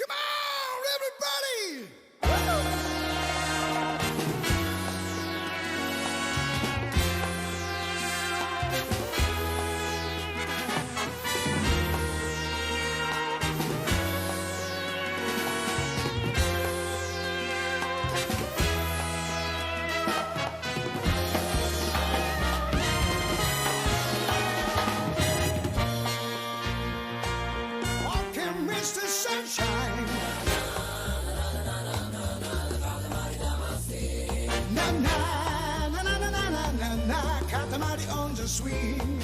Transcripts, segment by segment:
Come on, everybody! Walking Mr. Sunshine. Na na na na na na na na na, Katamari on the swing.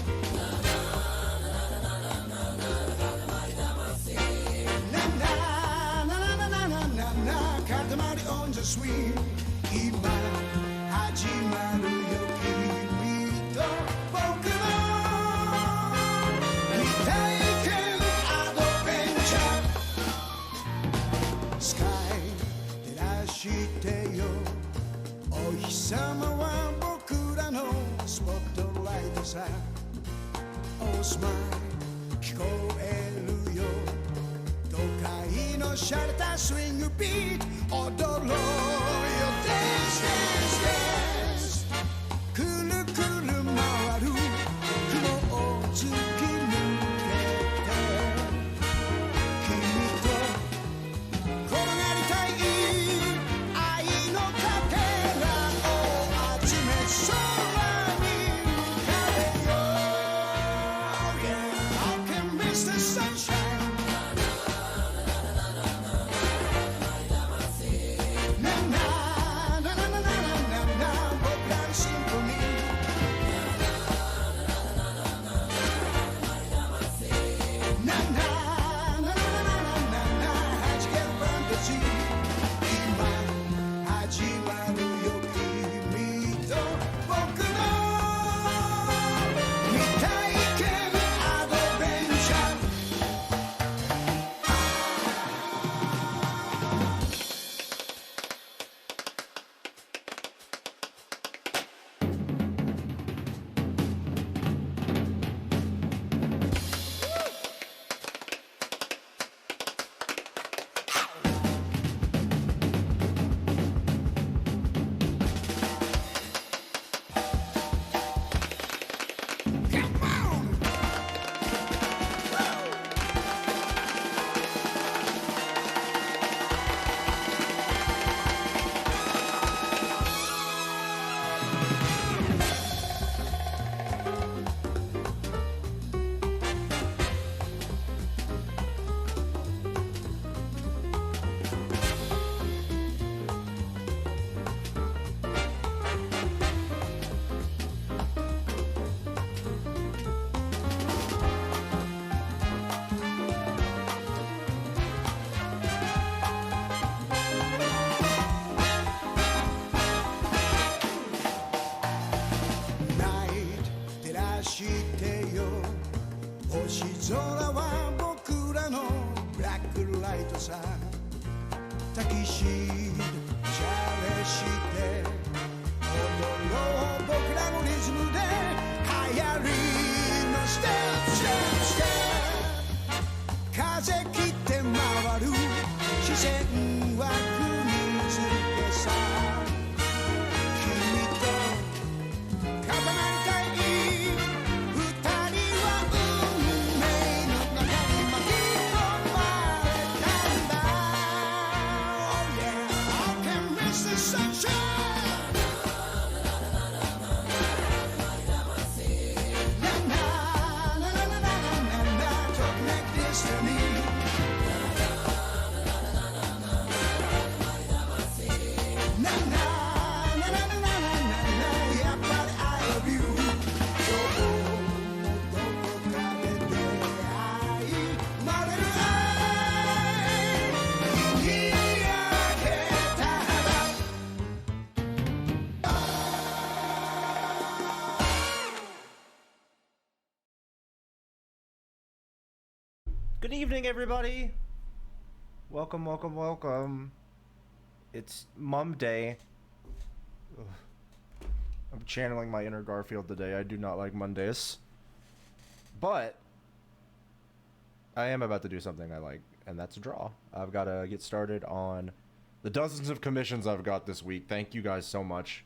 Na na na na na na naなKatamari on the swing. 今始まるよ君と僕の未体験アドベンチャー。スカイ照らしてよお日様は僕らのスポットライトさ。おスマイル聞こえるよ都会のシャレたスイングビート踊ろうよ。 Dance, dance, dance くるくる回る雲を突き抜けて君と転がりたい愛のかけらを集め空に浮かべよう。 Yeah, how can miss the sunshine? なななななななな僕らのシンフォニー。なななななななな弾けるファンタジー。今始まるよ君と僕の未体験アドベンチャー。ナイト照らしてよ星空は僕らのブラックライトさ。タキシードシャレして踊ろう僕らのリズムで流行りのステップステップステップ。風切って回る視線は国づけさ。君と固まりたい二人は運命の中に巻き込まれたんだ。Oh yeah, how can miss the sunshine? なななななななな Talk like destiny. ななななななななやっぱり I love you。 今日もどこかで出会い生まれる愛に焼けた花。 Good evening, everybody. Welcome, welcome, welcome. It's Mum Day. Ugh. I'm channeling my inner Garfield today. I do not like Mondays. But I am about to do something I like. and that's a draw. I've got to get started on the dozens of commissions I've got this week. Thank you guys so much.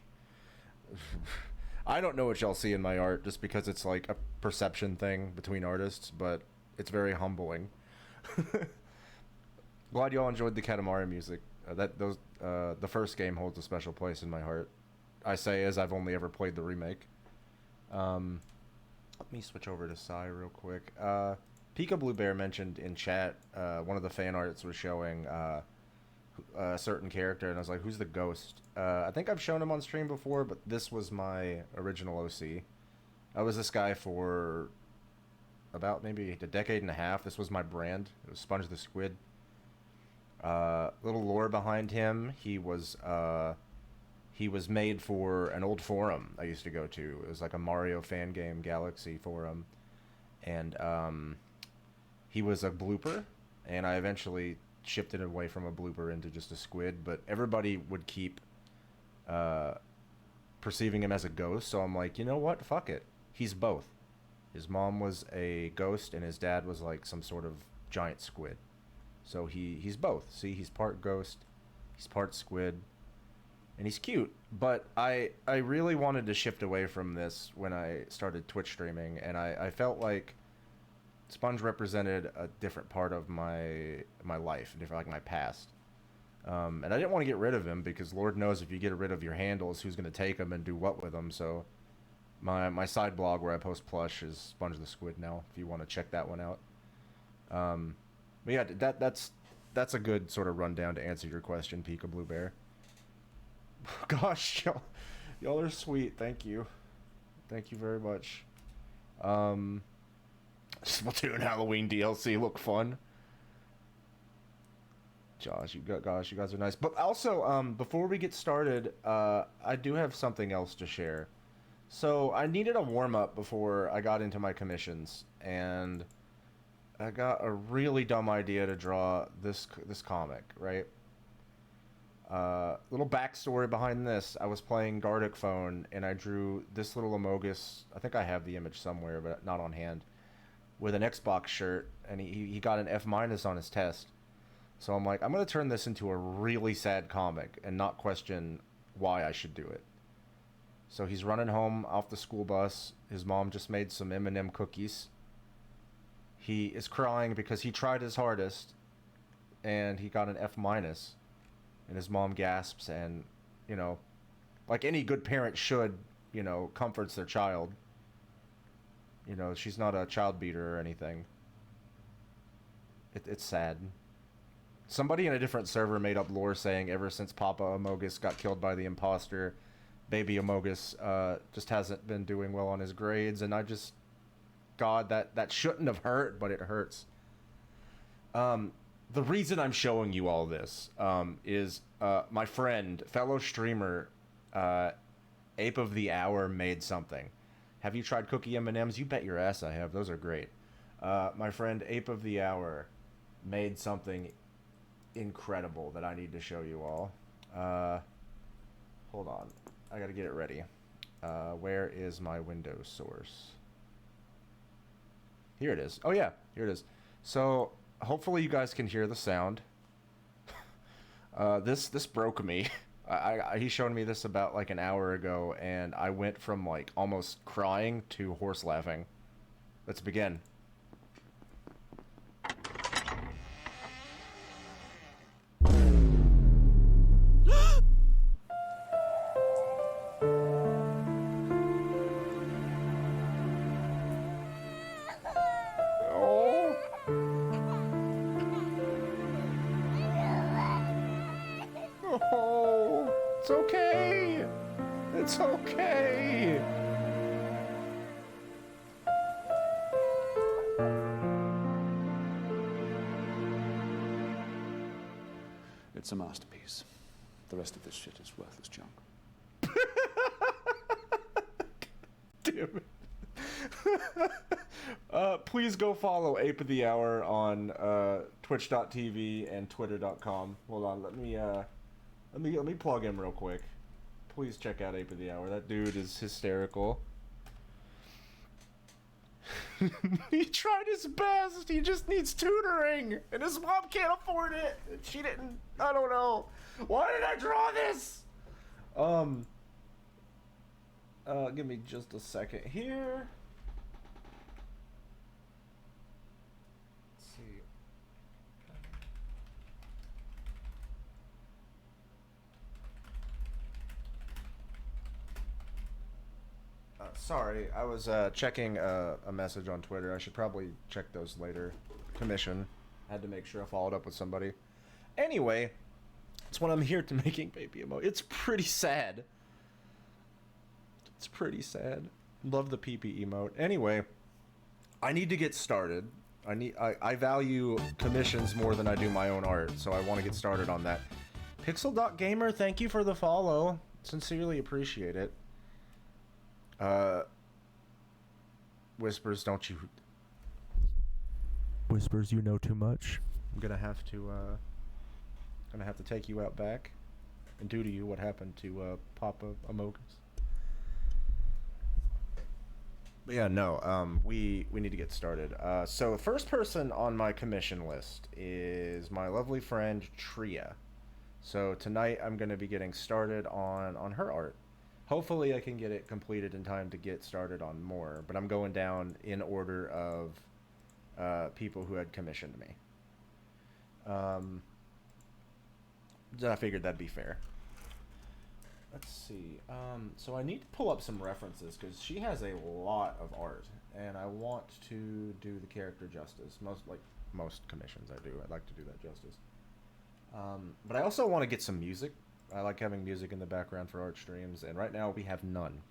I don't know what y'all see in my art just because it's like a perception thing between artists, but it's very humbling. Glad y'all enjoyed the Katamari music. The first game holds a special place in my heart. I say as I've only ever played the remake. Let me switch over to Sai real quick. Pika Blue Bear mentioned in chat one of the fan arts was showing a certain character, and I was like, who's the ghost? I think I've shown him on stream before, but this was my original OC. I was this guy for about maybe a decade and a half. This was my brand. It was Sponge the Squid. Little lore behind him. He was made for an old forum I used to go to. It was like a Mario fan game Galaxy forum, and he was a blooper, and I eventually shifted away from a blooper into just a squid. But everybody would keep perceiving him as a ghost, so I'm like, you know what? Fuck it. He's both. His mom was a ghost, and his dad was like some sort of giant squid. So he's both. See, he's part ghost, he's part squid, and he's cute. But I really wanted to shift away from this when I started Twitch streaming, and I felt like Sponge represented a different part of my life, different, like my past. And I didn't want to get rid of him because Lord knows if you get rid of your handles, who's going to take them and do what with them. So my side blog where I post plush is Sponge the Squid now, if you want to check that one out. But yeah, that's a good sort of rundown to answer your question, Pika Blue Bear. Gosh, y'all are sweet. Thank you very much. Splatoon Halloween DLC look fun. Josh, you guys are nice. But also, before we get started, I do have something else to share. So I needed a warm up before I got into my commissions, and I got a really dumb idea to draw this comic, right? Little backstory behind this. I was playing Gardic Phone, and I drew this little Amogus. I think I have the image somewhere, but not on hand. With an Xbox shirt, and he got an F- on his test. So I'm like, I'm going to turn this into a really sad comic and not question why I should do it. So he's running home off the school bus. His mom just made some M&M cookies. He is crying because he tried his hardest and he got an F-. And his mom gasps and, you know, like any good parent should, you know, comforts their child. You know, she's not a child beater or anything. It's sad. Somebody in a different server made up lore saying ever since Papa Amogus got killed by the imposter, baby Amogus just hasn't been doing well on his grades, and I just... God, that shouldn't have hurt, but it hurts. The reason I'm showing you all this is my friend, fellow streamer, Ape of the Hour made something. Have you tried cookie M&Ms? You bet your ass I have. Those are great. My friend Ape of the Hour made something incredible that I need to show you all. Hold on. I gotta get it ready. Where is my Windows source? Here it is. Oh yeah, here it is. So hopefully you guys can hear the sound. This broke me. He showed me this about like an hour ago, and I went from like almost crying to horse laughing. Let's begin. Oh, it's okay. It's okay. It's a masterpiece. The rest of this shit is worthless junk. Damn it. Please go follow Ape of the Hour on twitch.tv and twitter.com. Hold on, let me plug him real quick. Please check out Ape of the Hour. That dude is hysterical. He tried his best. He just needs tutoring, and his mom can't afford it. She didn't. I don't know. Why did I draw this? Give me just a second here. Let's see. Sorry, I was checking a message on Twitter. I should probably check those later. Commission. Had to make sure I followed up with somebody. Anyway, it's when I'm here to making baby emote. It's pretty sad. It's pretty sad. Love the PP emote. Anyway, I need to get started. I value commissions more than I do my own art, so I want to get started on that. Pixel.gamer, thank you for the follow. Sincerely appreciate it. Whispers, don't you... Whispers, you know too much. I'm gonna have to take you out back and do to you what happened to Papa Amogus. But yeah, no, we need to get started. So the first person on my commission list is my lovely friend Tria. So tonight I'm gonna be getting started on her art. Hopefully I can get it completed in time to get started on more, but I'm going down in order of people who had commissioned me. I figured that'd be fair. Let's see. So I need to pull up some references because she has a lot of art, and I want to do the character justice. Most commissions I do, I'd like to do that justice. But I also want to get some music. I like having music in the background for art streams, and right now we have none.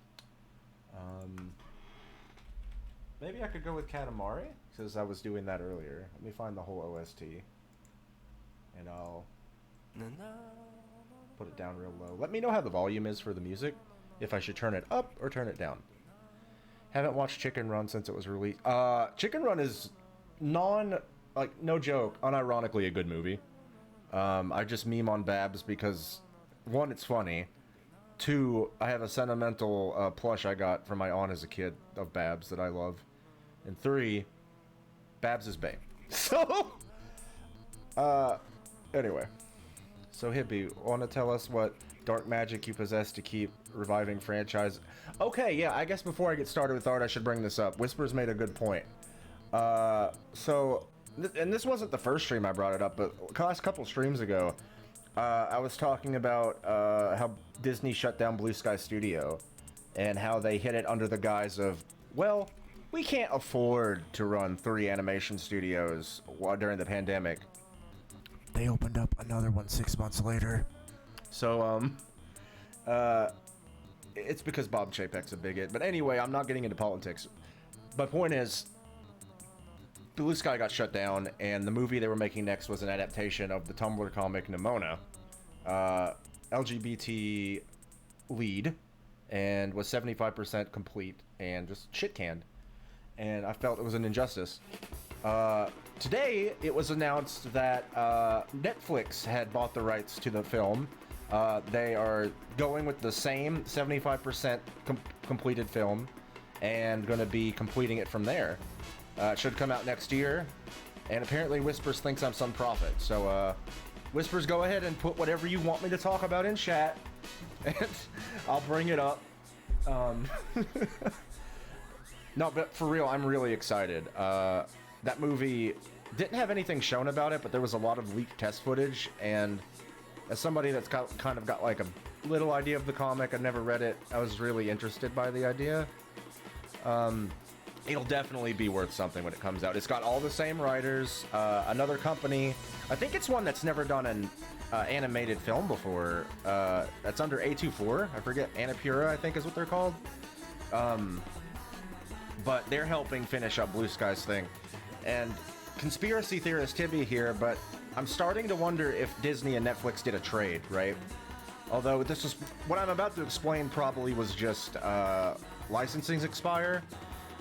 Maybe I could go with Katamari, because I was doing that earlier. Let me find the whole OST, and I'll put it down real low. Let me know how the volume is for the music, if I should turn it up or turn it down. Haven't watched Chicken Run since it was released. Chicken Run is no joke, unironically a good movie. I just meme on Babs because, one, it's funny. Two, I have a sentimental plush I got from my aunt as a kid of Babs that I love. And three, Babs is bae. So, anyway. So, Hippie, want to tell us what dark magic you possess to keep reviving franchise? Okay, yeah, I guess before I get started with art, I should bring this up. Whispers made a good point. And this wasn't the first stream I brought it up, but last couple streams ago, I was talking about how Disney shut down Blue Sky Studio and how they hid it under the guise of, well, we can't afford to run 3 animation studios during the pandemic. They opened up another one 6 months later. So, it's because Bob Chapek's a bigot. But anyway, I'm not getting into politics. My point is, Blue Sky got shut down, and the movie they were making next was an adaptation of the Tumblr comic Nimona, LGBT lead, and was 75% complete and just shit-canned. And I felt it was an injustice. Today, it was announced that Netflix had bought the rights to the film. They are going with the same 75% completed film and going to be completing it from there. It should come out next year, and apparently Whispers thinks I'm some prophet. So, Whispers, go ahead and put whatever you want me to talk about in chat, and I'll bring it up. No, but for real, I'm really excited. That movie didn't have anything shown about it, but there was a lot of leaked test footage, and as somebody that's kind of got like a little idea of the comic, I've never read it, I was really interested by the idea. It'll definitely be worth something when it comes out. It's got all the same writers, another company. I think it's one that's never done an animated film before. That's under A24. I forget, Annapurna, I think is what they're called. But they're helping finish up Blue Sky's thing. And conspiracy theorist Tibby here, but I'm starting to wonder if Disney and Netflix did a trade, right? Although this is what I'm about to explain probably was just licensings expire.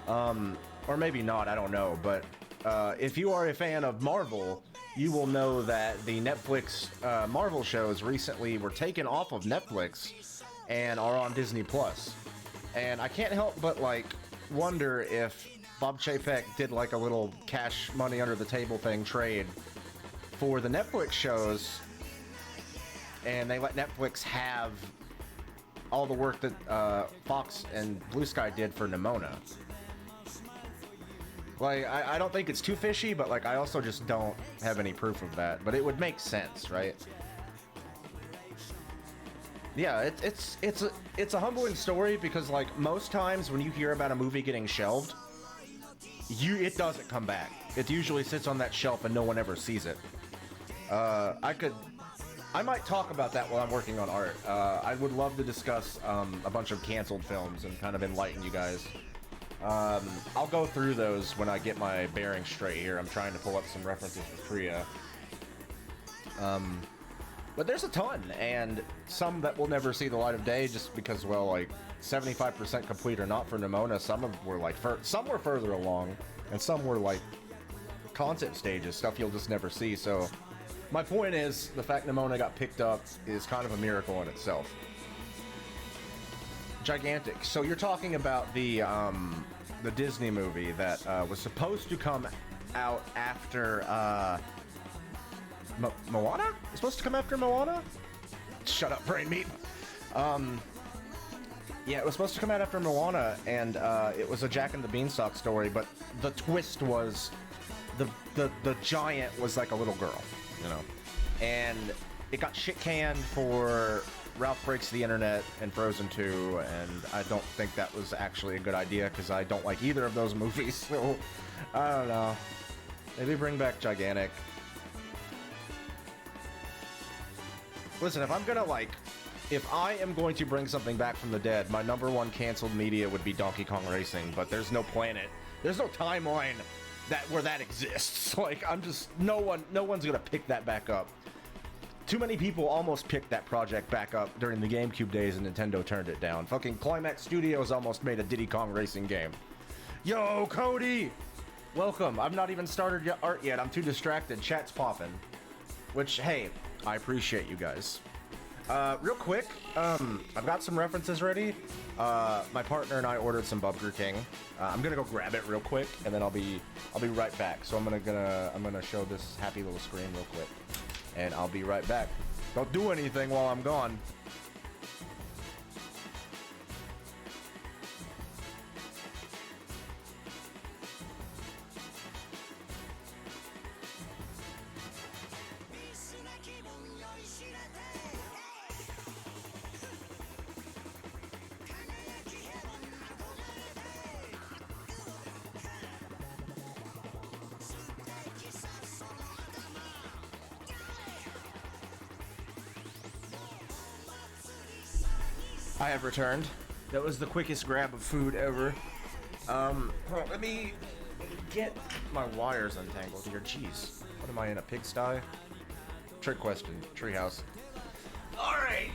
Or maybe not, I don't know. But if you are a fan of Marvel, you will know that the Netflix Marvel shows recently were taken off of Netflix and are on Disney Plus. And I can't help but like wonder if Bob Chapek did like a little cash money under the table thing trade for the Netflix shows, and they let Netflix have all the work that Fox and Blue Sky did for Nimona. Like, I don't think it's too fishy, but like I also just don't have any proof of that. But it would make sense, right? Yeah, it's a humbling story because like most times when you hear about a movie getting shelved, it doesn't come back. It usually sits on that shelf and no one ever sees it. I might talk about that while I'm working on art. I would love to discuss a bunch of canceled films and kind of enlighten you guys. I'll go through those when I get my bearings straight here. I'm trying to pull up some references for Korea. But there's a ton, and some that will never see the light of day just because, well, like 75% complete or not for Nimona. Some were like some were further along, and some were like concept stages, stuff you'll just never see. So my point is, the fact Nimona got picked up is kind of a miracle in itself. Gigantic. So you're talking about the Disney movie that was supposed to come out after Moana? It's supposed to come after Moana? Shut up, brain meat. Yeah, it was supposed to come out after Moana, and it was a Jack and the Beanstalk story, but the twist was the giant was like a little girl, you know? And it got shit canned for Ralph Breaks the Internet and Frozen 2, and I don't think that was actually a good idea because I don't like either of those movies, so I don't know. Maybe bring back Gigantic. Listen, if I am going to bring something back from the dead, my #1 canceled media would be Donkey Kong Racing, but there's no planet, there's no timeline where that exists. Like, no one's gonna pick that back up. Too many people almost picked that project back up during the GameCube days and Nintendo turned it down. Fucking Climax Studios almost made a Diddy Kong Racing game. Yo, Cody! Welcome. I've not even started art yet. I'm too distracted. Chat's popping. Which, hey, I appreciate you guys. Real quick, I've got some references ready. My partner and I ordered some Bubger King. I'm gonna go grab it real quick, and then I'll be right back. So I'm gonna show this happy little screen real quick, and I'll be right back. Don't do anything while I'm gone. I have returned. That was the quickest grab of food ever. Let me get my wires untangled here. Jeez, what am I in, a pigsty? Trick question. Treehouse. All right.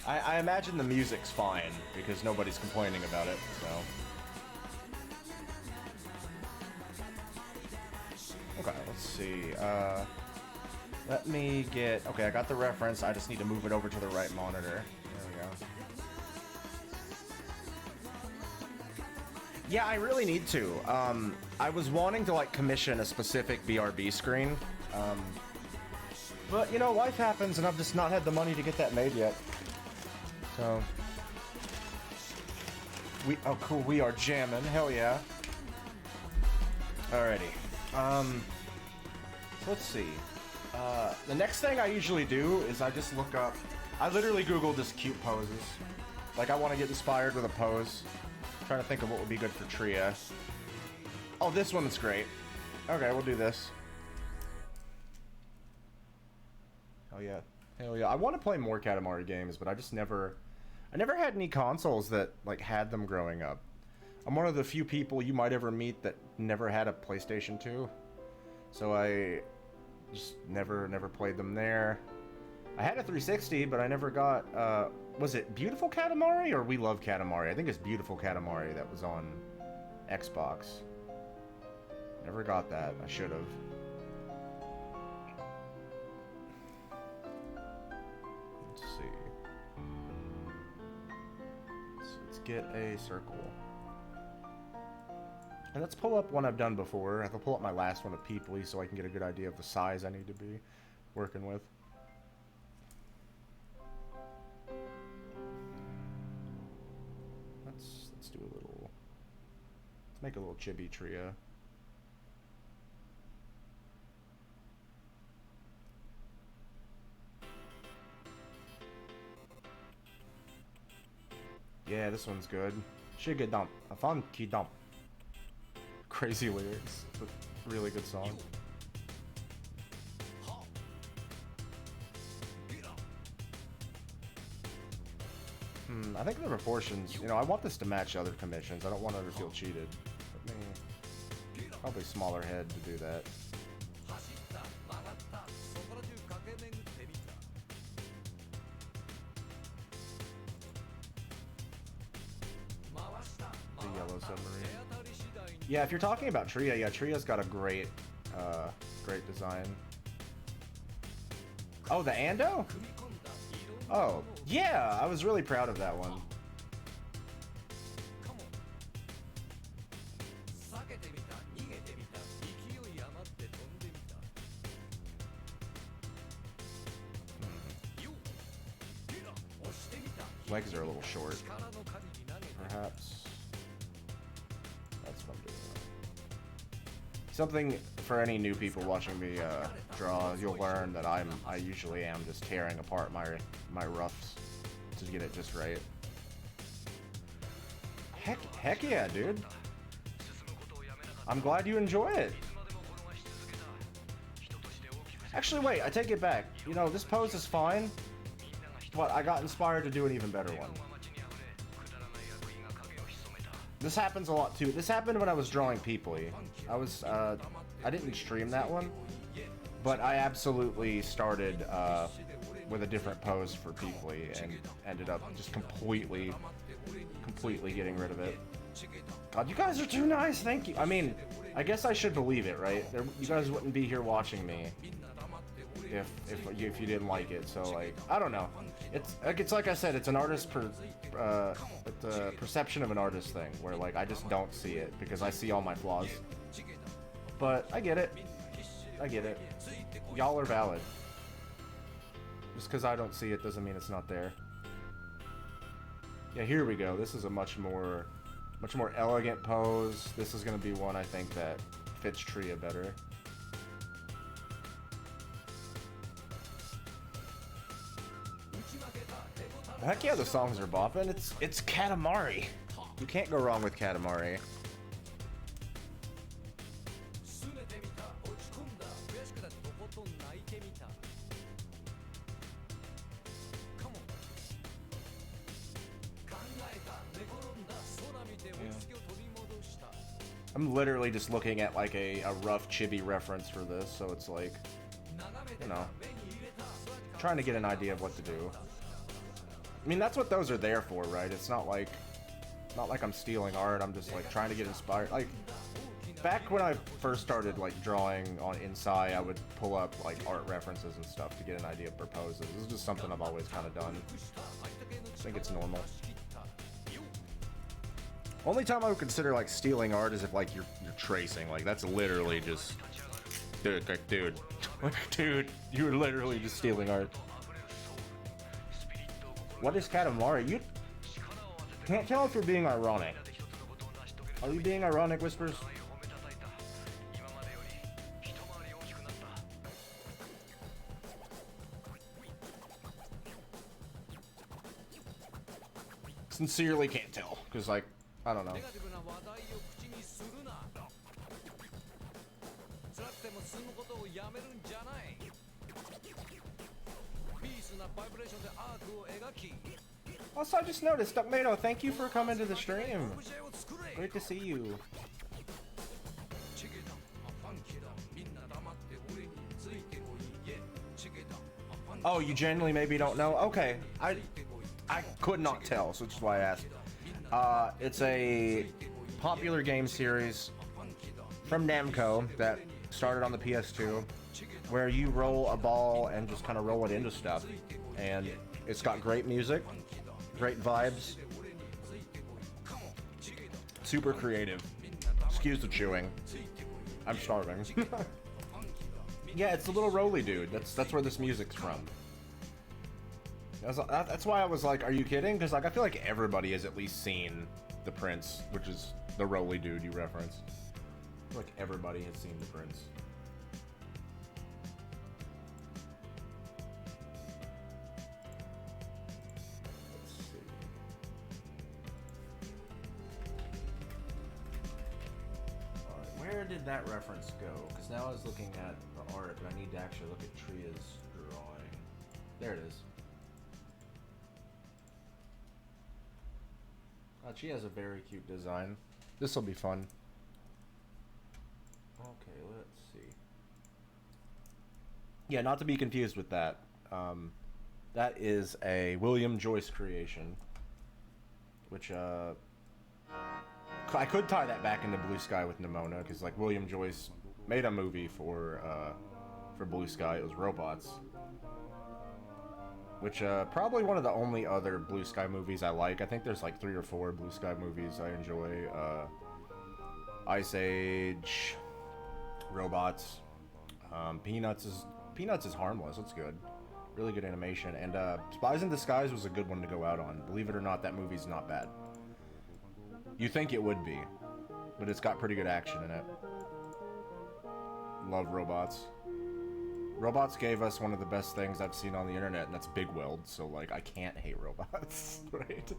I imagine the music's fine because nobody's complaining about it. So. Okay, let's see. Let me get... Okay, I got the reference. I just need to move it over to the right monitor. There we go. Yeah, I really need to. I was wanting to, like, commission a specific BRB screen. But, you know, life happens, and I've just not had the money to get that made yet. So... Oh, cool. We are jamming. Hell yeah. Alrighty. Let's see. The next thing I usually do is I just look up... I literally Google just cute poses. Like, I want to get inspired with a pose. I'm trying to think of what would be good for Tria. Oh, this one's great. Okay, we'll do this. Hell yeah. Hell yeah. I want to play more Katamari games, but I just never... I never had any consoles that, like, had them growing up. I'm one of the few people you might ever meet that never had a PlayStation 2. So I... just never played them there. I had a 360, but I never got, was it Beautiful Katamari or We Love Katamari? I think it's Beautiful Katamari that was on Xbox. Never got that. I should have. Let's get a circle. And let's pull up one I've done before. I have to pull up my last one of Peeply so I can get a good idea of the size I need to be working with. Let's do a little... Let's make a little chibi trio. Yeah, this one's good. Shiga dump. A funky dump. Crazy lyrics. But really good song. I think the proportions, you know, I want this to match other commissions. I don't want her to feel cheated. Let me... Probably smaller head to do that. The yellow submarine. Yeah, if you're talking about Tria, yeah, Tria's got a great, great design. Oh, the Ando? Oh, yeah, I was really proud of that one. Legs are a little short. Perhaps. That's what I'm doing. Something for any new people watching me draw, you'll learn that I usually am just tearing apart my roughs to get it just right. Heck yeah, dude. I'm glad you enjoy it. Actually, wait, I take it back. You know, this pose is fine, but I got inspired to do an even better one. This happens a lot too. This happened when I was drawing Peeply. I didn't stream that one, but I absolutely started with a different pose for Peeply and ended up just completely getting rid of it. God, you guys are too nice, thank you. I mean, I guess I should believe it, right? You guys wouldn't be here watching me if you didn't like it. So like, I don't know. It's like I said, it's an artist it's a perception of an artist thing where like I just don't see it because I see all my flaws. But I get it. I get it. Y'all are valid. Just because I don't see it doesn't mean it's not there. Yeah, here we go. This is a much more elegant pose. This is going to be one I think that fits Tria better. Heck yeah, the songs are bopping. It's Katamari. You can't go wrong with Katamari. I'm literally just looking at like a rough chibi reference for this, so it's like, you know, trying to get an idea of what to do. I mean, that's what those are there for, right? It's not like I'm stealing art. I'm just like trying to get inspired. Like back when I first started like drawing on Inside, I would pull up like art references and stuff to get an idea for poses. This is just something I've always kind of done. I think it's normal. Only time I would consider like stealing art is if like you're tracing. Like that's literally just, dude, you're literally just stealing art. What is Katamari? You can't tell if you're being ironic. Are you being ironic, Whispers? Sincerely can't tell, because like, I don't know. Also, I just noticed, Duckmado, thank you for coming to the stream. Great to see you. Oh, you genuinely maybe don't know? Okay, I could not tell, so that's why I asked. It's a popular game series from Namco that started on the PS2, where you roll a ball and just kind of roll it into stuff. And it's got great music, great vibes. Super creative. Excuse the chewing. I'm starving. Yeah, it's the little Roly dude. That's where this music's from. That's why I was like, are you kidding? Because like I feel like everybody has at least seen The Prince, which is the Roly dude you referenced. I feel like everybody has seen The Prince. Let's see. Alright, where did that reference go? Because now I was looking at the art, but I need to actually look at Tria's drawing. There it is. She has a very cute design. This will be fun. Okay, let's see. Yeah, not to be confused with that. That is a William Joyce creation, which I could tie that back into Blue Sky with Nimona, because like William Joyce made a movie for Blue Sky. It was Robots, which probably one of the only other Blue Sky movies I like. I think there's like 3 or 4 Blue Sky movies I enjoy. Ice Age, Robots, Peanuts is harmless. It's good, really good animation. And Spies in Disguise was a good one to go out on. Believe it or not, that movie's not bad. You think it would be, but it's got pretty good action in it. Love Robots. Robots gave us one of the best things I've seen on the internet, and that's Big Weld, so, like, I can't hate Robots, right?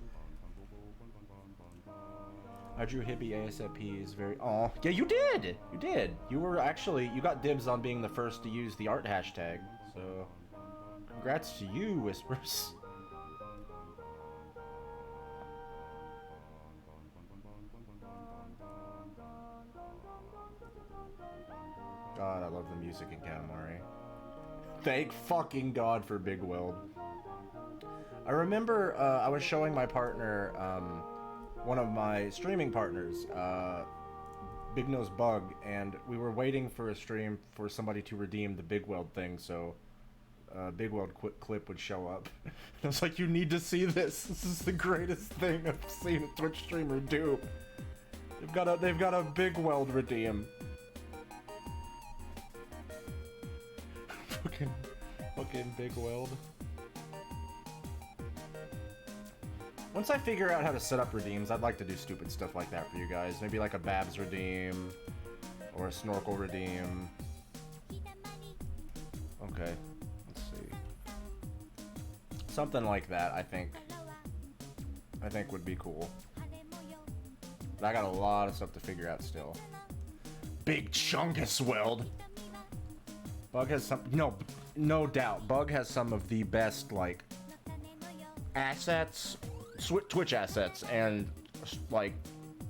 I drew Hibby ASAP is very... Aw. Yeah, you did! You did! You were actually... You got dibs on being the first to use the art hashtag, so... Congrats to you, Whispers. God, I love the music in Katamari. Thank fucking God for Big Weld. I remember I was showing my partner, one of my streaming partners, Big Nose Bug, and we were waiting for a stream for somebody to redeem the Big Weld thing, so Big Weld clip would show up. I was like, you need to see this. This is the greatest thing I've seen a Twitch streamer do. They've got a Big Weld redeem. Fucking Big Weld. Once I figure out how to set up redeems, I'd like to do stupid stuff like that for you guys. Maybe like a Babs redeem or a Snorkel redeem. Okay, let's see. Something like that, I think would be cool. But I got a lot of stuff to figure out still. Big Chungus Weld. Bug has some, no doubt, Bug has some of the best, like, assets, Twitch assets, and, like,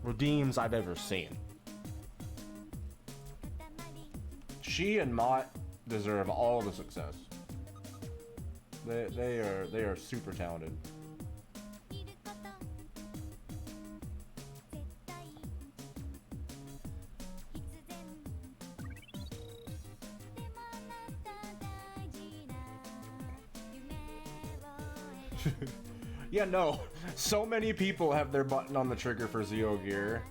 redeems I've ever seen. She and Mott deserve all the success. They are super talented. Yeah, no. So many people have their button on the trigger for Zeo Gear.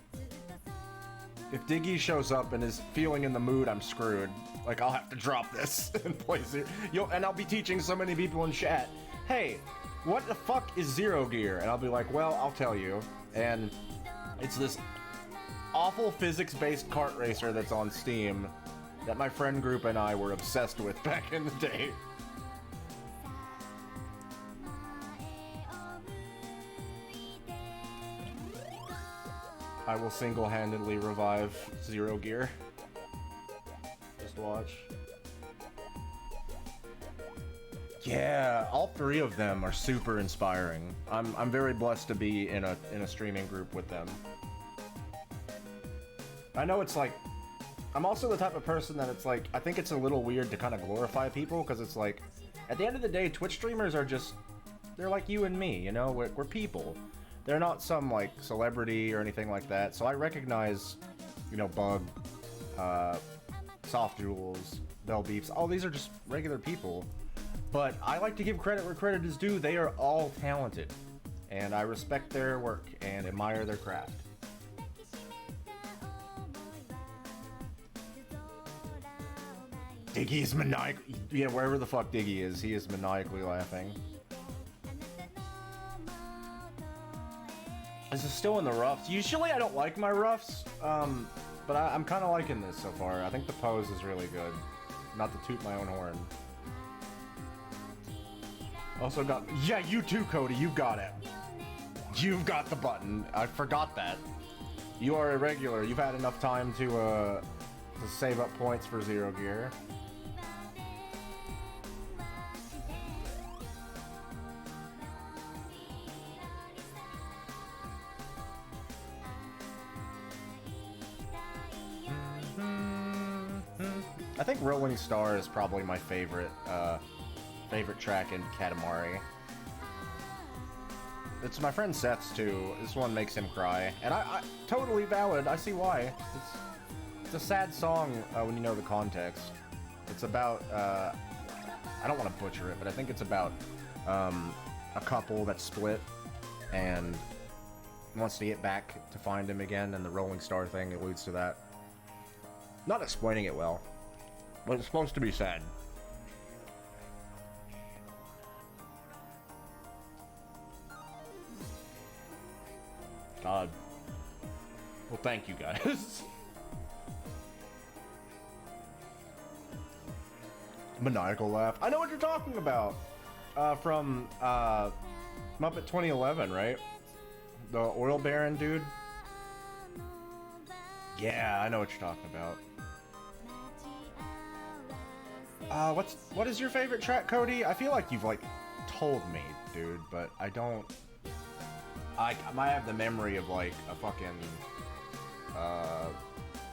If Diggy shows up and is feeling in the mood, I'm screwed. Like, I'll have to drop this and play Zero. And I'll be teaching so many people in chat, hey, what the fuck is Zero Gear? And I'll be like, well, I'll tell you. And it's this awful physics-based kart racer that's on Steam that my friend group and I were obsessed with back in the day. I will single-handedly revive Zero Gear. Just watch. Yeah, all 3 of them are super inspiring. I'm very blessed to be in a streaming group with them. I know it's like, I'm also the type of person that it's like, I think it's a little weird to kind of glorify people, because it's like, at the end of the day, Twitch streamers are just, they're like you and me, you know? We're people. They're not some, like, celebrity or anything like that. So I recognize, you know, Bug, Soft Jewels, Bell Beeps. All these are just regular people. But I like to give credit where credit is due. They are all talented. And I respect their work and admire their craft. Diggy is maniacal. Yeah, wherever the fuck Diggy is, he is maniacally laughing. This is still in the roughs. Usually I don't like my roughs, but I'm kind of liking this so far. I think the pose is really good. Not to toot my own horn. Also got... Yeah, you too, Cody. You got it. You've got the button. I forgot that. You are a regular. You've had enough time to save up points for Zero Gear. I think Rolling Star is probably my favorite track in Katamari. It's my friend Seth's too. This one makes him cry, and I totally valid. I see why. It's a sad song when you know the context. It's about I don't want to butcher it, but I think it's about a couple that's split and wants to get back to find him again, and the Rolling Star thing alludes to that. Not explaining it well, but it's supposed to be sad. God. Well, thank you guys. Maniacal laugh. I know what you're talking about. From Muppet 2011, right? The oil baron dude. Yeah, I know what you're talking about. What is your favorite track, Cody? I feel like you've like told me, dude, but I don't. I might have the memory of like a fucking, I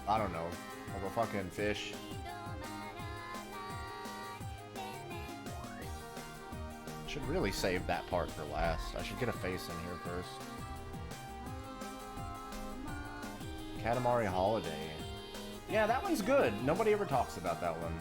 don't know, of a fucking fish. Should really save that part for last. I should get a face in here first. Katamari Holiday. Yeah, that one's good. Nobody ever talks about that one.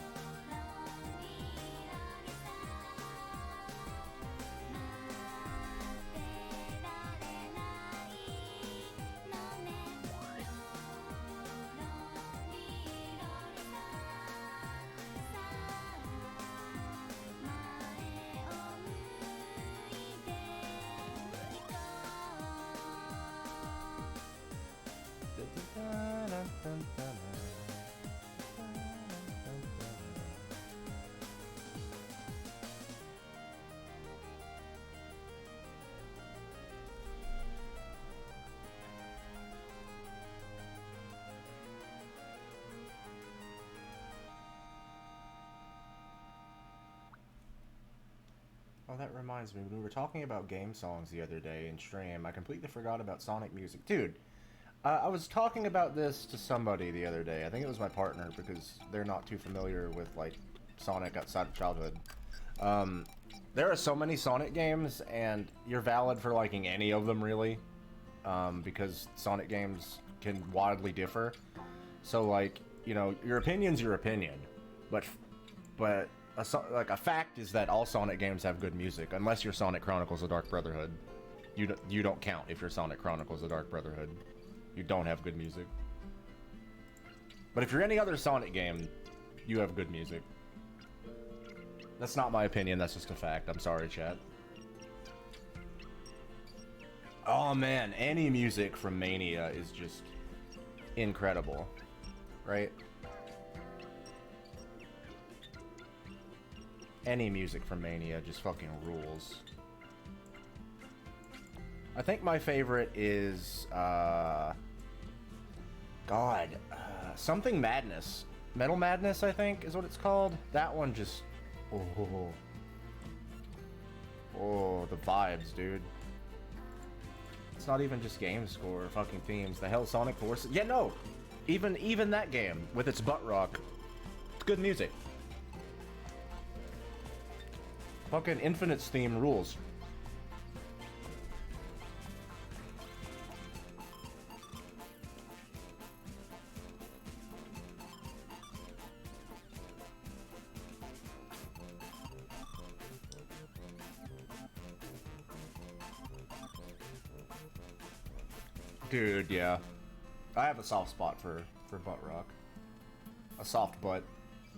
Oh, that reminds me, when we were talking about game songs the other day in stream, I completely forgot about Sonic music. Dude, I was talking about this to somebody the other day. I think it was my partner, because they're not too familiar with, like, Sonic outside of childhood. There are so many Sonic games, and you're valid for liking any of them, really. Because Sonic games can wildly differ. So, like, you know, your opinion's your opinion. But a fact is that all Sonic games have good music, unless you're Sonic Chronicles: The Dark Brotherhood. You don't count if you're Sonic Chronicles: The Dark Brotherhood. You don't have good music. But if you're any other Sonic game, you have good music. That's not my opinion, that's just a fact. I'm sorry, chat. Oh man, any music from Mania is just incredible, right? Any music from Mania just fucking rules. I think my favorite is, something Madness. Metal Madness, I think, is what it's called. That one just, oh, the vibes, dude. It's not even just game score or fucking themes. The hell Sonic Forces. Yeah, no. Even that game with its butt rock. It's good music. Fucking Infinite's theme rules. Dude, yeah. I have a soft spot for butt rock. A soft butt.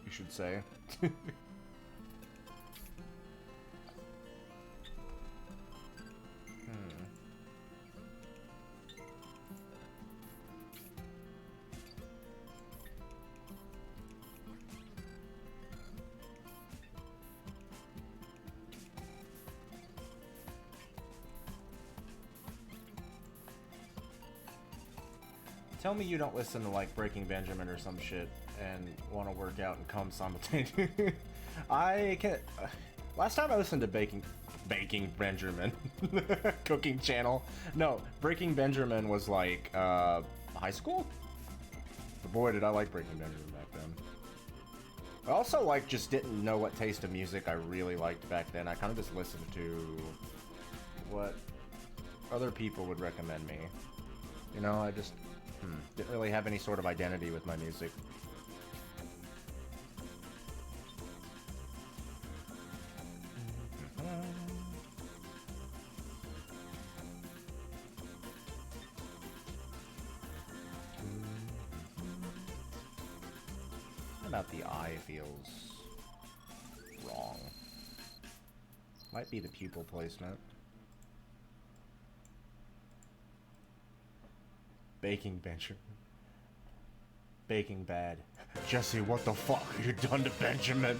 you should say. Tell me you don't listen to like Breaking Benjamin or some shit and want to work out and come simultaneously. I can't. Last time I listened to Baking Benjamin cooking channel. No, Breaking Benjamin was like high school. But boy, did I like Breaking Benjamin back then. I also like just didn't know what taste of music I really liked back then. I kind of just listened to what other people would recommend me. You know, I just didn't really have any sort of identity with my music. What about the eye feels wrong? Might be the pupil placement. Baking Benjamin. Baking bad. Jesse, what the fuck you done to Benjamin?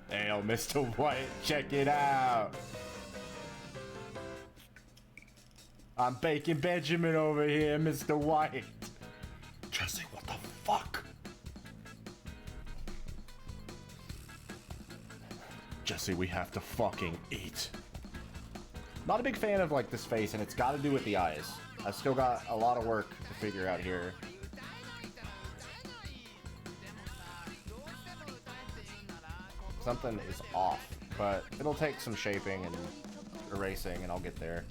Hey, yo, Mr. White, check it out. I'm Baking Benjamin over here, Mr. White. Jesse, what the fuck? Jesse, we have to fucking eat. Not a big fan of like this face, and it's got to do with the eyes. I've still got a lot of work to figure out here. Something is off, but it'll take some shaping and erasing, and I'll get there.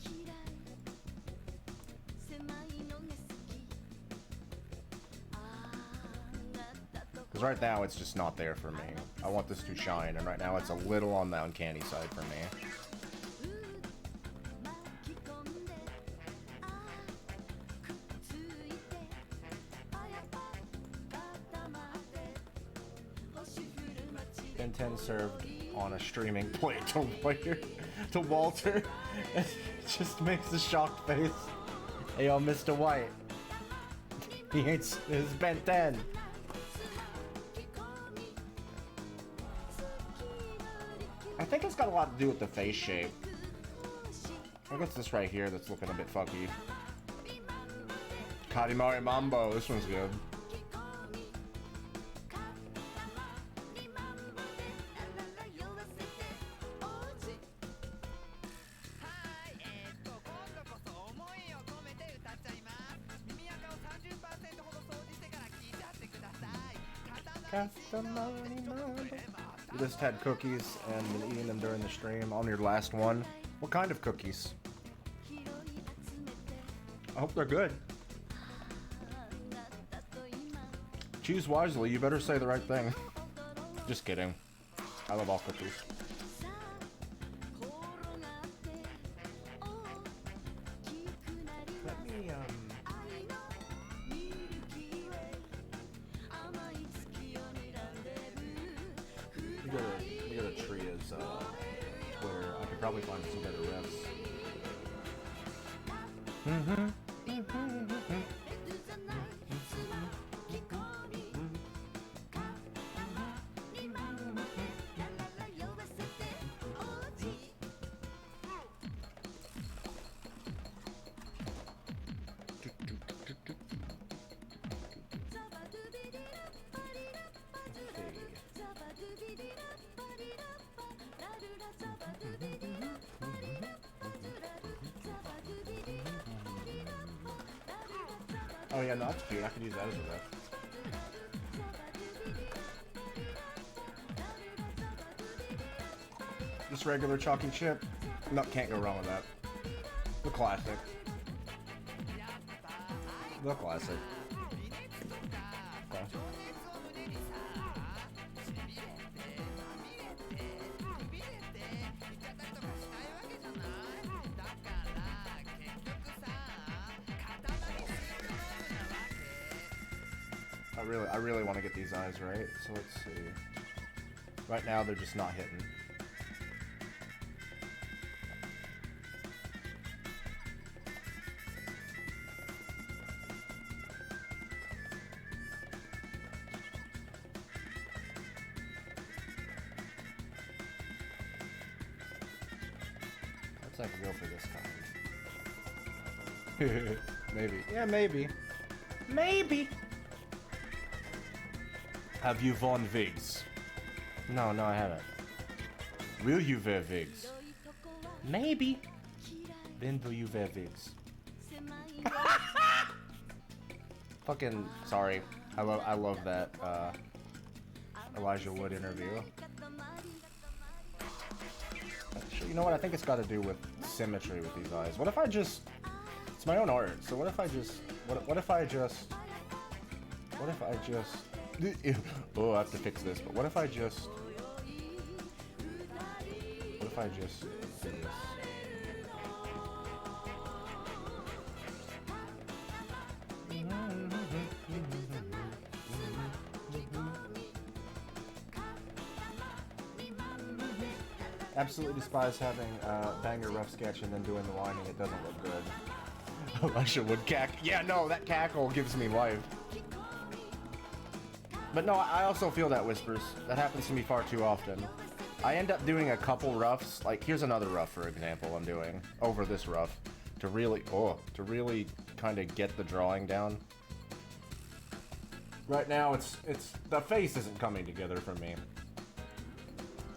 Because right now it's just not there for me. I want this to shine, and right now it's a little on the uncanny side for me. Ben 10 served on a streaming plate to Walter. It just makes a shocked face. Hey, yo, Mr. White. He hates his Ben 10. I think it's got a lot to do with the face shape. I think it's this right here that's looking a bit fucky. Karimari Mambo, this one's good. You just had cookies and been eating them during the stream on your last one. What kind of cookies? I hope they're good. Choose wisely, you better say the right thing. Just kidding. I love all cookies. Let me, We go to Tria's Twitter. I could probably find some better refs. Oh yeah, no, that's cute. I could use that as a ref. Just regular chalky chip. No, can't go wrong with that. The classic. The classic. Okay. I really want to get these eyes right. So let's see. Right now they're just not hitting. What's I can go for this time? Maybe. Yeah, maybe. Maybe. Have you worn wigs? No, I haven't. Will you wear wigs? Maybe. When will you wear wigs? Fucking sorry. I love that Elijah Wood interview. Actually, you know what? I think it's got to do with symmetry with these eyes. What if I just? It's my own art. So what if I just? What if I just? Oh, I have to fix this. But what if I just? What if I just do this? Absolutely despise having banger rough sketch and then doing the lining. It doesn't look good. Elijah Wood cackle. Yeah, no, that cackle gives me life. But no, I also feel that, Whispers. That happens to me far too often. I end up doing a couple roughs. Like, here's another rough, for example, I'm doing over this rough to really kind of get the drawing down. Right now, it's the face isn't coming together for me.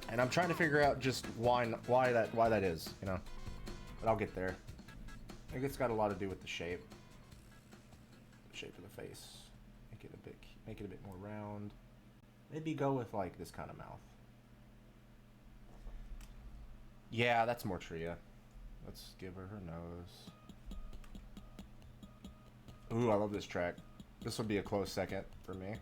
And I'm trying to figure out just why that is, you know. But I'll get there. I think it's got a lot to do with the shape. The shape of the face. Make it a bit more round. Maybe go with like this kind of mouth. Yeah, that's more Tria. Let's give her nose. Ooh, I love this track. This will be a close second for me.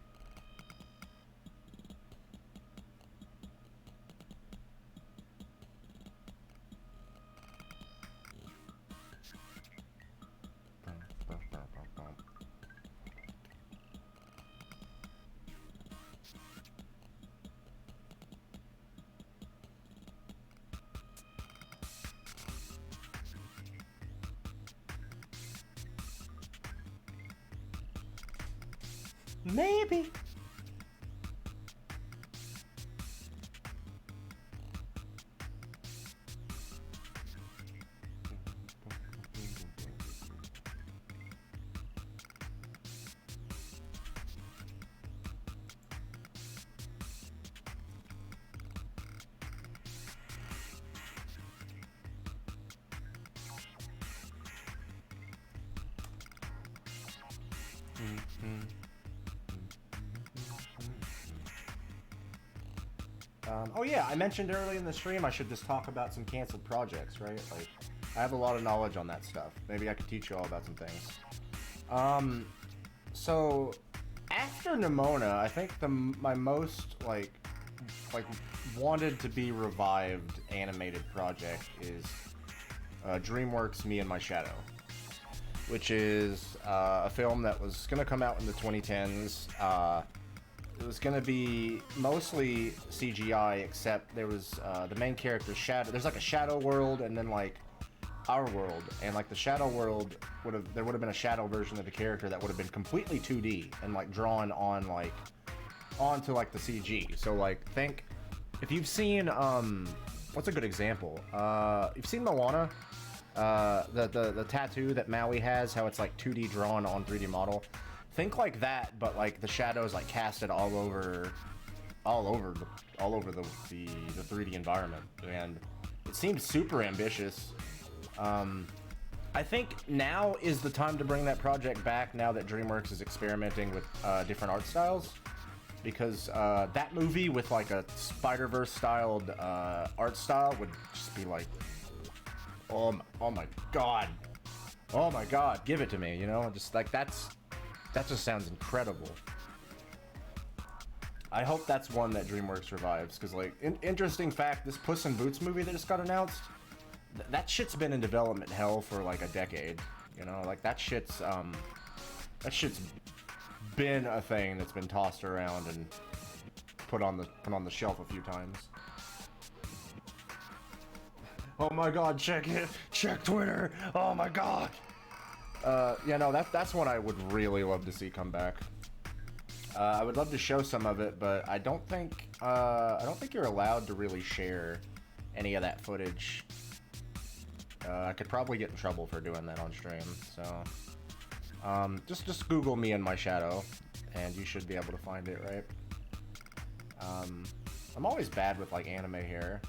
Maybe. Oh yeah, I mentioned early in the stream I should just talk about some canceled projects, right? Like, I have a lot of knowledge on that stuff. Maybe I could teach you all about some things. So after Nimona, I think my most like wanted to be revived animated project is DreamWorks' Me and My Shadow, which is a film that was gonna come out in the 2010s. It was gonna be mostly CGI, except there was the main character's shadow. There's like a shadow world, and then like our world, and like the shadow world there would have been a shadow version of the character that would have been completely 2D and like drawn on like onto like the CG. So like think if you've seen what's a good example? You've seen Moana, the tattoo that Maui has, how it's like 2D drawn on 3D model. Think like that, but like the shadows like casted all over the 3D environment, and it seemed super ambitious. I think now is the time to bring that project back. Now that DreamWorks is experimenting with different art styles, because that movie with like a Spider-Verse styled art style would just be like, oh my god, give it to me, you know, just like that just sounds incredible. I hope that's one that DreamWorks revives, because like, interesting fact, this Puss in Boots movie that just got announced, that shit's been in development hell for like a decade, you know, like that shit's been a thing that's been tossed around and put on the shelf a few times. Oh my god, check it! Check Twitter! Oh my god! Yeah, no, that's one I would really love to see come back. I would love to show some of it, but I don't think you're allowed to really share any of that footage. I could probably get in trouble for doing that on stream, so just Google me and my shadow, and you should be able to find it, right? I'm always bad with like anime hair.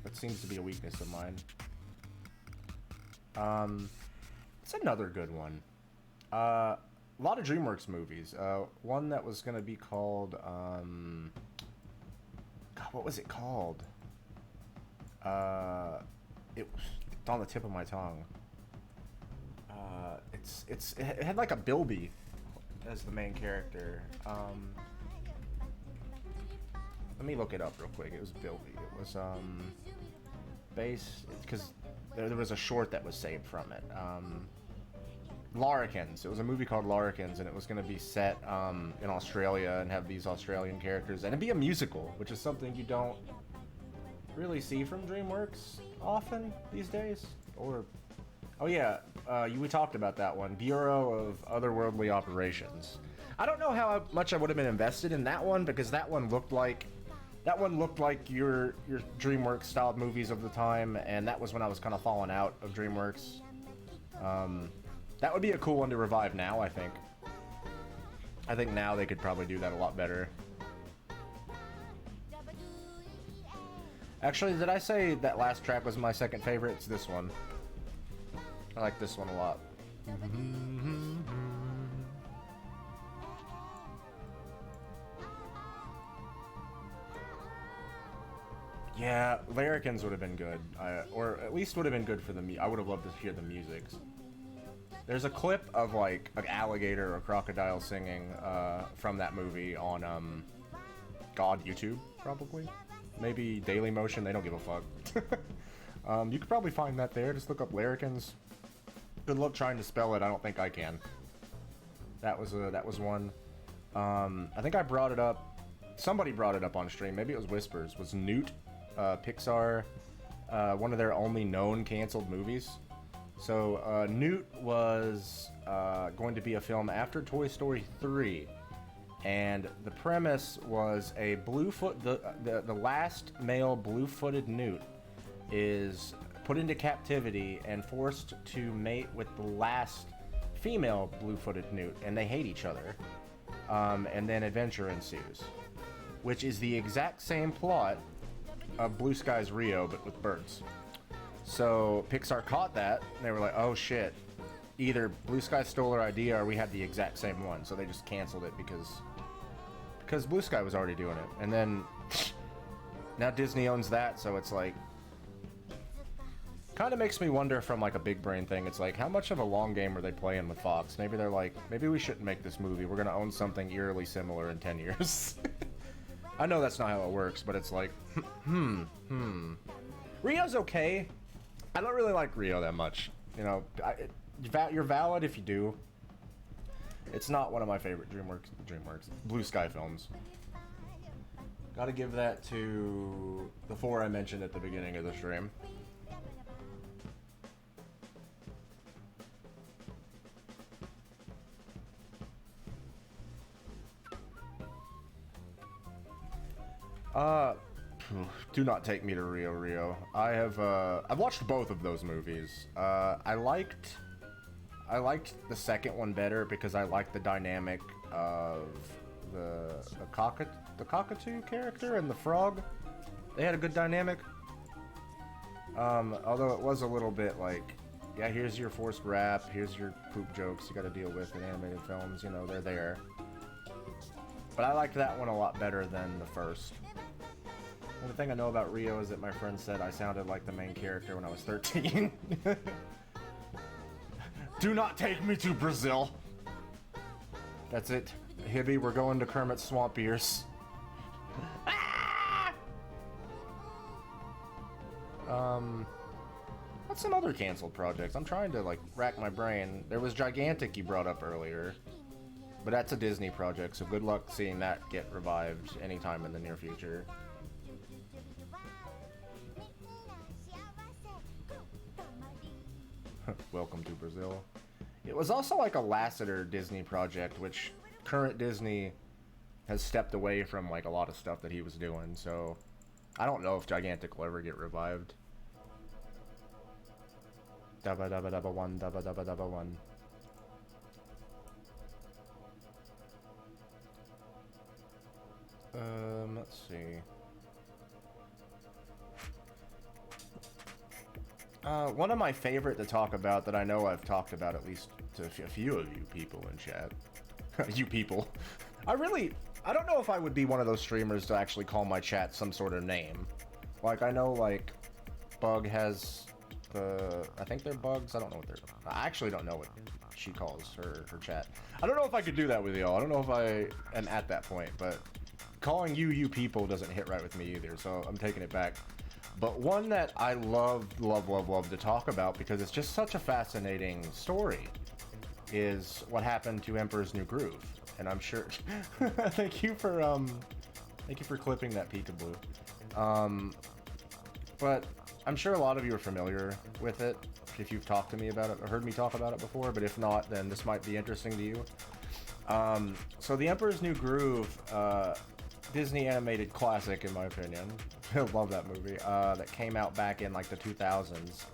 That seems to be a weakness of mine. It's another good one. A lot of DreamWorks movies. One that was gonna be called God, what was it called? It's on the tip of my tongue. It had like a Bilby as the main character. Let me look it up real quick. It was Bilby. It was based because there was a short that was saved from it. Larrikins. It was a movie called Larrikins, and it was going to be set in Australia and have these Australian characters, and it'd be a musical, which is something you don't really see from DreamWorks often these days. Or, oh yeah, we talked about that one, Bureau of Otherworldly Operations. I don't know how much I would have been invested in that one, because that one looked like your DreamWorks styled movies of the time, and that was when I was kind of falling out of DreamWorks. That would be a cool one to revive now, I think. I think now they could probably do that a lot better. Actually, did I say that last track was my second favorite? It's this one. I like this one a lot. Yeah, Larrikins would have been good, or at least would have been good for the I would have loved to hear the music. There's a clip of like an alligator or crocodile singing from that movie on God, YouTube probably, maybe Dailymotion. They don't give a fuck. You could probably find that there. Just look up Larrikins. Good luck trying to spell it. I don't think I can. That was one. I think I brought it up. Somebody brought it up on stream. Maybe it was Whispers. Was Newt, Pixar, one of their only known canceled movies. So Newt was going to be a film after Toy Story 3, and the premise was a the last male blue-footed newt is put into captivity and forced to mate with the last female blue-footed newt, and they hate each other, and then adventure ensues, which is the exact same plot of Blue Sky's Rio, but with birds. So Pixar caught that, and they were like, oh shit, either Blue Sky stole our idea or we had the exact same one. So they just canceled it because Blue Sky was already doing it. And then now Disney owns that, so it's like, kind of makes me wonder from like a big brain thing. It's like, how much of a long game were they playing with Fox? Maybe they're like, maybe we shouldn't make this movie. We're going to own something eerily similar in 10 years. I know that's not how it works, but it's like, Rio's okay. I don't really like Rio that much. You know, you're valid if you do. It's not one of my favorite DreamWorks Blue Sky films. Gotta give that to the 4 I mentioned at the beginning of the stream. Do not take me to Rio. I've watched both of those movies. I liked the second one better because I liked the dynamic of the cockatoo character and the frog. They had a good dynamic. Although it was a little bit like, yeah, here's your forced rap, here's your poop jokes you gotta deal with in animated films, you know, they're there. But I liked that one a lot better than the first. And the thing I know about Rio is that my friend said I sounded like the main character when I was 13. Do not take me to Brazil. That's it. Hibby, we're going to Kermit's Swamp Ears. What's some other canceled projects? I'm trying to like rack my brain. There was Gigantic you brought up earlier, But that's a Disney project, so good luck seeing that get revived anytime in the near future. Welcome to Brazil. It was also like a Lasseter Disney project, which current Disney has stepped away from like a lot of stuff that he was doing, so I don't know if Gigantic will ever get revived. Dabba dabba dabba one, dabba dabba dabba one. Let's see. One of my favorite to talk about that I know I've talked about at least to a few of you people in chat. You people. I don't know if I would be one of those streamers to actually call my chat some sort of name. Like, I know, like, Bug has I think they're Bugs. I don't know what they're... I actually don't know what she calls her chat. I don't know if I could do that with y'all. I don't know if I am at that point, but calling you people doesn't hit right with me either, so I'm taking it back. But one that I love to talk about because it's just such a fascinating story is what happened to Emperor's New Groove. And I'm sure... thank you for clipping that peekaboo. But I'm sure a lot of you are familiar with it if you've talked to me about it or heard me talk about it before, but if not, then this might be interesting to you. So The Emperor's New Groove, Disney animated classic in my opinion. I love that movie. That came out back in like the 2000s.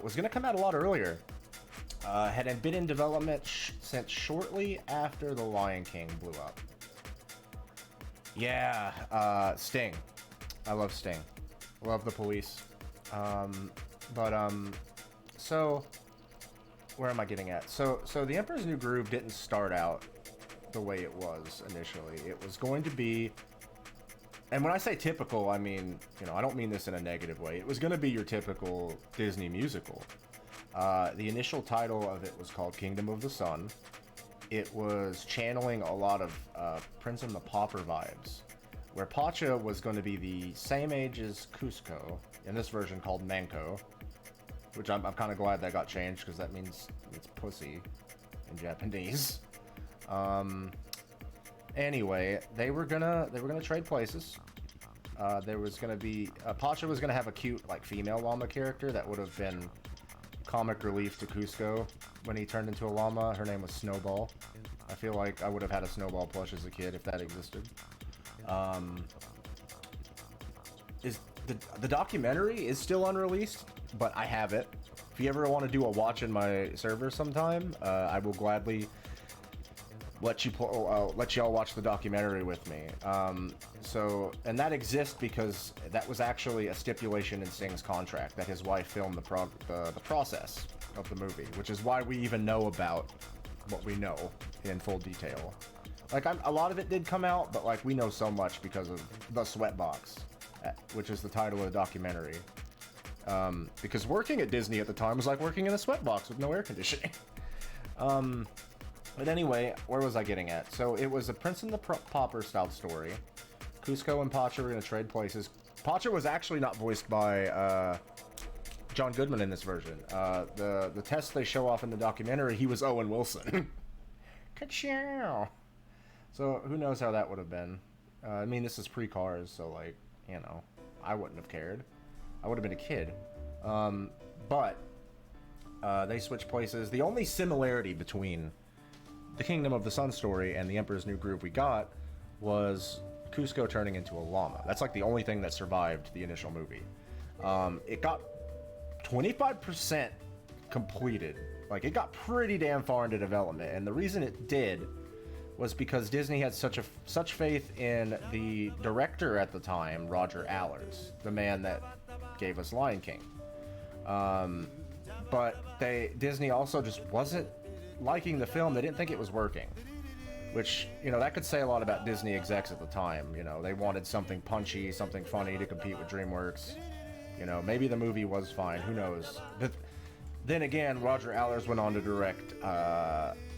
Was gonna come out a lot earlier. Had been in development since shortly after The Lion King blew up. Yeah, Sting. I love Sting. Love the Police. So where am I getting at? So The Emperor's New Groove didn't start out the way it was initially. It was going to be, and when I say typical, I mean, you know, I don't mean this in a negative way. It was going to be your typical Disney musical. The initial title of it was called Kingdom of the Sun. It was channeling a lot of Prince and the Pauper vibes, where Pacha was going to be the same age as Cusco, in this version called Manco, which I'm kind of glad that got changed because that means it's pussy in Japanese. Anyway, they were gonna trade places. There was gonna be Pacha was gonna have a cute like female llama character that would have been comic relief to Cusco when he turned into a llama. Her name was Snowball. I feel like I would have had a Snowball plush as a kid if that existed. Is the documentary is still unreleased, but I have it. If you ever want to do a watch in my server sometime, I will gladly let y'all watch the documentary with me. And that exists because that was actually a stipulation in Sting's contract that his wife filmed the process of the movie, which is why we even know about what we know in full detail. Like, a lot of it did come out, but like we know so much because of The Sweatbox, which is the title of the documentary. Because working at Disney at the time was like working in a sweatbox with no air conditioning. But anyway, where was I getting at? So it was a Prince and the Pauper style story. Cusco and Pacha were going to trade places. Pacha was actually not voiced by John Goodman in this version. The test they show off in the documentary, he was Owen Wilson. Ka-chow! So who knows how that would have been. I mean, this is pre-Cars, so like, you know, I wouldn't have cared. I would have been a kid. But they switched places. The only similarity between the Kingdom of the Sun story and the Emperor's New Groove we got was Cusco turning into a llama. That's like the only thing that survived the initial movie. It got 25% completed. Like, it got pretty damn far into development, and the reason it did was because Disney had such faith in the director at the time, Roger Allers, the man that gave us Lion King. But Disney also just wasn't liking the film. They didn't think it was working, which, you know, that could say a lot about Disney execs at the time. You know, they wanted something punchy, something funny to compete with DreamWorks. You know, maybe the movie was fine, who knows. But then again, Roger Allers went on to direct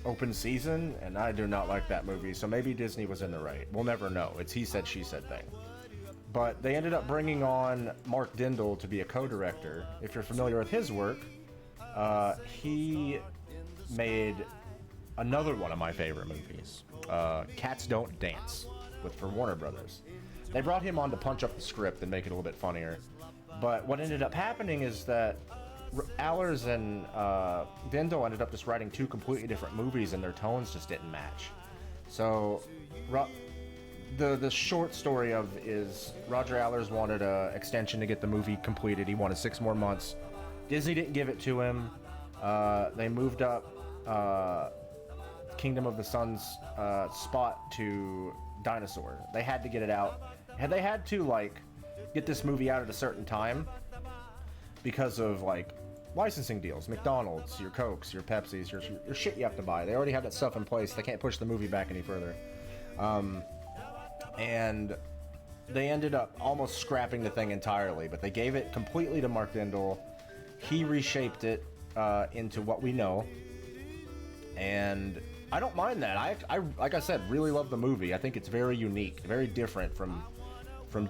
Open Season, and I do not like that movie, so maybe Disney was in the right. We'll never know. It's he said, she said thing. But they ended up bringing on Mark Dindal to be a co-director. If you're familiar with his work, he made another one of my favorite movies, Cats Don't Dance, for Warner Brothers. They brought him on to punch up the script and make it a little bit funnier. But what ended up happening is that Allers and Dindal ended up just writing two completely different movies, and their tones just didn't match. So the short story of is Roger Allers wanted an extension to get the movie completed. He wanted 6 more months. Disney didn't give it to him. They moved up Kingdom of the Sun's spot to Dinosaur. They had to get it out. They had to like get this movie out at a certain time because of like licensing deals, McDonald's, your Cokes, your Pepsis, your shit you have to buy. They already have that stuff in place. They can't push the movie back any further. And they ended up almost scrapping the thing entirely, but they gave it completely to Mark Dindal. He reshaped it into what we know, and I don't mind that. I like I said, really love the movie. I think it's very unique, very different from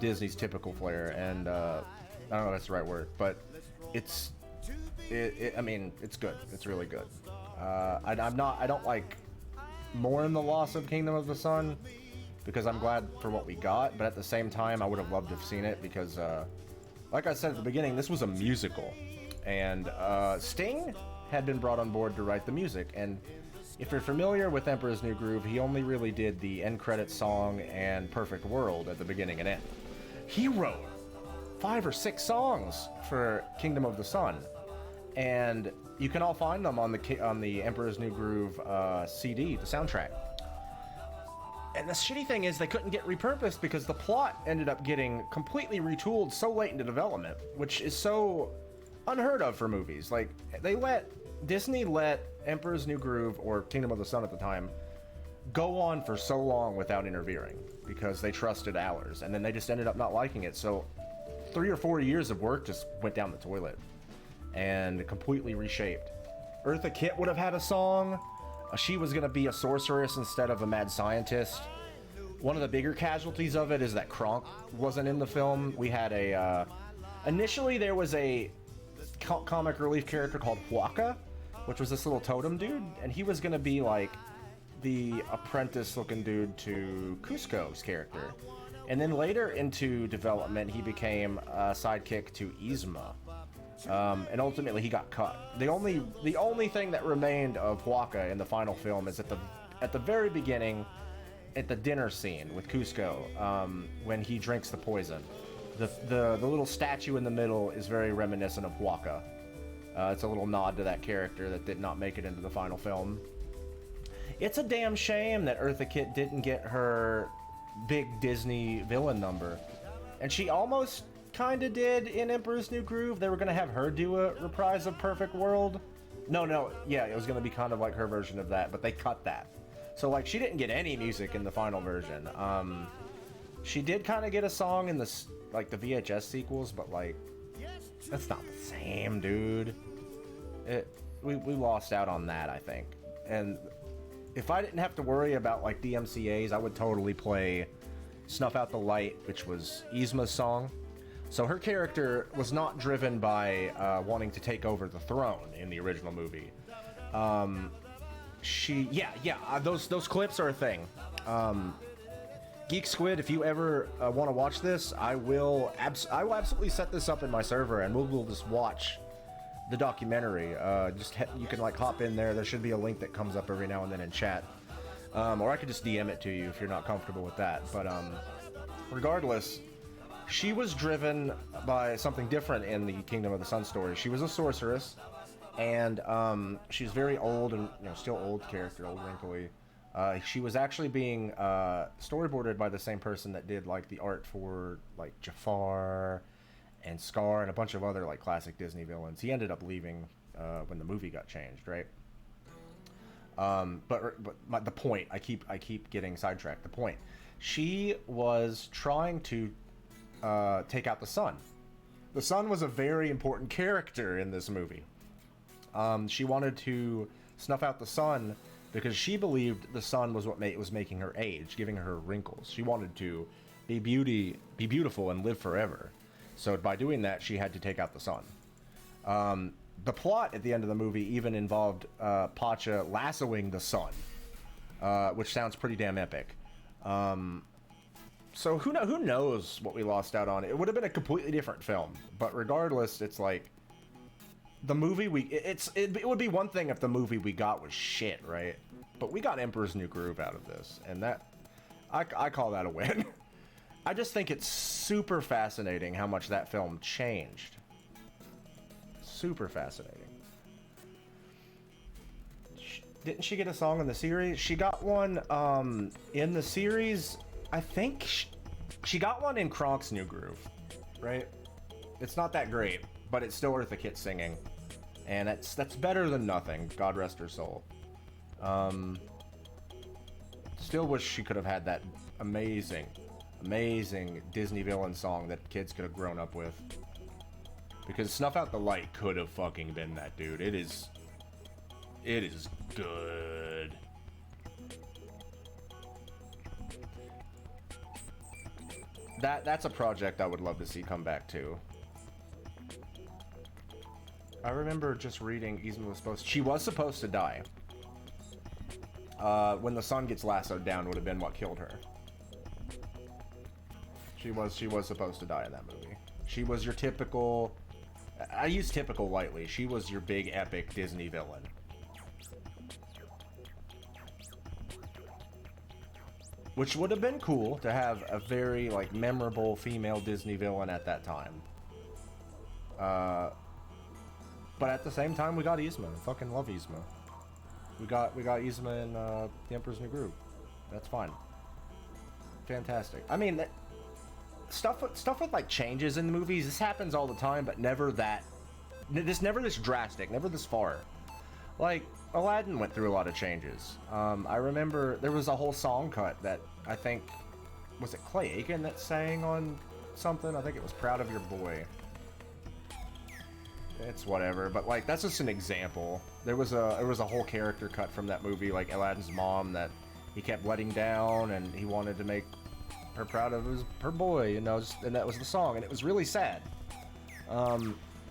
Disney's typical flair, and I don't know if that's the right word, but I mean, it's good. It's really good. I don't like mourn the loss of Kingdom of the Sun because I'm glad for what we got, but at the same time, I would have loved to have seen it because, like I said at the beginning, this was a musical, and Sting had been brought on board to write the music, and if you're familiar with Emperor's New Groove, he only really did the end credits song and Perfect World at the beginning and end. He wrote 5 or 6 songs for Kingdom of the Sun, and you can all find them on the Emperor's New Groove CD, the soundtrack. And the shitty thing is they couldn't get repurposed because the plot ended up getting completely retooled so late into development, which is so unheard of for movies. Like, Disney let Emperor's New Groove, or Kingdom of the Sun at the time, go on for so long without interfering because they trusted Allers, and then they just ended up not liking it. So 3 or 4 years of work just went down the toilet and completely reshaped. Eartha Kitt would have had a song. She was going to be a sorceress instead of a mad scientist. One of the bigger casualties of it is that Kronk wasn't in the film. We had initially there was a comic relief character called Huaca, which was this little totem dude, and he was going to be like the apprentice-looking dude to Cusco's character. And then later into development, he became a sidekick to Yzma. And ultimately he got cut. The only thing that remained of Huaca in the final film is at the very beginning, at the dinner scene with Cusco, when he drinks the poison. The little statue in the middle is very reminiscent of Huaca. It's a little nod to that character that did not make it into the final film. It's a damn shame that Eartha Kitt didn't get her big Disney villain number. And she almost kind of did in Emperor's New Groove. They were going to have her do a reprise of Perfect World. No, yeah, it was going to be kind of like her version of that, but they cut that. So, like, she didn't get any music in the final version. She did kind of get a song in the VHS sequels, but, like, that's not the same, dude. We lost out on that, I think. And if I didn't have to worry about, like, DMCAs, I would totally play Snuff Out the Light, which was Yzma's song. So her character was not driven by wanting to take over the throne in the original movie. Those clips are a thing. Geek Squid, if you ever want to watch this, I will absolutely set this up in my server, and we'll just watch the documentary. You can like hop in there. There should be a link that comes up every now and then in chat, or I could just DM it to you if you're not comfortable with that. But regardless, she was driven by something different in the Kingdom of the Sun story. She was a sorceress, and she's very old and still old character, old wrinkly. She was actually being storyboarded by the same person that did like the art for like Jafar and Scar and a bunch of other like classic Disney villains. He ended up leaving when the movie got changed, right? But the point, I keep getting sidetracked. The point, she was trying to take out the Sun. The Sun was a very important character in this movie. She wanted to snuff out the Sun because she believed the Sun was what was making her age, giving her wrinkles. She wanted to be beautiful and live forever. So by doing that, she had to take out the Sun. The plot at the end of the movie even involved Pacha lassoing the sun, which sounds pretty damn epic. So who knows what we lost out on? It would have been a completely different film, but regardless, it's like the movie it would be one thing if the movie we got was shit, right? But we got Emperor's New Groove out of this, and that I call that a win. I just think it's super fascinating how much that film changed. Super fascinating. Didn't she get a song in the series? She got one in the series. I think she got one in Kronk's New Groove, right? It's not that great, but it's still Eartha Kitt singing, and that's better than nothing. God rest her soul. Still wish she could have had that amazing Disney villain song that kids could have grown up with. Because Snuff Out the Light could have fucking been that, dude. It is good. That's a project I would love to see come back too. I remember just reading she was supposed to die. When the sun gets lassoed down would have been what killed her. She was supposed to die in that movie. She was your typical, I use typical lightly. She was your big epic Disney villain. Which would have been cool to have a very like memorable female Disney villain at that time. But at the same time, we got Yzma. I fucking love Yzma. We got Yzma in The Emperor's New Groove. That's fine. Fantastic. I mean, stuff with like changes in the movies. This happens all the time, but never this drastic, never this far. Like Aladdin went through a lot of changes. I remember there was a whole song cut that I think was it Clay Aiken that sang on something. I think it was "Proud of Your Boy." It's whatever, but like that's just an example. There was a whole character cut from that movie, like Aladdin's mom, that he kept letting down, and he wanted to make her proud of her boy, you know, and that was the song, and it was really sad.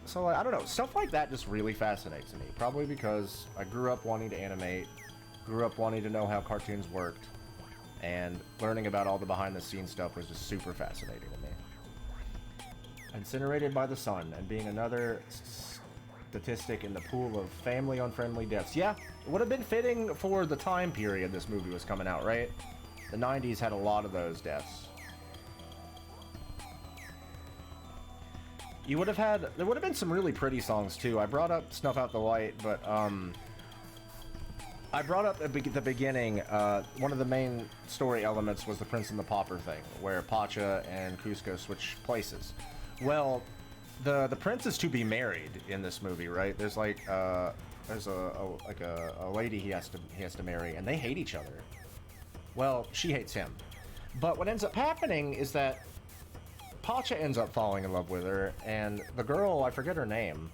So like, I don't know, stuff like that just really fascinates me. Probably because I grew up wanting to animate, grew up wanting to know how cartoons worked, and learning about all the behind-the-scenes stuff was just super fascinating to me. Incinerated by the sun, and being another statistic in the pool of family-unfriendly deaths. Yeah, it would have been fitting for the time period this movie was coming out, right? The 90s had a lot of those deaths. There would have been some really pretty songs too. I brought up Snuff Out the Light, but I brought up at the beginning, one of the main story elements was the Prince and the Pauper thing, where Pacha and Cusco switch places. Well, the prince is to be married in this movie, right? There's like there's a lady he has to marry, and they hate each other. Well, she hates him. But what ends up happening is that Pacha ends up falling in love with her, and the girl, I forget her name,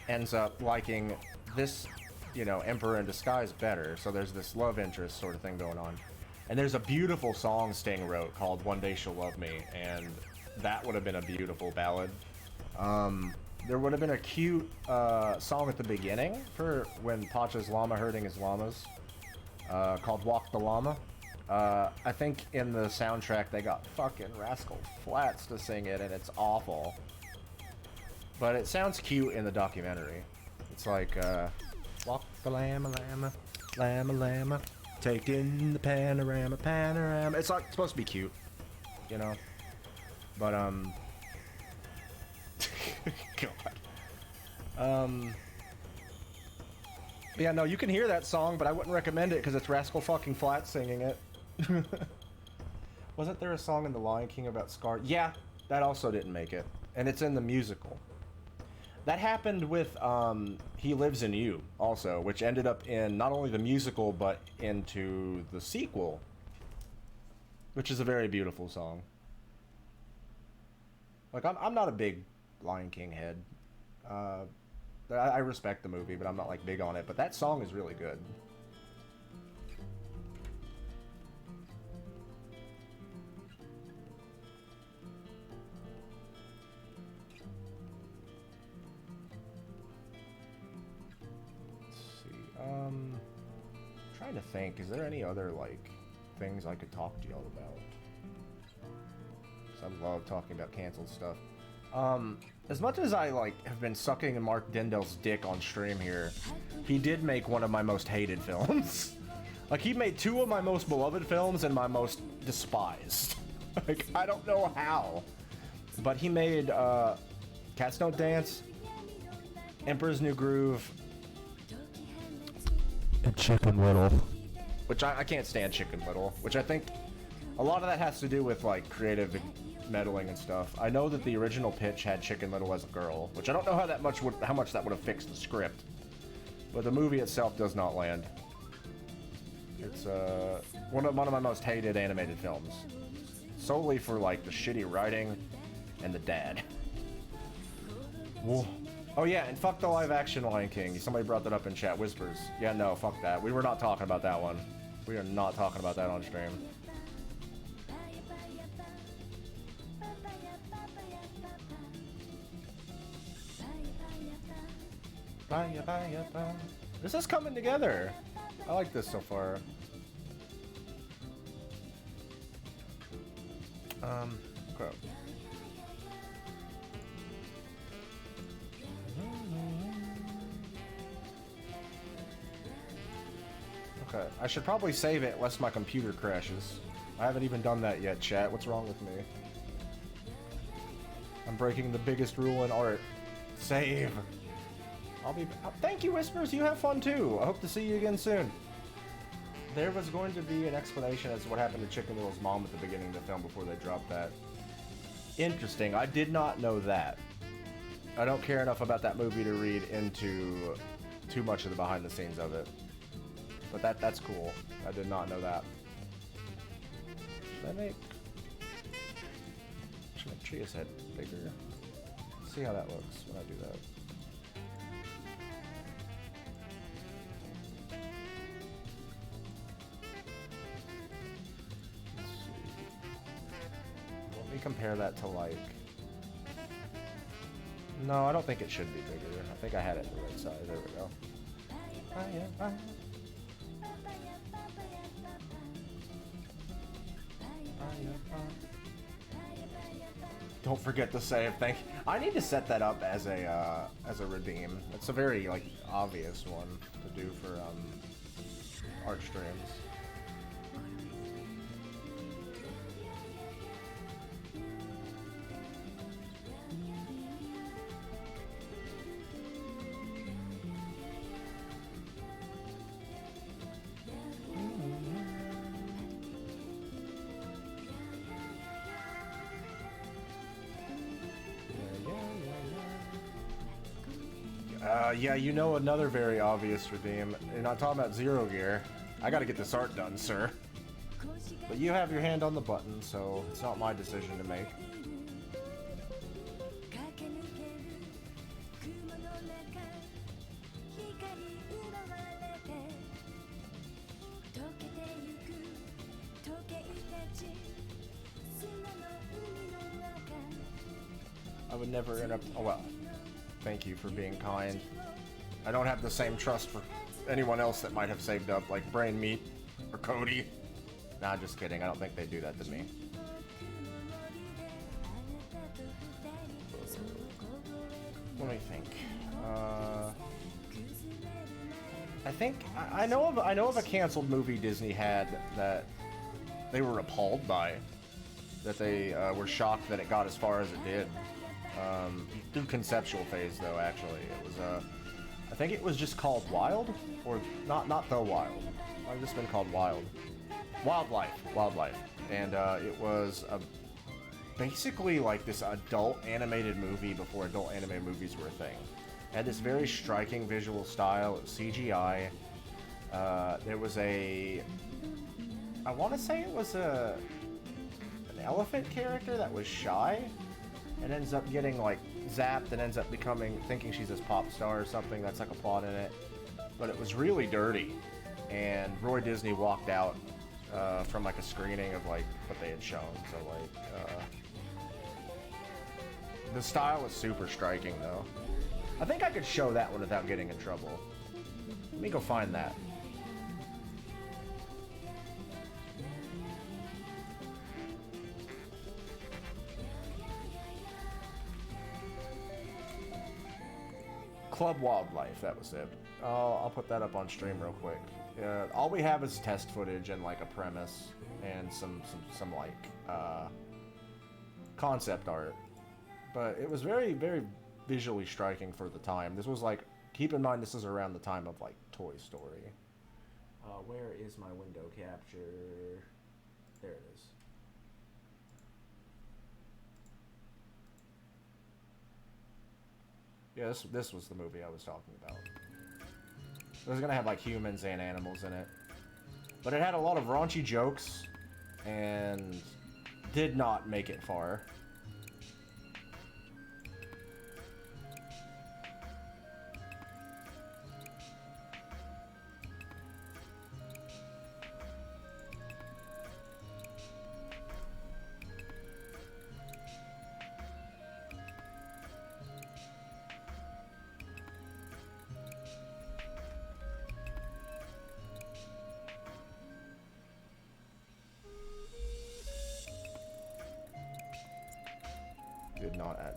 ends up liking this, you know, emperor in disguise better. So there's this love interest sort of thing going on. And there's a beautiful song Sting wrote called One Day She'll Love Me, and that would have been a beautiful ballad. There would have been a cute song at the beginning for when Pacha's llama herding his llamas, called Walk the Llama. I think in the soundtrack they got fucking Rascal Flatts to sing it, and it's awful. But it sounds cute in the documentary. It's like, walk the llama, llama, llama, llama, take in the panorama, panorama. It's like, it's supposed to be cute, you know? But, God. Yeah, no, you can hear that song, but I wouldn't recommend it because it's Rascal fucking Flatts singing it. Wasn't there a song in The Lion King about Scar? Yeah, that also didn't make it. And it's in the musical. That happened with He Lives in You, also, which ended up in not only the musical, but into the sequel, which is a very beautiful song. Like, I'm not a big Lion King head. I respect the movie, but I'm not, like, big on it. But that song is really good. trying to think, is there any other, like, things I could talk to y'all about? 'Cause I love talking about canceled stuff. As much as I, like, have been sucking Mark Dendel's dick on stream here, he did make one of my most hated films. Like, he made two of my most beloved films and my most despised. Like, I don't know how. But he made, Cats Don't Dance, Emperor's New Groove, And Chicken Little. which I can't stand Chicken Little, which I think a lot of that has to do with, like, creative meddling and stuff. I know that the original pitch had Chicken Little as a girl, which I don't know how much that would have fixed the script. But the movie itself does not land. It's one of my most hated animated films, solely for like the shitty writing and the dad. Whoa. Oh yeah, and fuck the live-action Lion King. Somebody brought that up in chat. Whispers. Yeah, no, fuck that. We were not talking about that one. We are not talking about that on stream. This is coming together. I like this so far. Okay. Okay, I should probably save it lest my computer crashes. I haven't even done that yet, chat. What's wrong with me? I'm breaking the biggest rule in art. Save. I'll be... Thank you, Whispers. You have fun, too. I hope to see you again soon. There was going to be an explanation as to what happened to Chicken Little's mom at the beginning of the film before they dropped that. Interesting. I did not know that. I don't care enough about that movie to read into too much of the behind the scenes of it. But that's cool. I did not know that. Should I make Tria's head bigger? Let's see how that looks when I do that. Let's see. Let me compare that to like... No, I don't think it should be bigger. I think I had it the right size. There we go. Don't forget to save. Thank you. I need to set that up as a redeem. It's a very like obvious one to do for art streams. Yeah, you know another very obvious redeem. You're not talking about Zero Gear. I gotta get this art done, sir. But you have your hand on the button, so it's not my decision to make. I would never interrupt. Oh well. Thank you for being kind. I don't have the same trust for anyone else that might have saved up, like Brain Meat or Cody. Nah, just kidding. I don't think they do that to me. Let me think. I know of a canceled movie Disney had that they were appalled by. That they were shocked that it got as far as it did. Through conceptual phase though, actually. It was I think it was just called Wild, or not The Wild. I've just been called Wild. Wildlife. And it was basically like this adult animated movie before adult animated movies were a thing. It had this very striking visual style. It was CGI. There was I want to say it was an elephant character that was shy and ends up getting like zapped and ends up thinking she's this pop star or something. That's like a plot in it. But it was really dirty. And Roy Disney walked out from like a screening of like what they had shown. So like the style was super striking though. I think I could show that one without getting in trouble. Let me go find that. Club Wildlife, that was it. I'll put that up on stream real quick. All we have is test footage and like a premise and some like concept art. But it was very, very visually striking for the time. This was like, keep in mind this is around the time of like Toy Story. Where is my window capture? There it is. Yeah, this was the movie I was talking about. It was gonna have like humans and animals in it. But it had a lot of raunchy jokes and did not make it far.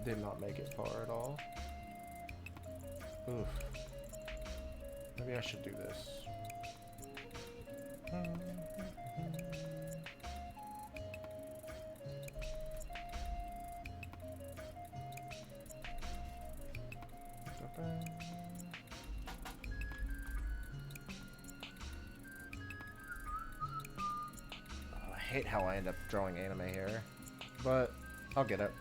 Did not make it far at all. Oof. Maybe I should do this. I hate how I end up drawing anime here, but I'll get it.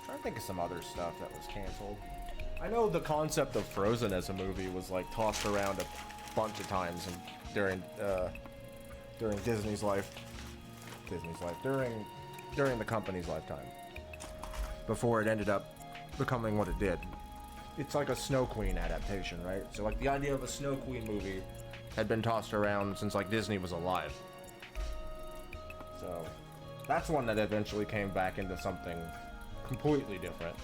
Trying to think of some other stuff that was canceled. I know the concept of Frozen as a movie was like tossed around a bunch of times and during Disney's life, during the company's lifetime, before it ended up becoming what it did. It's like a Snow Queen adaptation, right? So like the idea of a Snow Queen movie had been tossed around since like Disney was alive. So that's one that eventually came back into something completely different.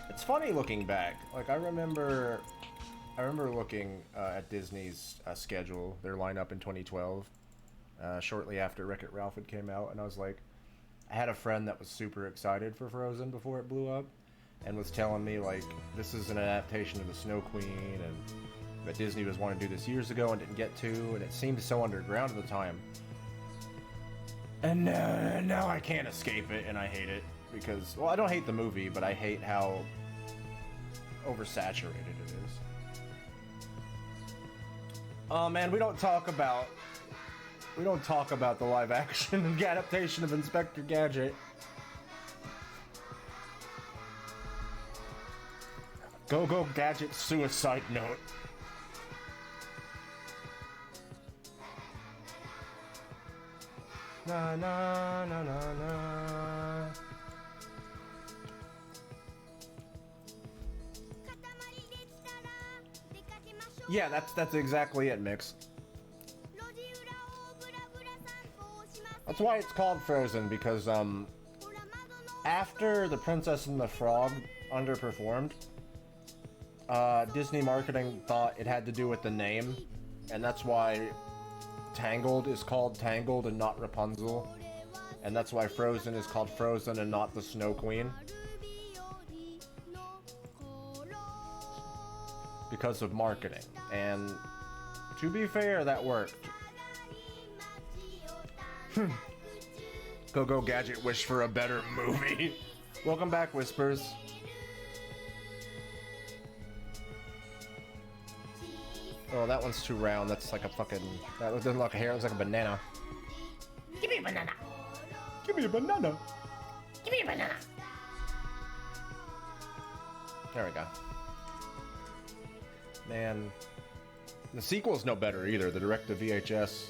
It's funny looking back. Like I remember looking at Disney's schedule, their lineup in 2012, shortly after Wreck-It Ralph had came out, and I was like, I had a friend that was super excited for Frozen before it blew up, and was telling me like this is an adaptation of the Snow Queen, and that Disney was wanting to do this years ago and didn't get to, and it seemed so underground at the time. And now I can't escape it, and I hate it because, well, I don't hate the movie, but I hate how oversaturated it is. Oh man, we don't talk about the live action adaptation of Inspector Gadget. Go Gadget suicide note. Na na na na na. Yeah, that's exactly it, Mix. That's why it's called Frozen, because after The Princess and the Frog underperformed, Disney marketing thought it had to do with the name, and that's why Tangled is called Tangled and not Rapunzel, and that's why Frozen is called Frozen and not the Snow Queen. Because of marketing, and to be fair, that worked. Go Gadget wish for a better movie. Welcome back, Whispers. Oh, that one's too round. That's like a fucking... That doesn't look like a hair. It looks like a banana. Give me a banana. Give me a banana. Give me a banana. There we go. Man, the sequel's no better either. The direct-to-VHS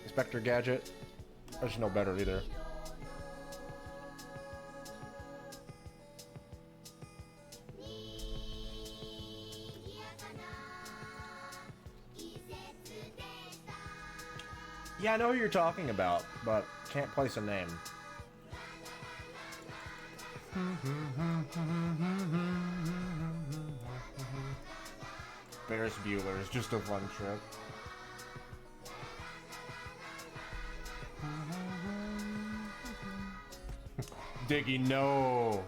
Inspector Gadget. I should know better either. Yeah, I know who you're talking about, but can't place a name. Ferris Bueller is just a fun trip. Diggy, no.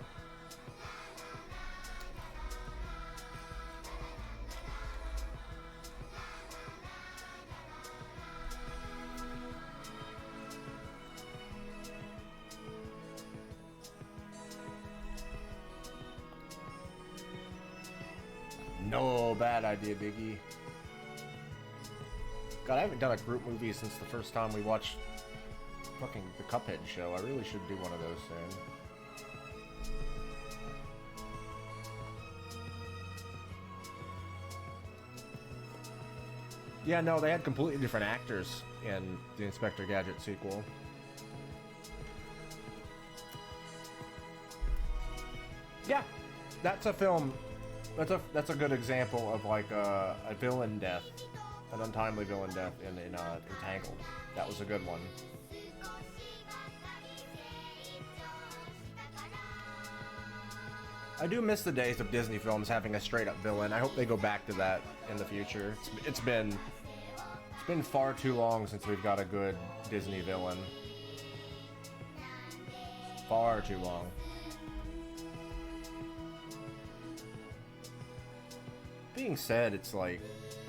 No, bad idea, Diggy. God, I haven't done a group movie since the first time we watched fucking the Cuphead show. I really should do one of those soon. Yeah, no, they had completely different actors in the Inspector Gadget sequel. Yeah, that's a film. That's a good example of like a villain death, an untimely villain death in Entangled. That was a good one. I do miss the days of Disney films having a straight up villain. I hope they go back to that in the future. It's been far too long since we've got a good Disney villain. Far too long. Being said, it's like,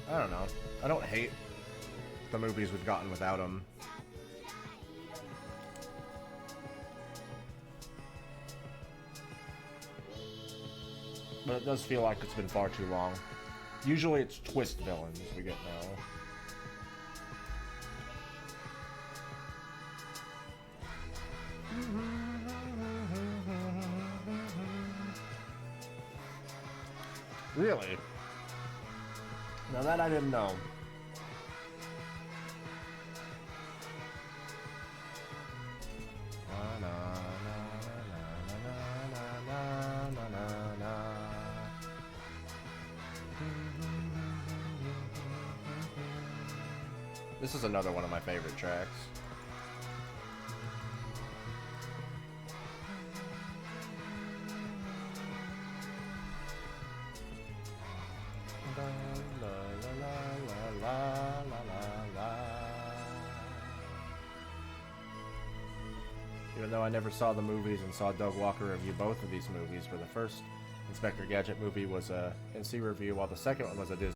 I don't know. I don't hate the movies we've gotten without him. But it does feel like it's been far too long. Usually it's twist villains we get now. Really? Now that I didn't know. This is another one of my favorite tracks. Even though I never saw the movies and saw Doug Walker review both of these movies, where the first Inspector Gadget movie was a NC review, while the second one was a Disney.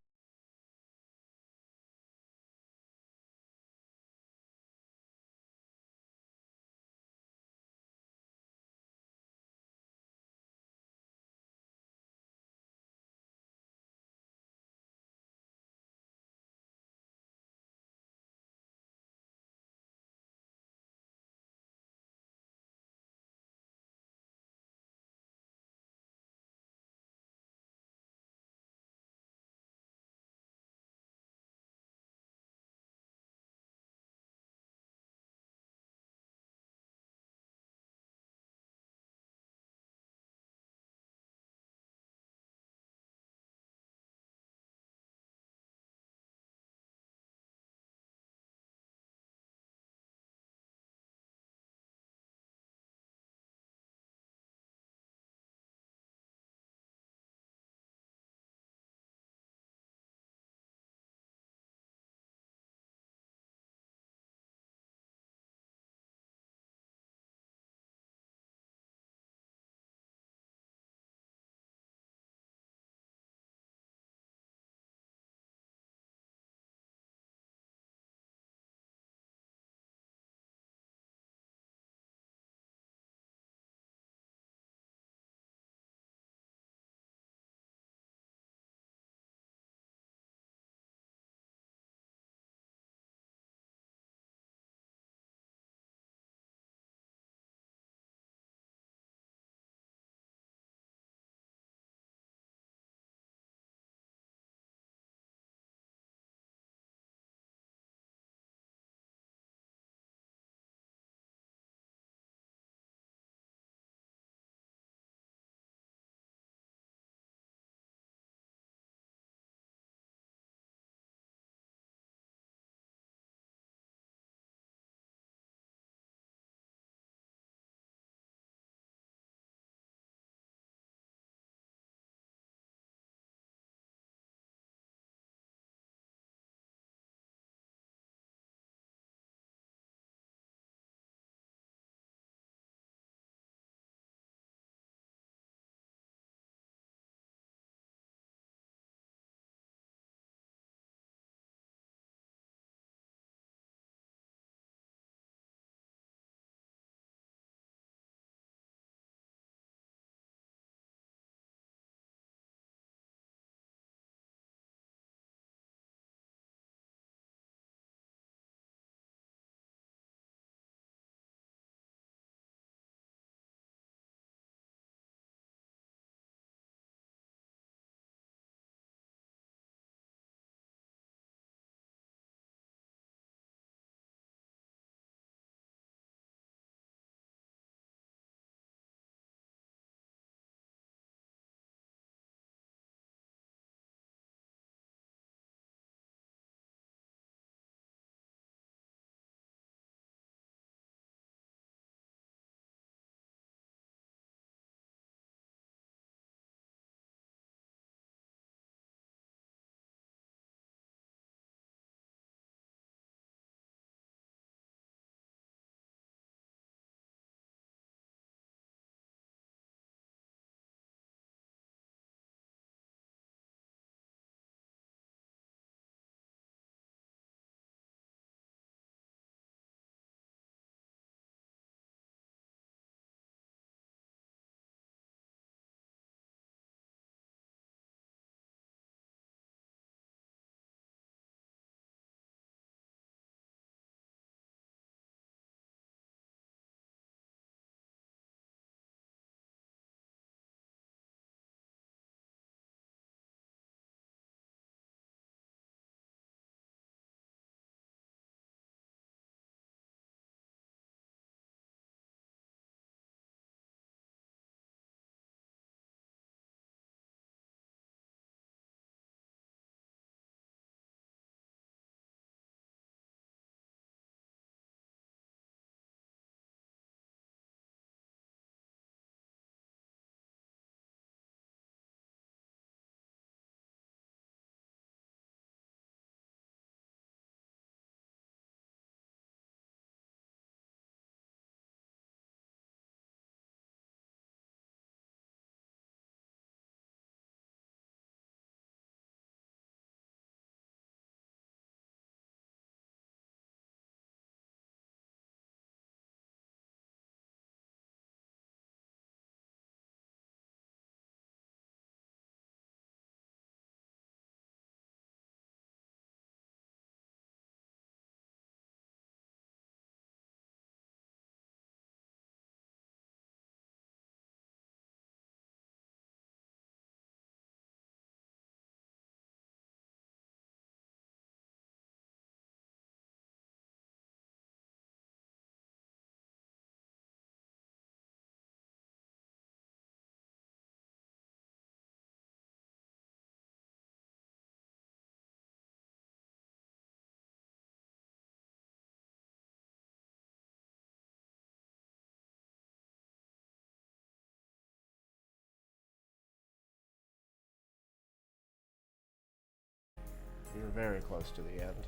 We were very close to the end.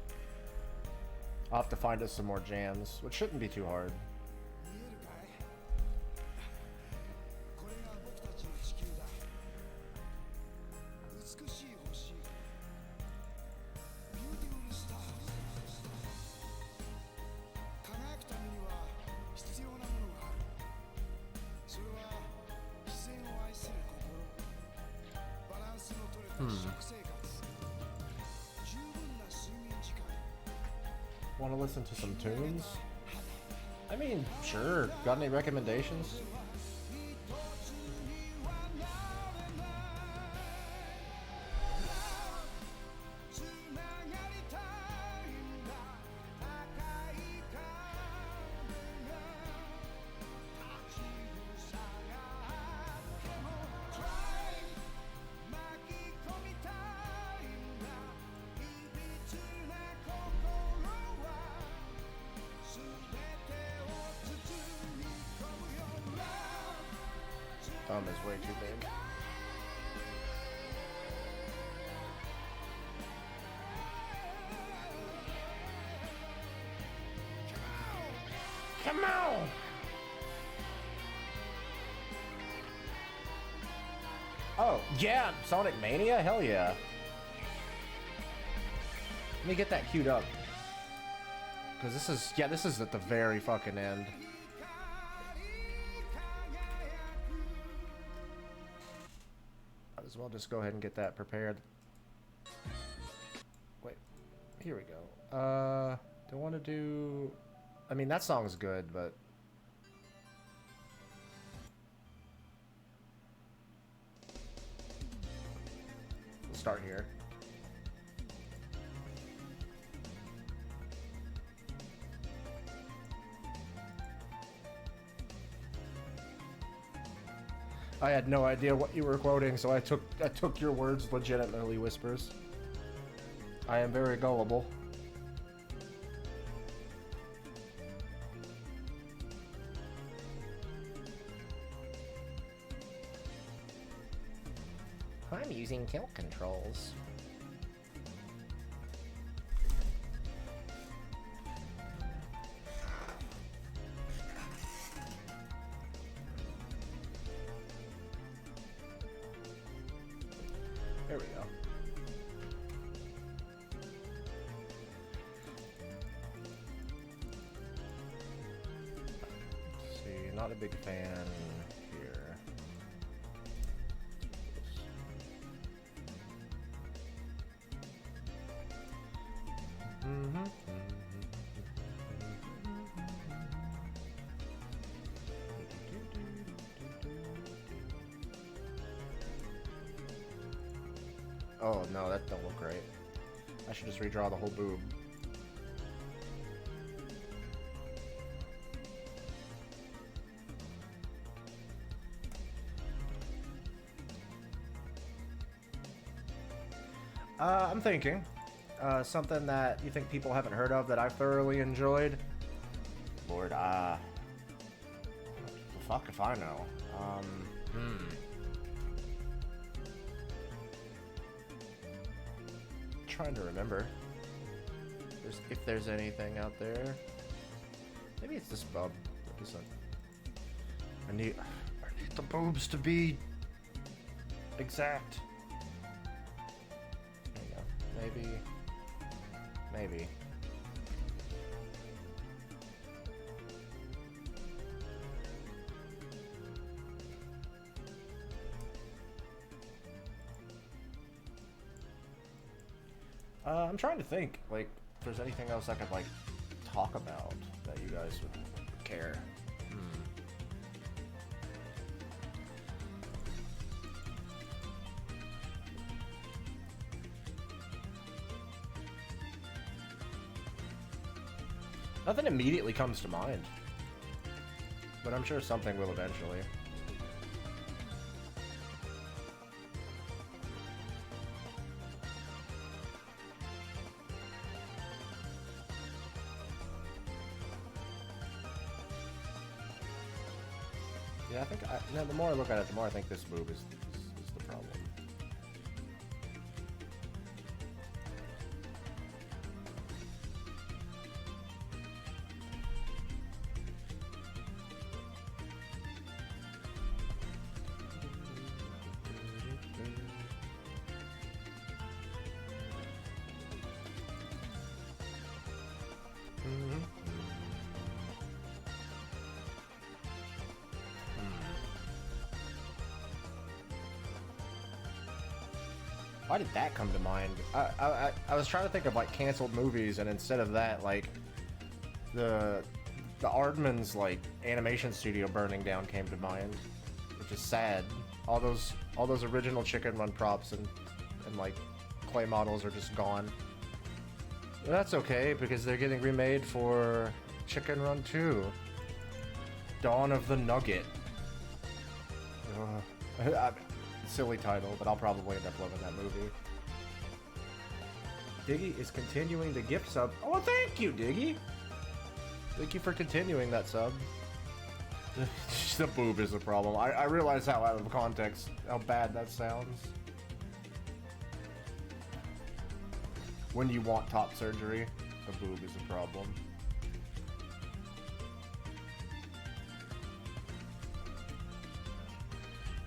I'll have to find us some more jams, which shouldn't be too hard. 見えるかいこれが僕たちの地球だ美しい星ビューティフルスター輝くためには必要なものがあるそれは自然を愛する心バランスの取れた食生活十分な睡眠時間 Want to listen to some tunes? I mean, sure. Got any recommendations? Thumb is way too big. Come on! Oh, yeah! Sonic Mania? Hell yeah. Let me get that queued up. Because this is at the very fucking end. Might as well just go ahead and get that prepared. Wait, here we go. Do I want to do... I mean, that song's good, but... We'll start here. I had no idea what you were quoting, so I took your words legitimately, Whispers. I am very gullible. I'm using kill controls. There we go. Let's see, not a big fan here. Oh no, that don't look right. I should just redraw the whole boob. I'm thinking something that you think people haven't heard of that I thoroughly enjoyed. Lord, the fuck if I know. Trying to remember if there's anything out there. Maybe it's this bub. I need the boobs to be exact. There you go. Maybe. I'm trying to think, like, if there's anything else I could, like, talk about that you guys would care. Nothing immediately comes to mind, but I'm sure something will eventually. Yeah, I think no, the more I look at it, the more I think this move is the problem. Why did that come to mind? I was trying to think of like canceled movies, and instead of that, like the Aardman's like animation studio burning down came to mind, which is sad. All those original Chicken Run props and like clay models are just gone. But that's okay because they're getting remade for Chicken Run 2. Dawn of the Nugget. Silly title, but I'll probably end up loving that movie. Diggy is continuing the gift sub. Oh, thank you, Diggy! Thank you for continuing that sub. The boob is a problem. I realize how out of context, how bad that sounds. When you want top surgery, the boob is a problem.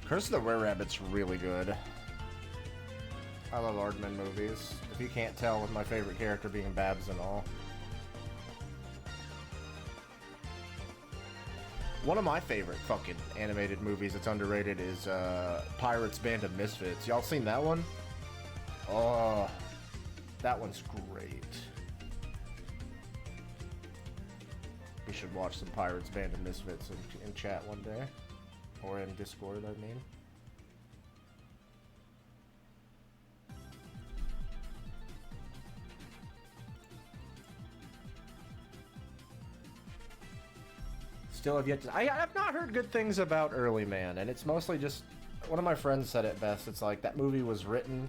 Curse of the Were-Rabbit's really good. I love Aardman movies. If you can't tell, with my favorite character being Babs and all. One of my favorite fucking animated movies that's underrated is Pirates Band of Misfits. Y'all seen that one? Oh, that one's great. We should watch some Pirates Band of Misfits in chat one day. Or in Discord, I mean. Still have yet to... I've not heard good things about Early Man, and it's mostly just... One of my friends said it best. It's like, that movie was written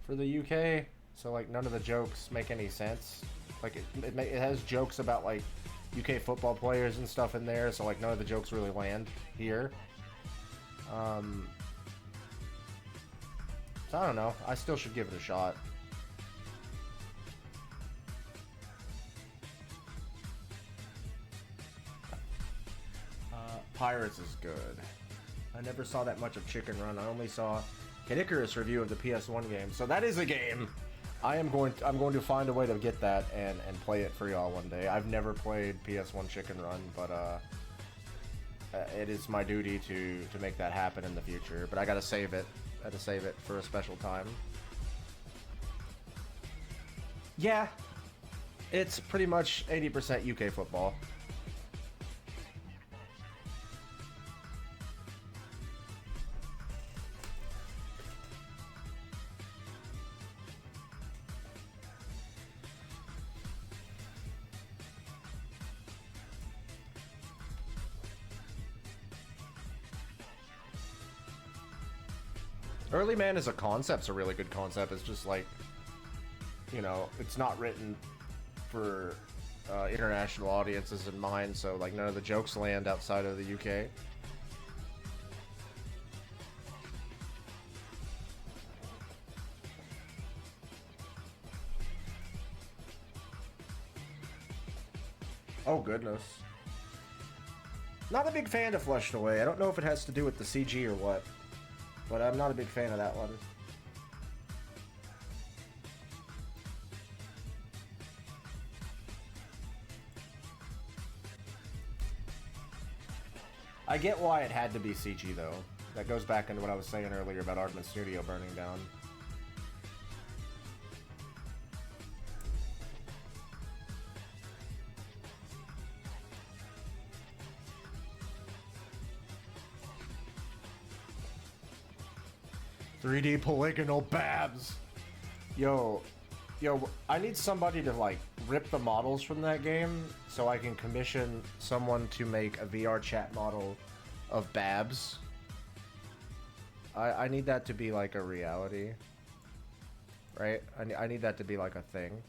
for the UK, so like none of the jokes make any sense. Like, it has jokes about like UK football players and stuff in there, so like none of the jokes really land here. So I don't know. I still should give it a shot. Pirates is good. I never saw that much of Chicken Run. I only saw Kid Icarus review of the PS1 game. So that is a game. I'm going to find a way to get that and play it for y'all one day. I've never played PS1 Chicken Run, but it is my duty to make that happen in the future. But I gotta save it. I had to save it for a special time. Yeah, it's pretty much 80% UK football. Early Man as a concept's a really good concept. It's just like, you know, it's not written for international audiences in mind, so like none of the jokes land outside of the UK. Oh goodness. Not a big fan of Flushed Away. I don't know if it has to do with the CG or what. But I'm not a big fan of that one. I get why it had to be CG though. That goes back into what I was saying earlier about Aardman's studio burning down. "3D polygonal Babs." Yo, I need somebody to like rip the models from that game so I can commission someone to make a VR chat model of Babs. I need that to be like a reality, right? I need that to be like a thing.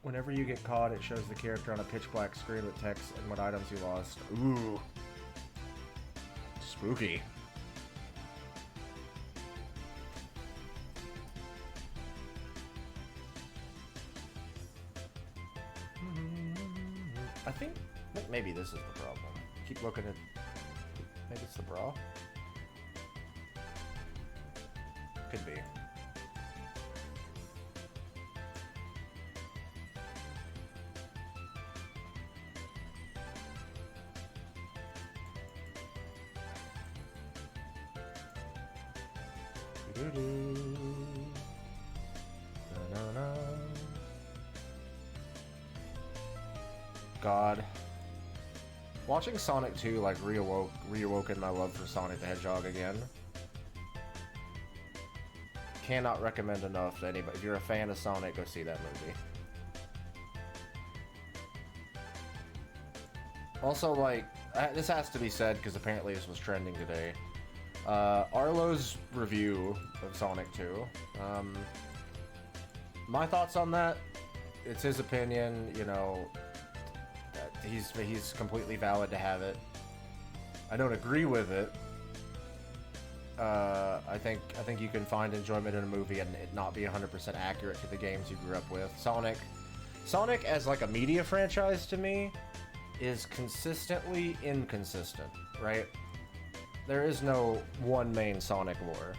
Whenever you get caught, it shows the character on a pitch black screen with text and what items you lost. Ooh, spooky. I think maybe this is the problem. Keep looking at... Maybe it's the bra? Could be. God. Watching Sonic 2 like reawoken my love for Sonic the Hedgehog again. Cannot recommend enough to anybody. If you're a fan of Sonic, go see that movie. Also, like, this has to be said because apparently this was trending today. Arlo's review of Sonic 2. My thoughts on that, it's his opinion, you know, he's completely valid to have it. I don't agree with it. I think you can find enjoyment in a movie and it not be 100% accurate to the games you grew up with. Sonic as like a media franchise to me is consistently inconsistent, right? There is no one main Sonic lore.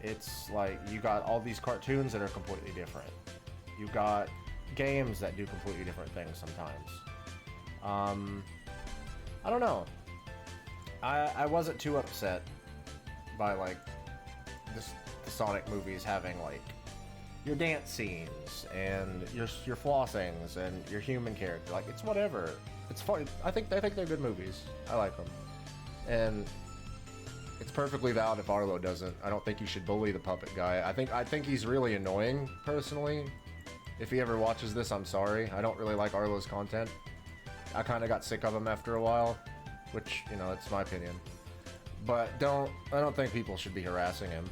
It's like you got all these cartoons that are completely different. You got games that do completely different things sometimes. I don't know. I wasn't too upset by like the Sonic movies having like your dance scenes and your flossings and your human character. Like, it's whatever. It's fun. I think they're good movies. I like them, and it's perfectly valid if Arlo doesn't. I don't think you should bully the puppet guy. I think he's really annoying personally. If he ever watches this, I'm sorry. I don't really like Arlo's content. I kind of got sick of him after a while, which, you know, it's my opinion. But I don't think people should be harassing him.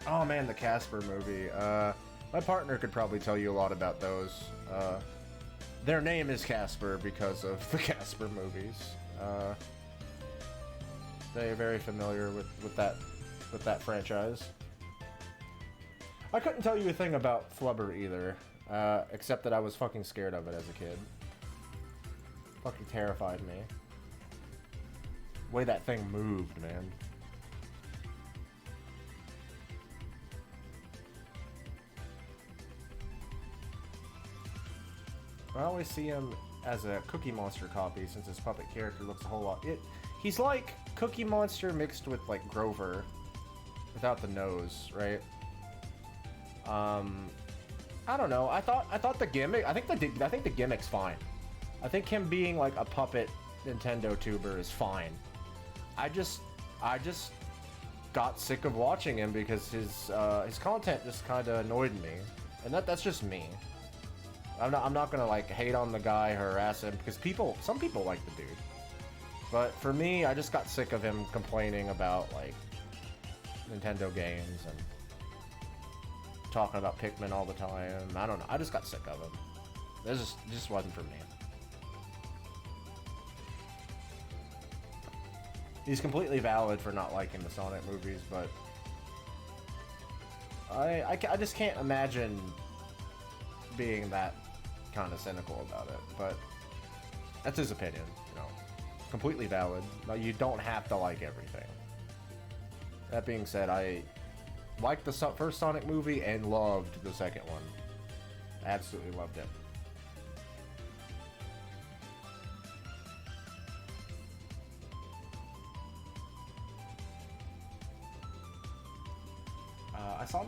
Oh man, the Casper movie. My partner could probably tell you a lot about those. Their name is Casper because of the Casper movies. They're very familiar with that franchise. I couldn't tell you a thing about Flubber either, except that I was fucking scared of it as a kid. Fucking terrified me. The way that thing moved, man. I always see him as a Cookie Monster copy since his puppet character looks a whole lot... He's like Cookie Monster mixed with like Grover without the nose, right? I don't know. I thought the gimmick. I think the gimmick's fine. I think him being like a puppet Nintendo tuber is fine. I just got sick of watching him because his content just kind of annoyed me, and that's just me. I'm not gonna like hate on the guy, harass him, because some people like the dude. But for me, I just got sick of him complaining about like Nintendo games and talking about Pikmin all the time. I don't know. I just got sick of him. It just wasn't for me. He's completely valid for not liking the Sonic movies, but I just can't imagine being that kind of cynical about it. But that's his opinion, you know. Completely valid. No, you don't have to like everything. That being said, I liked the first Sonic movie and loved the second one. Absolutely loved it. I saw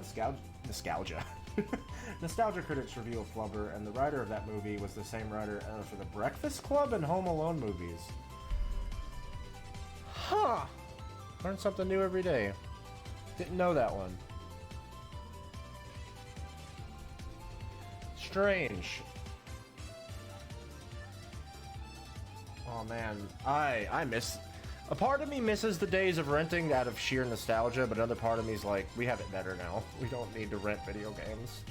Nostalgia Critics review of Flubber, and the writer of that movie was the same writer for The Breakfast Club and Home Alone movies. Huh! Learn something new every day. Didn't know that one. Strange. Oh man, I miss... A part of me misses the days of renting out of sheer nostalgia, but another part of me is like, we have it better now. We don't need to rent video games.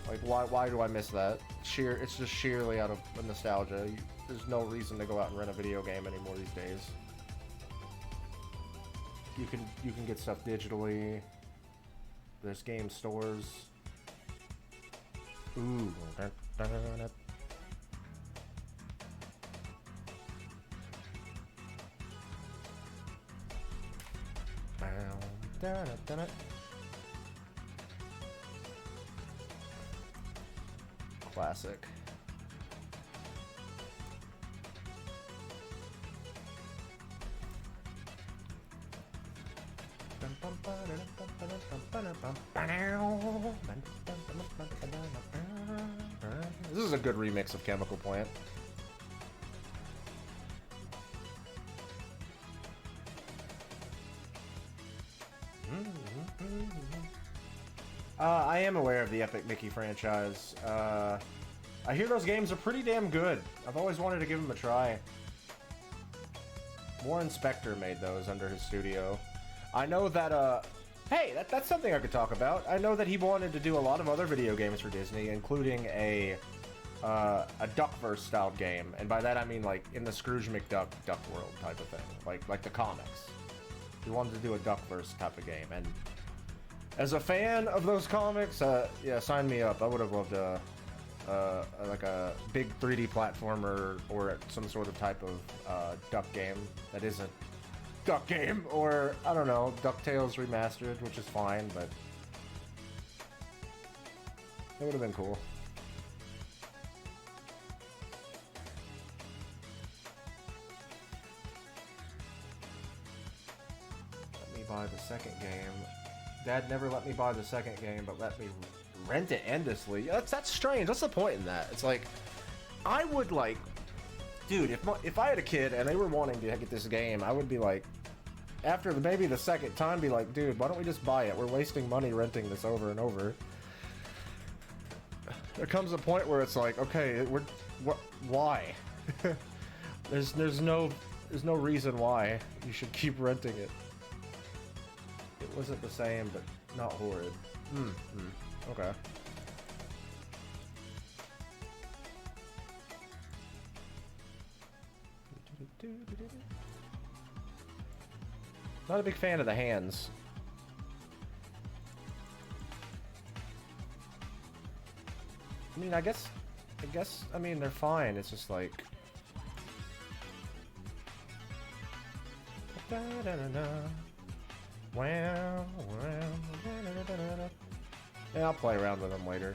Like, why do I miss that? It's just sheerly out of nostalgia. There's no reason to go out and rent a video game anymore these days. You can get stuff digitally. There's game stores. Ooh. Classic. This is a good remix of Chemical Plant. I am aware of the Epic Mickey franchise. I hear those games are pretty damn good. I've always wanted to give them a try. Warren Spector made those under his studio. I know that, hey, that's something I could talk about. I know that he wanted to do a lot of other video games for Disney, including a Duckverse style game. And by that I mean like in the Scrooge McDuck Duck World type of thing. Like the comics. He wanted to do a Duckverse type of game. And as a fan of those comics, yeah, sign me up. I would have loved like a big 3D platformer or some sort of type of duck game that isn't Duck Game, or I don't know, DuckTales remastered, which is fine, but it would have been cool. Let me buy the second game. Dad never let me buy the second game, but let me rent it endlessly. That's strange. What's the point in that? It's like, I would like, dude, if I had a kid and they were wanting to get this game, I would be like, after maybe the second time, be like, dude, why don't we just buy it? We're wasting money renting this over and over. There comes a point where it's like, okay, why? there's no reason why you should keep renting it. It wasn't the same, but not horrid. Okay. Not a big fan of the hands. I mean, I guess, I mean, they're fine. It's just like... Yeah, I'll play around with them later.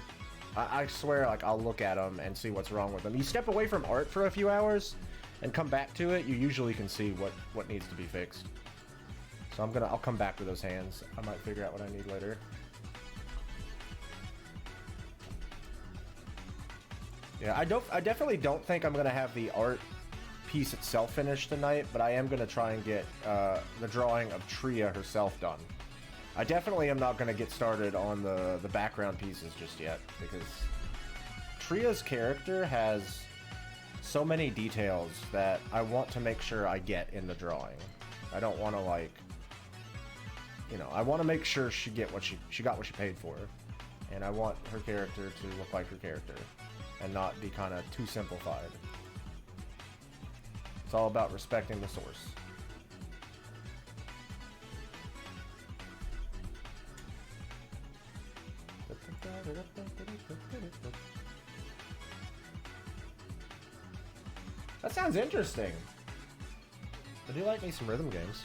I swear, like, I'll look at them and see what's wrong with them. You step away from art for a few hours and come back to it, you usually can see what needs to be fixed. So I'll come back to those hands. I might figure out what I need later. Yeah, I definitely don't think I'm gonna have the art piece itself finished tonight, but I am gonna try and get the drawing of Tria herself done. I definitely am not gonna get started on the background pieces just yet, because Tria's character has so many details that I want to make sure I get in the drawing. I don't want to, like, you know, I want to make sure she got what she paid for, and I want her character to look like her character and not be kind of too simplified. It's all about respecting the source. That sounds interesting. I do like me some rhythm games.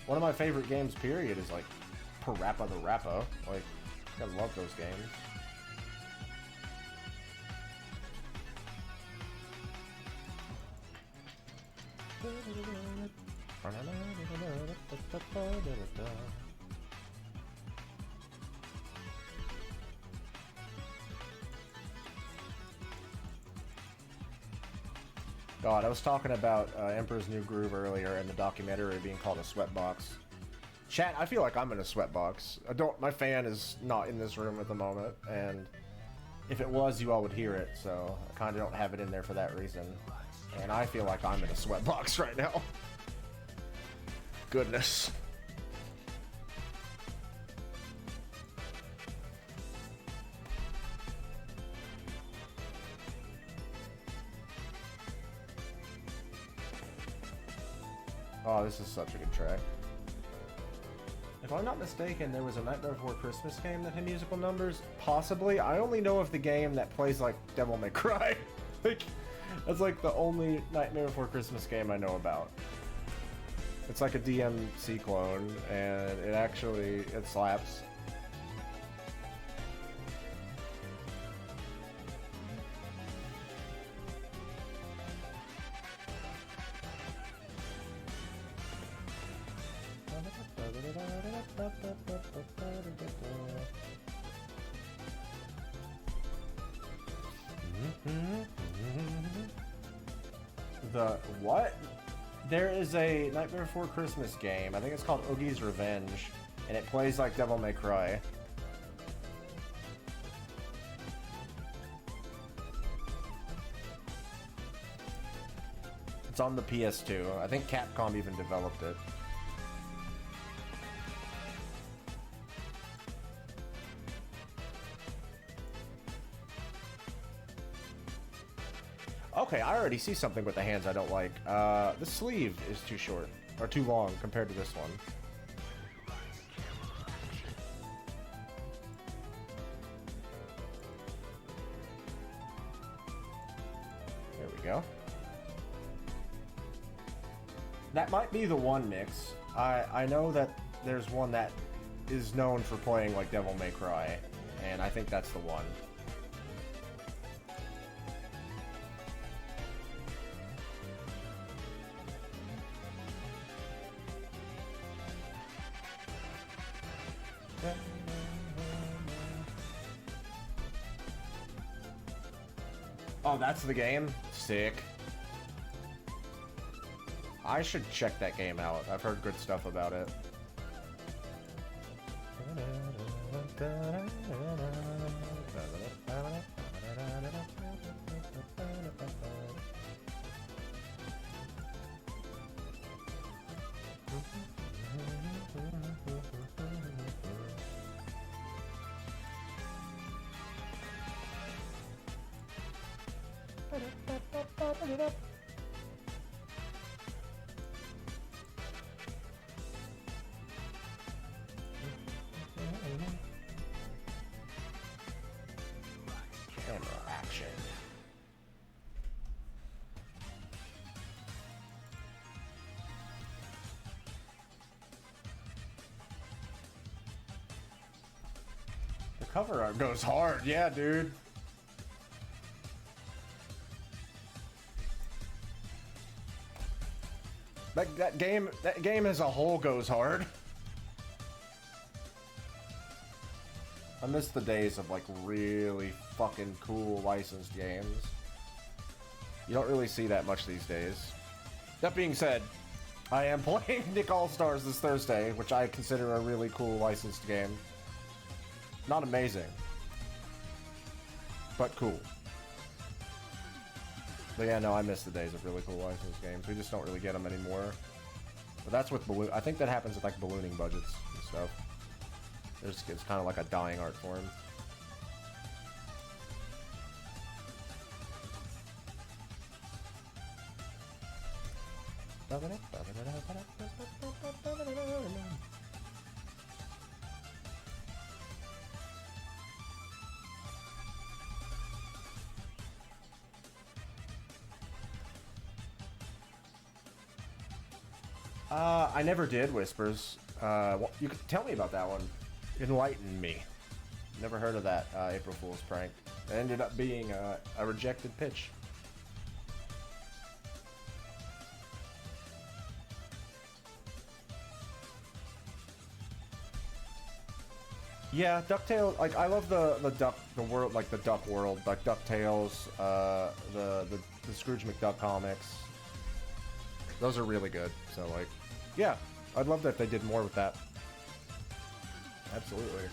One of my favorite games, period, is like Parappa the Rappa. Like, I love those games. God, I was talking about Emperor's New Groove earlier and the documentary being called a sweatbox. Chat, I feel like I'm in a sweatbox. My fan is not in this room at the moment, and if it was, you all would hear it, so I kind of don't have it in there for that reason. And I feel like I'm in a sweatbox right now. Goodness. Oh, this is such a good track. If I'm not mistaken, there was a Nightmare Before Christmas game that had musical numbers. Possibly. I only know of the game that plays like Devil May Cry. Like, that's like the only Nightmare Before Christmas game I know about. It's like a DMC clone, and it slaps. The what? There is a Nightmare Before Christmas game. I think it's called Oogie's Revenge, and it plays like Devil May Cry. It's on the PS2. I think Capcom even developed it. Okay, I already see something with the hands I don't like. The sleeve is too short, or too long compared to this one. There we go. That might be the one mix. I know that there's one that is known for playing like Devil May Cry, and I think that's the one. Oh, that's the game? Sick. I should check that game out. I've heard good stuff about it. Camera action. The cover art goes hard, yeah, dude. That game as a whole goes hard. I miss the days of like really fucking cool licensed games. You don't really see that much these days. That being said, I am playing Nick All-Stars this Thursday, which I consider a really cool licensed game. Not amazing, but cool. But yeah, no, I miss the days of really cool licensed games. We just don't really get them anymore. But that's with balloon. I think that happens with like ballooning budgets and stuff. It's kind of like a dying art form. I never did Whispers. You could tell me about that one. Enlighten me. Never heard of that April Fool's prank. It ended up being a rejected pitch. Yeah, DuckTales. Like I love the world, like the Duck world, like DuckTales, the Scrooge McDuck comics. Those are really good. So like, yeah, I'd love that if they did more with that. Absolutely.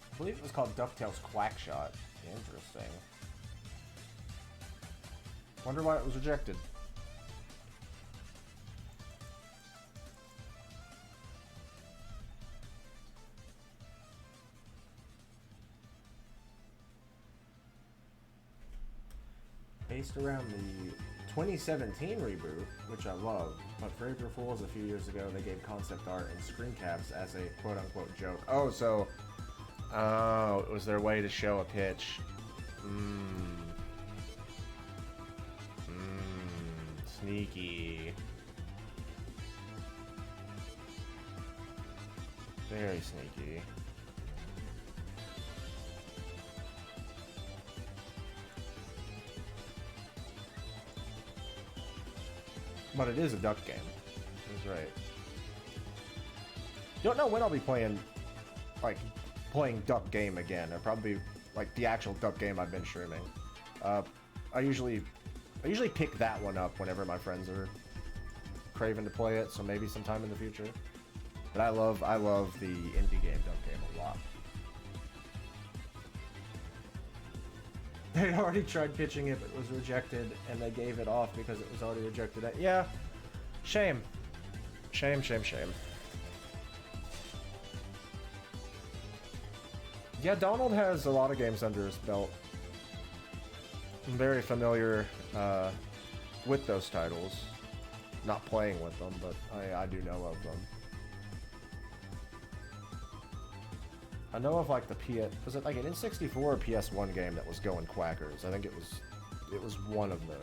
I believe it was called DuckTales Quackshot. Interesting. Wonder why it was rejected. Based around the 2017 reboot, which I love, but for April Fools a few years ago, they gave concept art and screen caps as a quote-unquote joke. Oh, so... Oh, it was their way to show a pitch. Sneaky. Very sneaky. But it is a duck game. That's right. Don't know when I'll be playing, like, duck game again. Or probably, like, the actual duck game I've been streaming. I usually pick that one up whenever my friends are craving to play it, so maybe sometime in the future. But I love the indie game duck game a lot. They already tried pitching it, but it was rejected, and they gave it off because it was already rejected. Yeah, shame. Shame, shame, shame. Yeah, Donald has a lot of games under his belt. I'm very familiar with those titles. Not playing with them, but I do know of them. I know of like the was it like an N64 or PS1 game that was going quackers? I think it was one of those.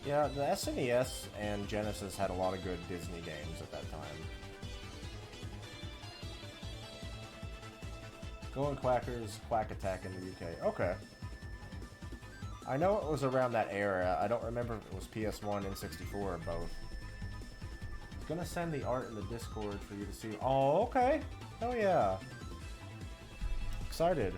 Yeah, the SNES and Genesis had a lot of good Disney games at that time. Going Quackers, Quack Attack in the UK. Okay. I know it was around that era. I don't remember if it was PS1, N64, or both. I'm gonna send the art in the Discord for you to see. Oh, okay. Oh yeah. Excited.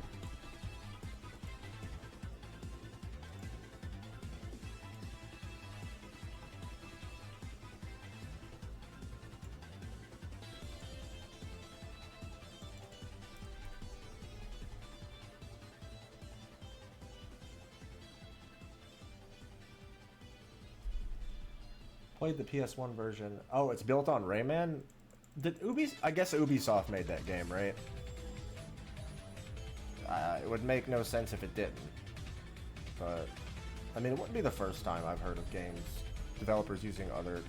Played the PS1 version. Oh, it's built on Rayman? I guess Ubisoft made that game, right? It would make no sense if it didn't. But, I mean, it wouldn't be the first time I've heard of games, developers using other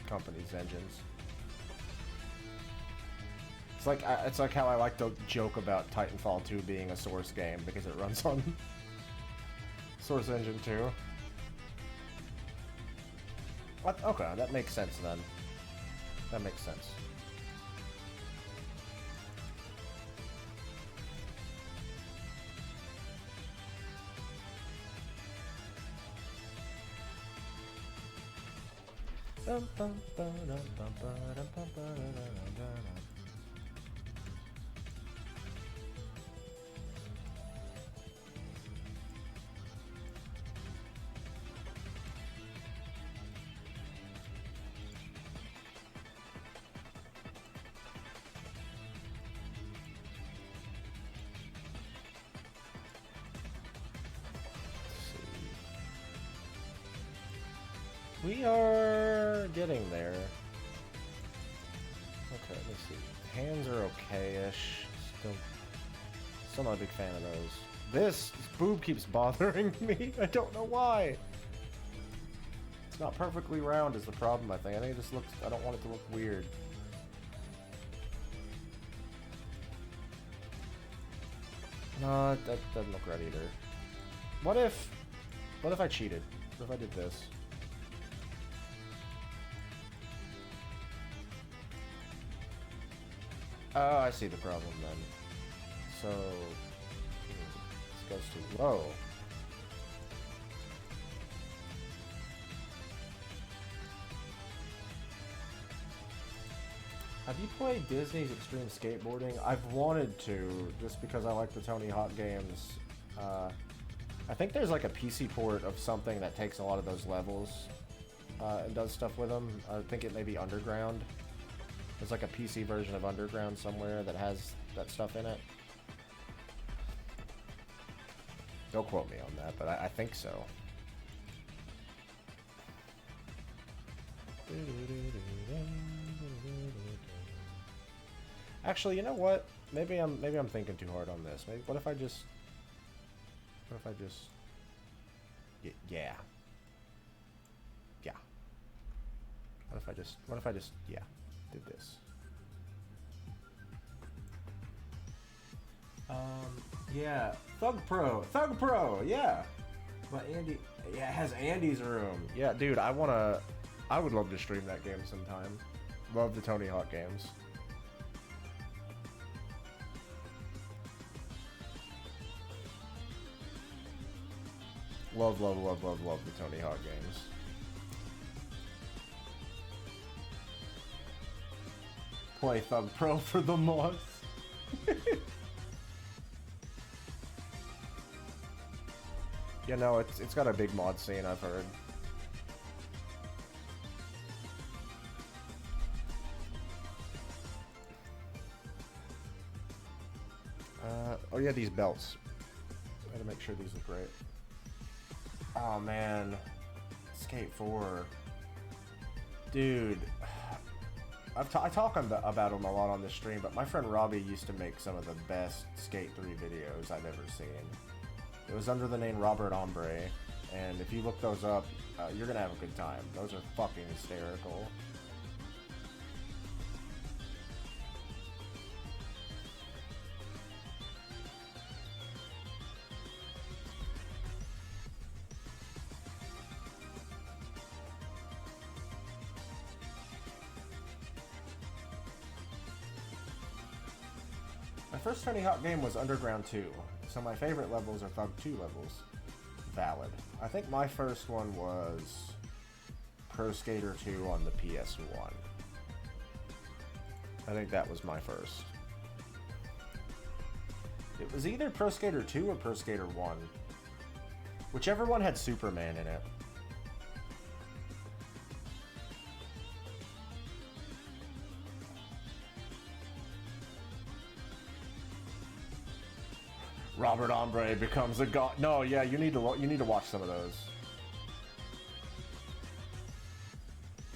companies' engines. It's like how I like to joke about Titanfall 2 being a Source game because it runs on Source Engine 2. What? Okay, that makes sense then. That makes sense. We are getting there. Okay, let's see. Hands are okay-ish. Still not a big fan of those. This boob keeps bothering me. I don't know why. It's not perfectly round is the problem, I think. I think it just looks... I don't want it to look weird. No, that doesn't look right either. What if I cheated? What if I did this? Oh, I see the problem then. So, this goes too low. Have you played Disney's Extreme Skateboarding? I've wanted to, just because I like the Tony Hawk games. I think there's like a PC port of something that takes a lot of those levels and does stuff with them. I think it may be Underground. There's like a PC version of Underground somewhere that has that stuff in it. Don't quote me on that, but I think so. Actually, you know what? Maybe I'm thinking too hard on this. Maybe what if I just yeah. Yeah. What if I just yeah, did this? Yeah, Thug Pro, yeah. But Andy, yeah, it has Andy's room. Yeah, dude, I would love to stream that game sometime. Love the Tony Hawk games. Love the Tony Hawk games. Play Thug Pro for the mods. You know, it's got a big mod scene, I've heard. Oh yeah, these belts. Gotta make sure these look great. Oh man, Skate 4. Dude, I talk about him a lot on this stream, but my friend Robbie used to make some of the best Skate 3 videos I've ever seen. It was under the name Robert Ombre, and if you look those up, you're gonna have a good time. Those are fucking hysterical. My first Tony Hawk game was Underground 2, so my favorite levels are Thug 2 levels. Valid. I think my first one was Pro Skater 2 on the PS1. I think that was my first. It was either Pro Skater 2 or Pro Skater 1. Whichever one had Superman in it. Robert Ombre becomes a god. No, yeah, you need to watch some of those.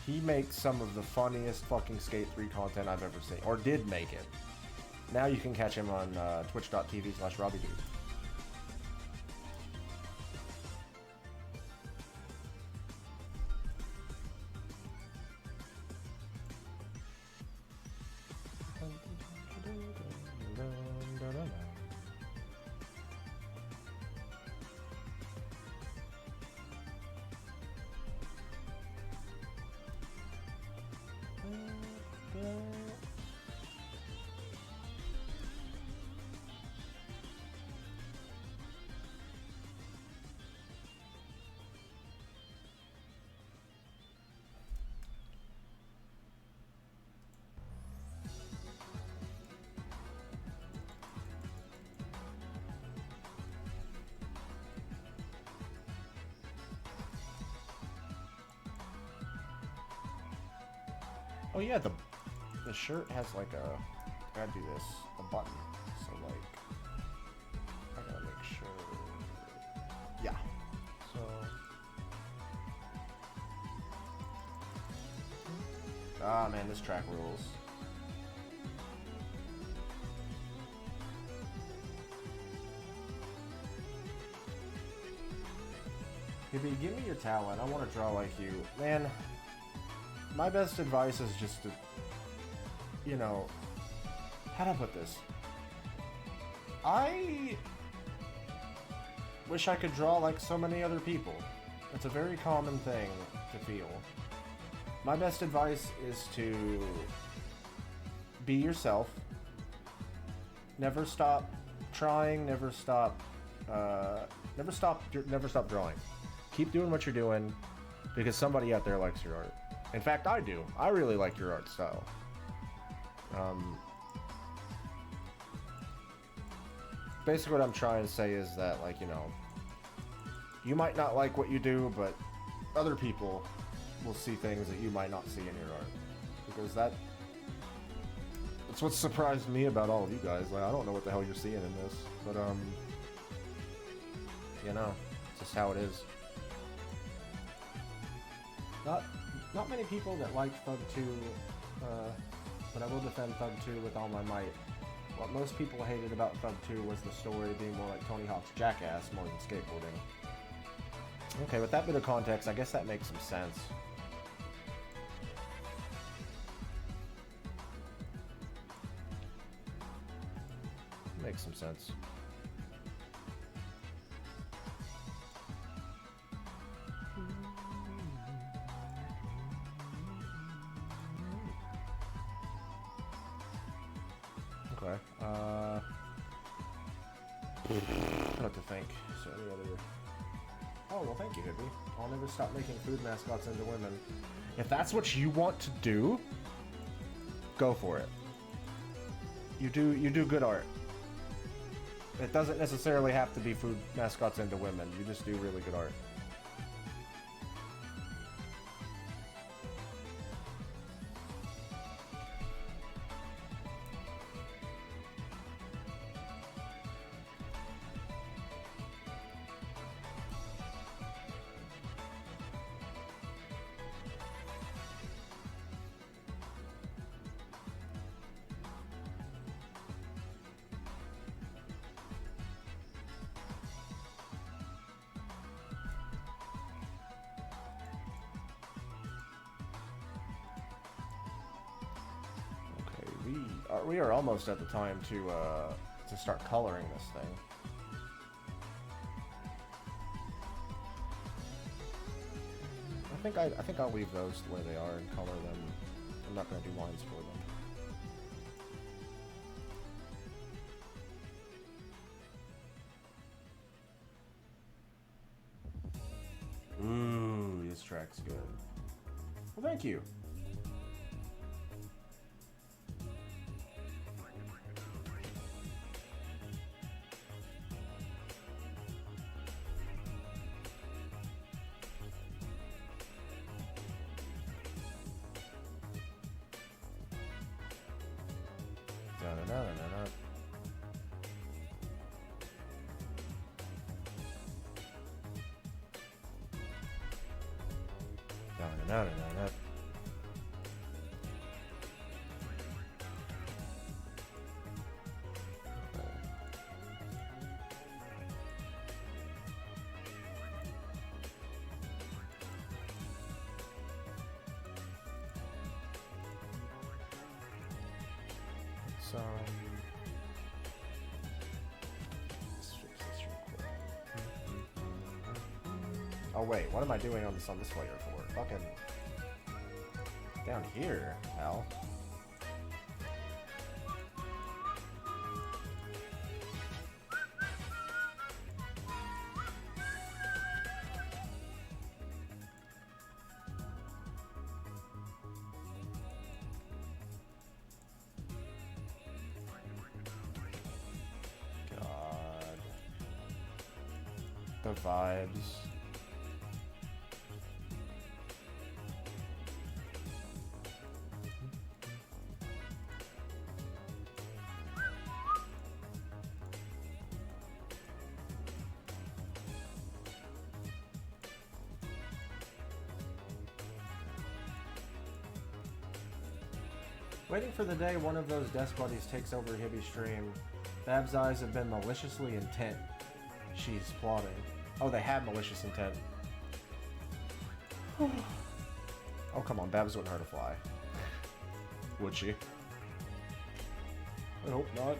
He makes some of the funniest fucking Skate 3 content I've ever seen, or did make it. Now you can catch him on twitch.tv/RobbieDude. Oh yeah, the shirt has like a, I gotta do this, a button. So like, I gotta make sure, yeah. So, ah man, this track rules. Hibby, give me your talent. I want to draw like you. Man, my best advice is just to, you know, how do I put this? I wish I could draw like so many other people. It's a very common thing to feel. My best advice is to be yourself. Never stop trying, never stop drawing. Keep doing what you're doing because somebody out there likes your art. In fact, I do. I really like your art style. Basically what I'm trying to say is that, like, you know, you might not like what you do, but other people will see things that you might not see in your art. Because that's what surprised me about all of you guys. Like, I don't know what the hell you're seeing in this, but, You know, it's just how it is. Not many people that liked Thug 2, but I will defend Thug 2 with all my might. What most people hated about Thug 2 was the story being more like Tony Hawk's Jackass more than skateboarding. Okay, with that bit of context, I guess that makes some sense. Makes some sense. Okay. What to think? So any other? Oh well, thank you, Hippie. I'll never stop making food mascots into women. If that's what you want to do, go for it. You do good art. It doesn't necessarily have to be food mascots into women. You just do really good art. We are almost at the time to start coloring this thing. I think I'll leave those the way they are and color them. I'm not going to do lines for them. Ooh, this track's good. Well, thank you. Oh wait, what am I doing on this layer for? Fucking down here, Al. God. The vibes. Waiting for the day one of those desk buddies takes over Hibby's stream. Bab's eyes have been maliciously intent. She's plotting. Oh, they have malicious intent. Oh, come on. Babs wouldn't hurt a fly. Would she? I hope not.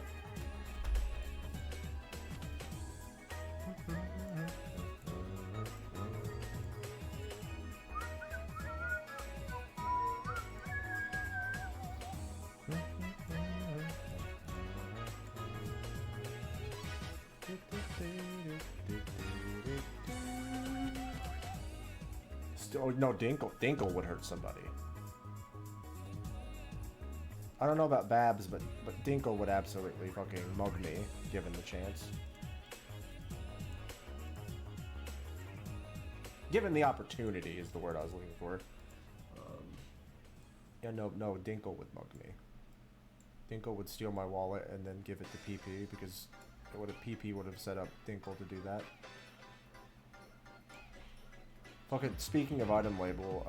Oh, no, Dinkle would hurt somebody. I don't know about Babs, but Dinkle would absolutely fucking mug me, given the chance. Given the opportunity is the word I was looking for. Yeah, no, Dinkle would mug me. Dinkle would steal my wallet and then give it to PP, because PP would have set up Dinkle to do that. Fucking speaking of item label,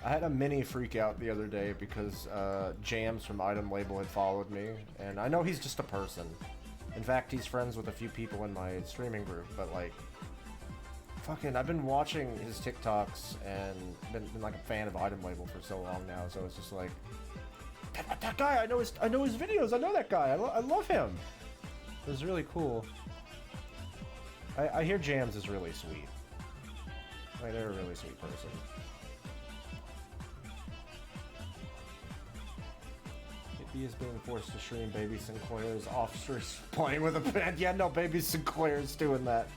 I had a mini freak out the other day because Jams from Item Label had followed me, and I know he's just a person. In fact, he's friends with a few people in my streaming group, but like, fucking, I've been watching his TikToks and been like a fan of Item Label for so long now, so it's just like, that guy, I know his videos, I know that guy, I love him. It was really cool. I hear Jams is really sweet. Like, they're a really sweet person. He is being forced to stream Baby Sinclair's officers playing with a band. Yeah, no, Baby Sinclair's doing that.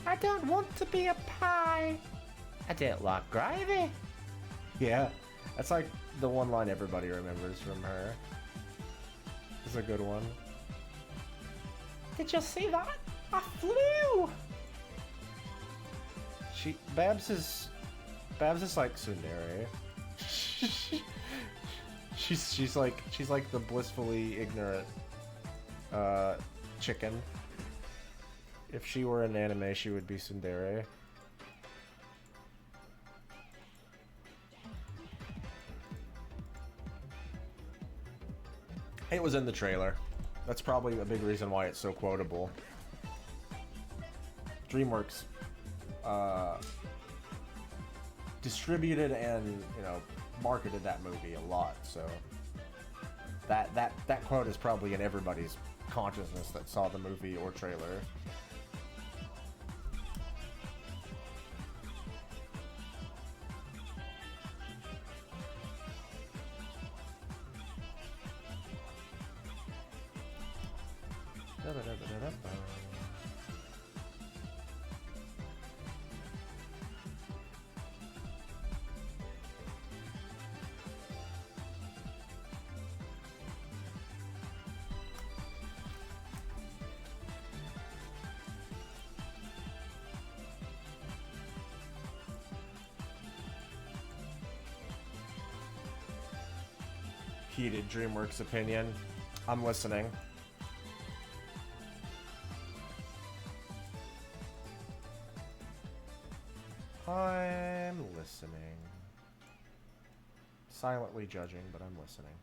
I don't want to be a pie. I don't like gravy. Yeah, that's like the one line everybody remembers from her. It's a good one. Did you see that? I flew! Babs is like tsundere. she's like the blissfully ignorant chicken. If she were an anime, she would be tsundere. It was in the trailer. That's probably a big reason why it's so quotable. DreamWorks distributed and, you know, marketed that movie a lot, so that quote is probably in everybody's consciousness that saw the movie or trailer. Heated DreamWorks opinion. I'm listening. I'm listening. Silently judging, but I'm listening.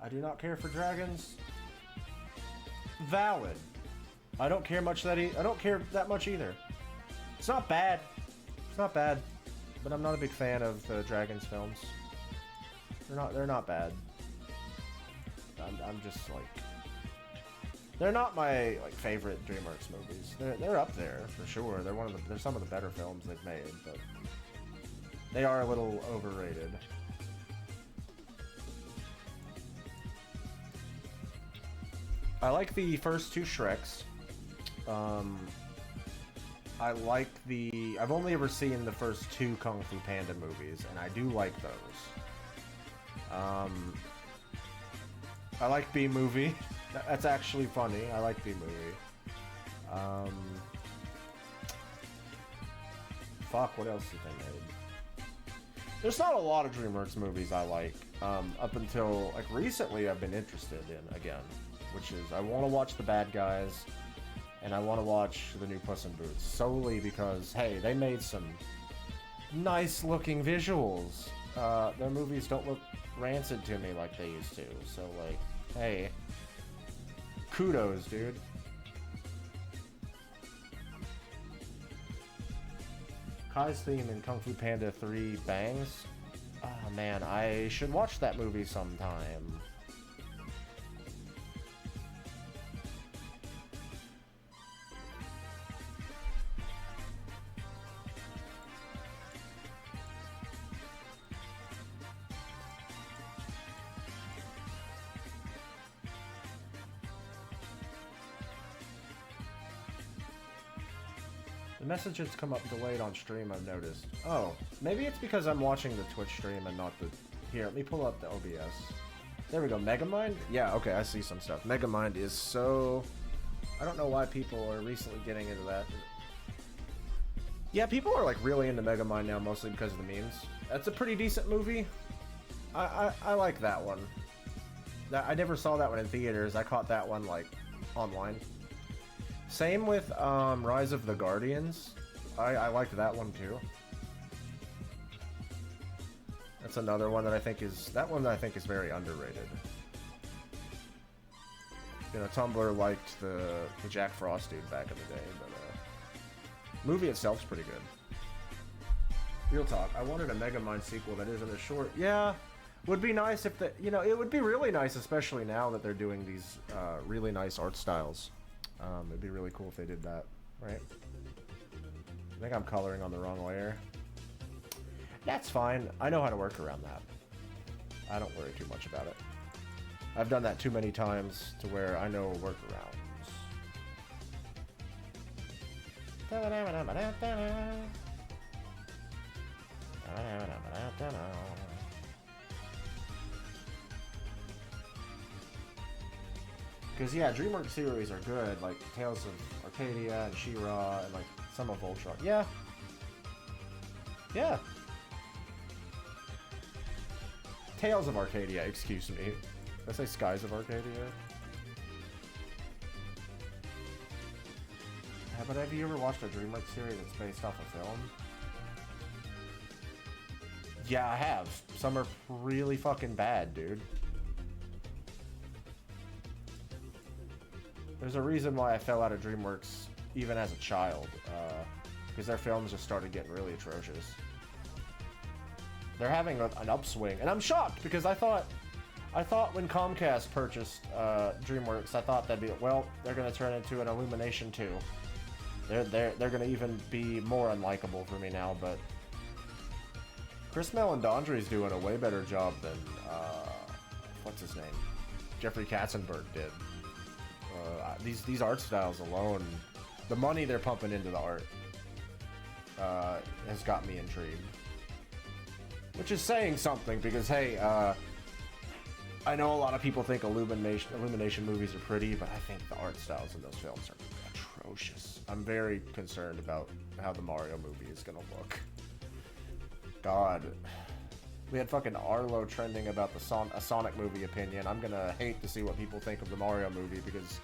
I do not care for dragons. Valid. I don't care much that I don't care that much either. It's not bad. It's not bad, but I'm not a big fan of the dragons films. They're not bad. I'm just like, they're not my like favorite DreamWorks movies. They're up there for sure. They're some of the better films they've made, but they are a little overrated. I like the first two Shreks. I've only ever seen the first two Kung Fu Panda movies, and I do like those. I like B-Movie. That's actually funny. I like B-Movie. Fuck, what else did they make? There's not a lot of DreamWorks movies I like. Up until, like, recently I've been interested in, again. Which is, I want to watch The Bad Guys, and I want to watch the new Puss in Boots. Solely because, hey, they made some nice-looking visuals. Their movies don't look rancid to me like they used to, so like, hey, kudos, dude. Kai's theme in Kung Fu Panda 3 bangs. Oh man, I should watch that movie sometime. The message has come up delayed on stream, I've noticed. Oh, maybe it's because I'm watching the Twitch stream and not the... Here, let me pull up the OBS. There we go, Megamind? Yeah, okay, I see some stuff. Megamind is so... I don't know why people are recently getting into that. Yeah, people are like really into Megamind now, mostly because of the memes. That's a pretty decent movie. I like that one. I never saw that one in theaters. I caught that one like online. Same with Rise of the Guardians. I liked that one too. That's another one that I think is very underrated. You know, Tumblr liked the Jack Frost dude back in the day, but movie itself's pretty good. Real talk, I wanted a Megamind sequel that isn't as short. Yeah, would be nice if it would be really nice, especially now that they're doing these really nice art styles. It'd be really cool if they did that, right? I think I'm coloring on the wrong layer. That's fine. I know how to work around that. I don't worry too much about it. I've done that too many times to where I know workarounds. Because, yeah, DreamWorks series are good, like Tales of Arcadia and She-Ra and, like, some of Voltron. Yeah. Yeah. Tales of Arcadia, excuse me. Did I say Skies of Arcadia? Yeah, but have you ever watched a DreamWorks series that's based off a film? Yeah, I have. Some are really fucking bad, dude. There's a reason why I fell out of DreamWorks even as a child, because their films just started getting really atrocious. They're having an upswing, and I'm shocked because I thought when Comcast purchased DreamWorks, I thought that'd be, well, they're gonna turn into an Illumination 2. They're gonna even be more unlikable for me now, but Chris Meledandri's doing a way better job than what's his name, Jeffrey Katzenberg did. These art styles alone, the money they're pumping into the art has got me intrigued. Which is saying something, because hey, I know a lot of people think Illumination movies are pretty, but I think the art styles in those films are atrocious. I'm very concerned about how the Mario movie is gonna look. God. We had fucking Arlo trending about a Sonic movie opinion. I'm gonna hate to see what people think of the Mario movie, because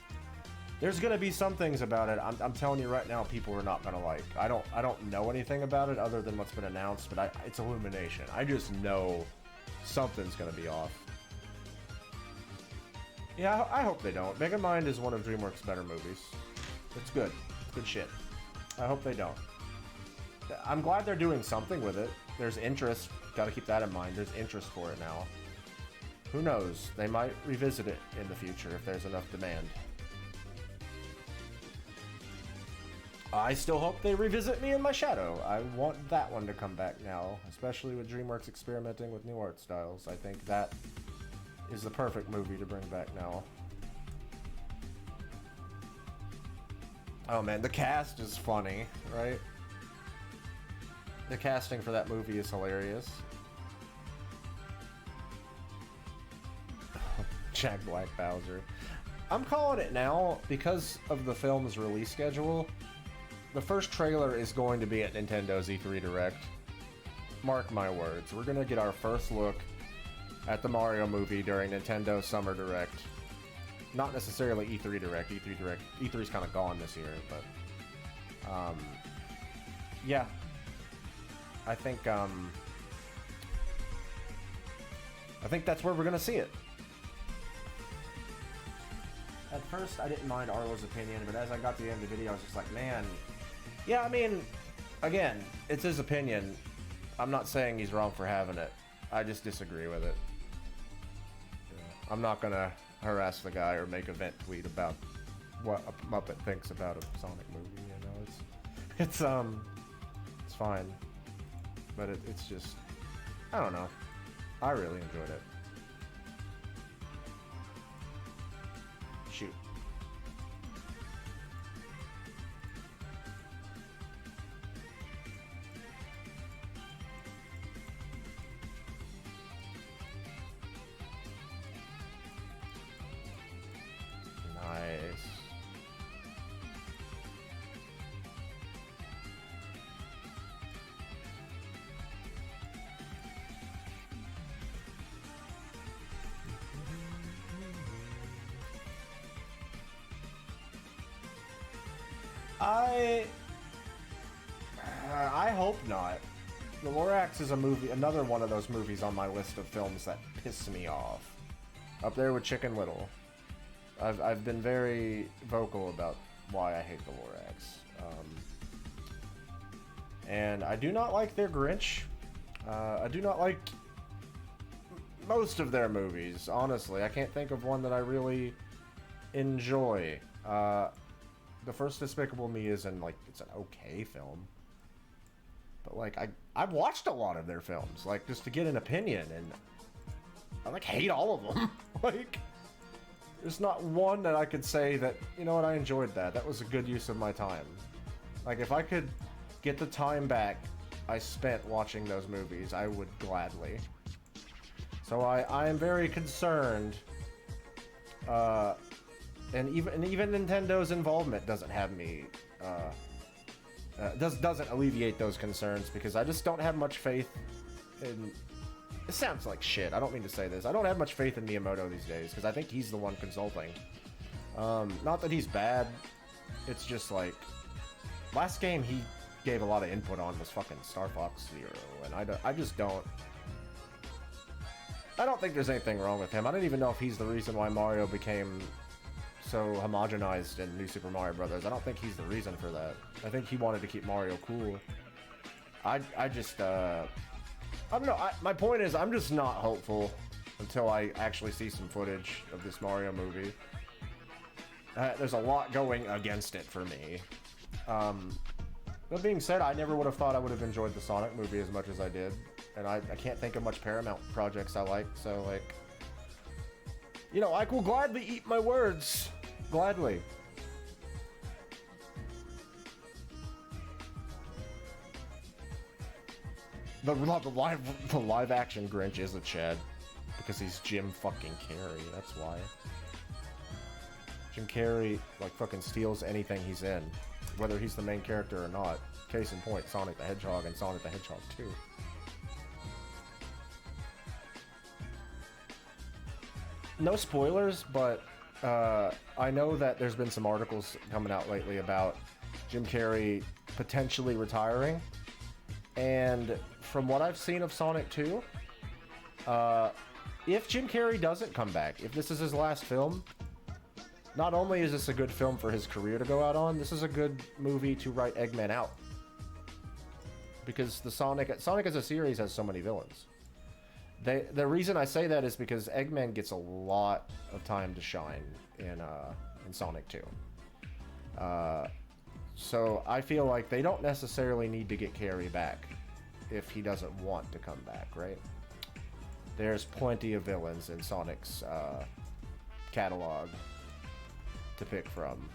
there's gonna be some things about it I'm telling you right now people are not gonna like. I don't know anything about it other than what's been announced, but it's Illumination. I just know something's gonna be off. Yeah, I hope they don't. Megamind is one of DreamWorks' better movies. It's good. It's good shit. I hope they don't. I'm glad they're doing something with it. There's interest. Gotta keep that in mind. There's interest for it now. Who knows? They might revisit it in the future if there's enough demand. I still hope they revisit Me in My Shadow. I want that one to come back now, especially with DreamWorks experimenting with new art styles. I think that is the perfect movie to bring back now. Oh man, the cast is funny, right? The casting for that movie is hilarious. Jack Black Bowser. I'm calling it now because of the film's release schedule. The first trailer is going to be at Nintendo's E3 Direct. Mark my words. We're going to get our first look at the Mario movie during Nintendo's Summer Direct. Not necessarily E3 Direct. E3's kind of gone this year, but yeah. I think that's where we're going to see it. At first, I didn't mind Arlo's opinion, but as I got to the end of the video, I was just like, man... Yeah, I mean, again, it's his opinion. I'm not saying he's wrong for having it. I just disagree with it. I'm not gonna harass the guy or make a vent tweet about what a Muppet thinks about a Sonic movie, you know? It's fine. But it's just... I don't know. I really enjoyed it. Shoot. Nice. I hope not. The Lorax is a movie, another one of those movies on my list of films that piss me off. Up there with Chicken Little. I've been very vocal about why I hate the Lorax. And I do not like their Grinch. I do not like most of their movies, honestly. I can't think of one that I really enjoy. The first Despicable Me is it's an okay film. But like I've watched a lot of their films, like just to get an opinion, and I hate all of them. There's not one that I could say that, you know what, I enjoyed that. That was a good use of my time. If I could get the time back I spent watching those movies, I would gladly. So I am very concerned. And even Nintendo's involvement doesn't have me, doesn't alleviate those concerns, because I just don't have much faith in... It sounds like shit, I don't mean to say this. I don't have much faith in Miyamoto these days, because I think he's the one consulting. Not that he's bad, it's just last game he gave a lot of input on was fucking Star Fox Zero, and I just don't... I don't think there's anything wrong with him. I don't even know if he's the reason why Mario became so homogenized in New Super Mario Brothers. I don't think he's the reason for that. I think he wanted to keep Mario cool. I don't know. My point is, I'm just not hopeful until I actually see some footage of this Mario movie. There's a lot going against it for me. That being said, I never would have thought I would have enjoyed the Sonic movie as much as I did. And I can't think of much Paramount projects I like, so you know, I will gladly eat my words. Gladly. The live action Grinch is a Chad, because he's Jim fucking Carrey, that's why. Jim Carrey, fucking steals anything he's in, whether he's the main character or not. Case in point, Sonic the Hedgehog and Sonic the Hedgehog 2. No spoilers, but I know that there's been some articles coming out lately about Jim Carrey potentially retiring. And from what I've seen of Sonic 2, if Jim Carrey doesn't come back, if this is his last film, not only is this a good film for his career to go out on, this is a good movie to write Eggman out. Because the Sonic as a series has so many villains. The reason I say that is because Eggman gets a lot of time to shine in Sonic 2. So I feel like they don't necessarily need to get Carrey back if he doesn't want to come back, right? There's plenty of villains in Sonic's catalog to pick from.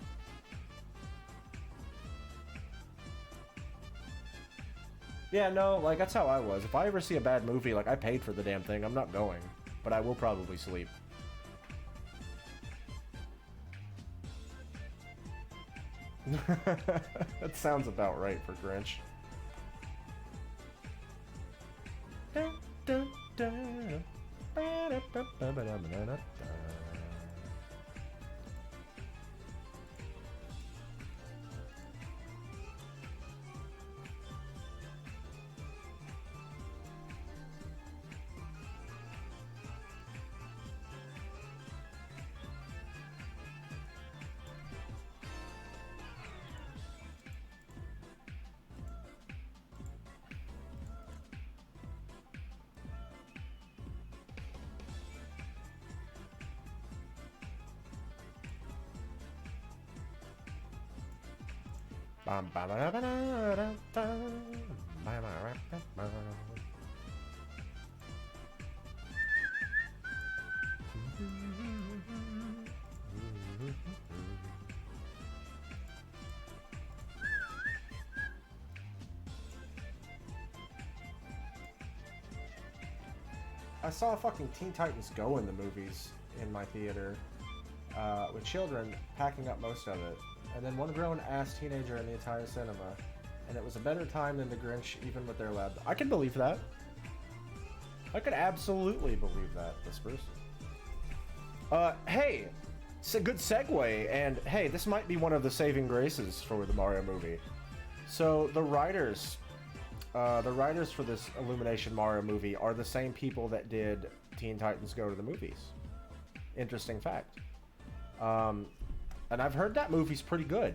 Yeah, no, that's how I was. If I ever see a bad movie, I paid for the damn thing, I'm not going. But I will probably sleep. That sounds about right for Grinch. I saw fucking Teen Titans Go in the movies in my theater, with children packing up most of it, and then one grown-ass teenager in the entire cinema, and it was a better time than the Grinch, even with their lab. I can believe that. I could absolutely believe that, Whispers. Hey, It's a good segue, and hey, this might be one of the saving graces for the Mario movie. So the writers for this Illumination Mario movie are the same people that did Teen Titans Go to the Movies. Interesting fact. And I've heard that movie's pretty good.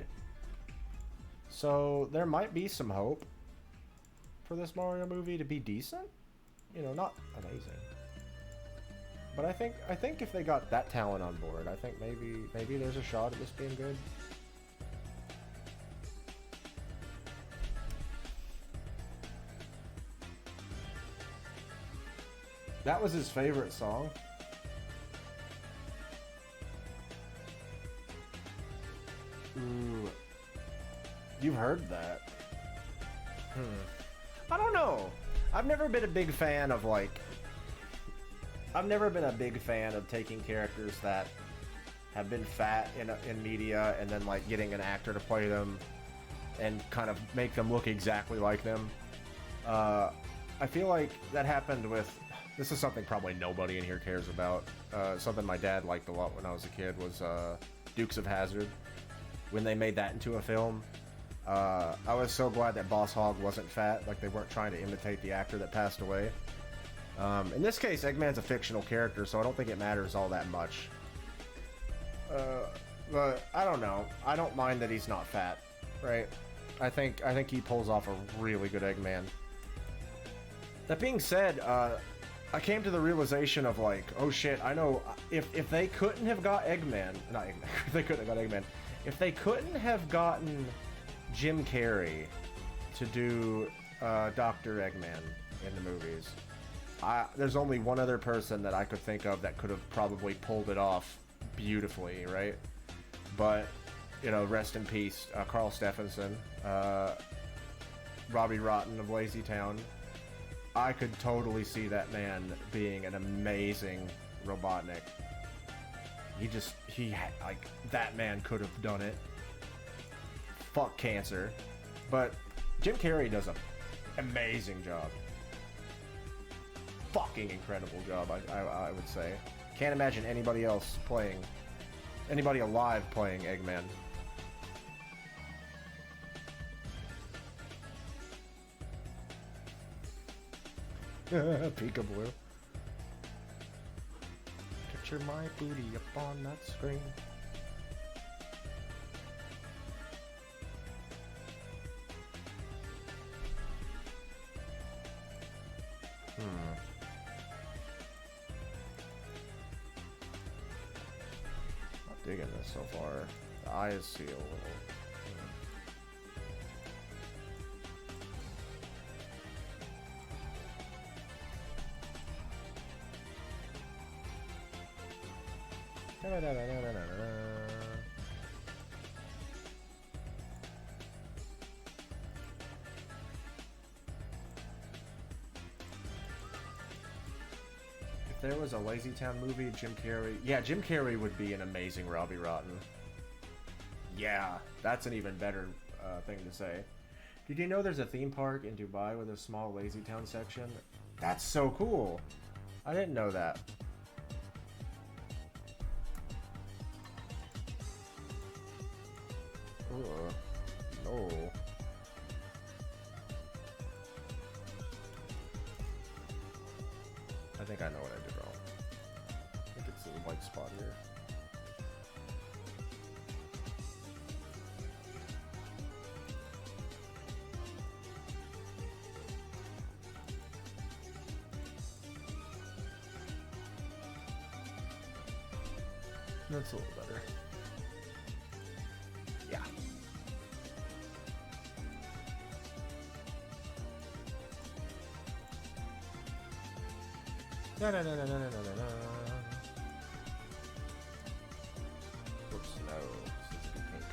So there might be some hope for this Mario movie to be decent. You know, not amazing. But I think if they got that talent on board, I think maybe there's a shot at this being good. That was his favorite song. Ooh. You've heard that. I don't know. I've never been a big fan of taking characters that have been fat in media and then like getting an actor to play them and kind of make them look exactly like them. I feel like that happened with... This is something probably nobody in here cares about. Something my dad liked a lot when I was a kid was Dukes of Hazzard. When they made that into a film, I was so glad that Boss Hogg wasn't fat. Like, they weren't trying to imitate the actor that passed away. In this case, Eggman's a fictional character, so I don't think it matters all that much. But I don't know. I don't mind that he's not fat, right? I think he pulls off a really good Eggman. That being said, I came to the realization of like, oh shit, I know if they couldn't have got Eggman, not Eggman, if they couldn't have got Eggman, if they couldn't have gotten Jim Carrey to do Dr. Eggman in the movies, there's only one other person that I could think of that could have probably pulled it off beautifully, right? But, you know, rest in peace, Carl Stephenson, Robbie Rotten of Lazy Town. I could totally see that man being an amazing Robotnik. That man could have done it. Fuck cancer. But Jim Carrey does an amazing job. Fucking incredible job, I would say. Can't imagine anybody alive playing Eggman. Peekaboo. Picture my booty up on that screen. Not digging this so far. The eyes see a little. If there was a Lazy Town movie, Jim Carrey would be an amazing Robbie Rotten. Yeah, that's an even better thing to say. Did you know there's a theme park in Dubai with a small Lazy Town section? That's so cool. I didn't know that. No. I think I know what I did wrong. I think it's the white spot here. That's a little better. Yeah. No. Oops, no. This is a good pink.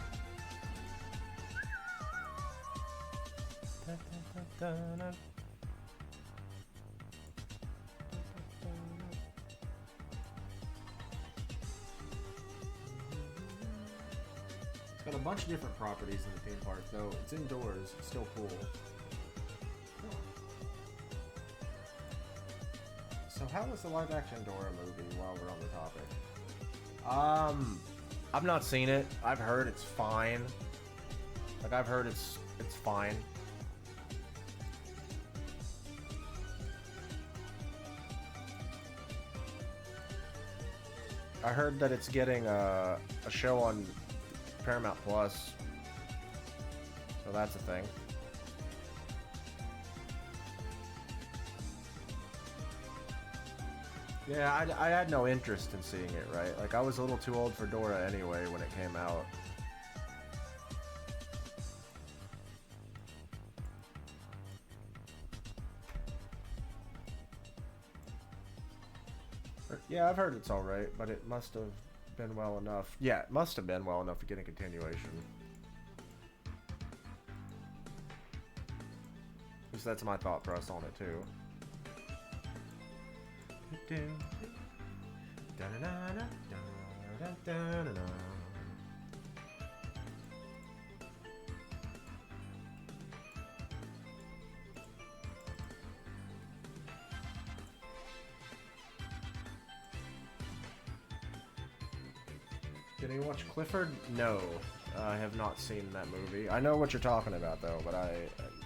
It's got a bunch of different properties in the theme park, though. It's indoors. It's still cool. So how was the live-action Dora movie while we're on the topic? I've not seen it. I've heard it's fine. Like, I've heard it's fine. I heard that it's getting a show on Paramount Plus. So that's a thing. Yeah, I had no interest in seeing it, right? Like, I was a little too old for Dora anyway when it came out. But yeah, I've heard it's alright, but it must have been well enough. Yeah, it must have been well enough to get a continuation. At least that's my thought process on it, too. Did you watch Clifford? No, I have not seen that movie. I know what you're talking about, though, but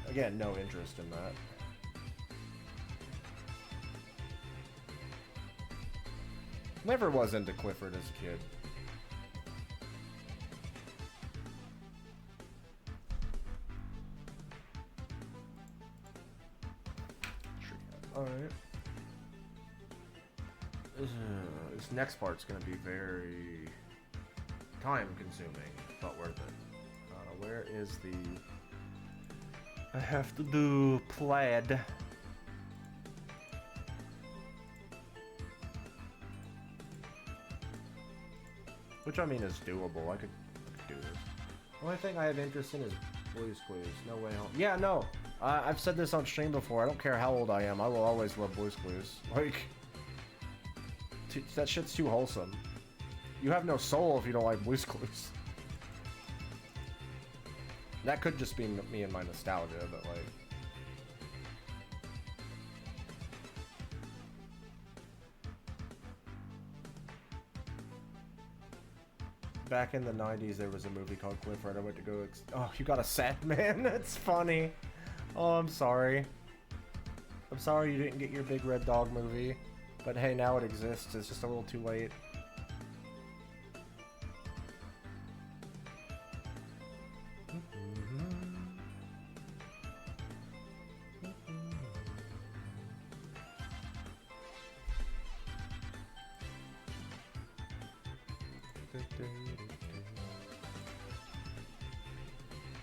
again, no interest in that. Never was into Clifford as a kid. Alright. This next part's gonna be very time-consuming, but worth it. Where is the... I have to do plaid. Which, I mean, is doable. I could do this. The only thing I have interest in is Blue's Clues. No Way Home. Yeah, no. I've said this on stream before. I don't care how old I am. I will always love Blue's Clues. Like, that shit's too wholesome. You have no soul if you don't like Blue's Clues. That could just be me and my nostalgia, but like... Back in the 90s, there was a movie called Clifford. I went to go... Oh, you got a set, man? That's funny. Oh, I'm sorry. I'm sorry you didn't get your Big Red Dog movie. But hey, now it exists. It's just a little too late.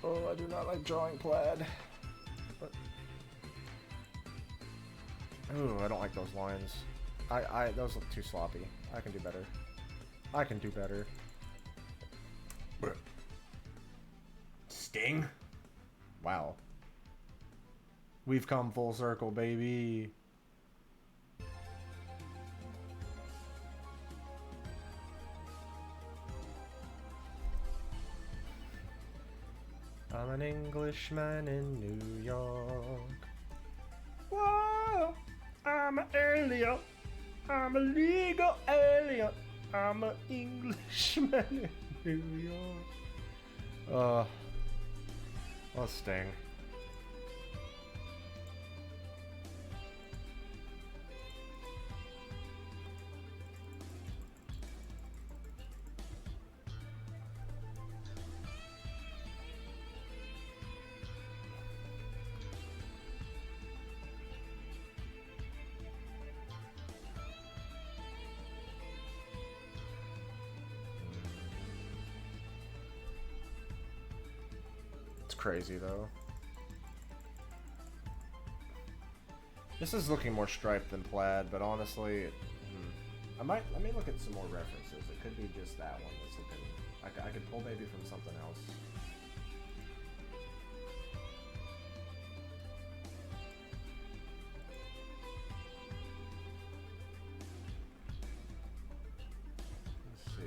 Oh, I do not like drawing plaid. But... Ooh, I don't like those lines. Those look too sloppy. I can do better. I can do better. Sting? Wow. We've come full circle, baby. I'm an Englishman in New York. Whoa! I'm an alien. I'm a legal alien. I'm an Englishman in New York. Oh, Sting. Crazy though. This is looking more striped than plaid, but honestly, let me look at some more references. It could be just that one that's looking. I could pull maybe from something else. Let's see.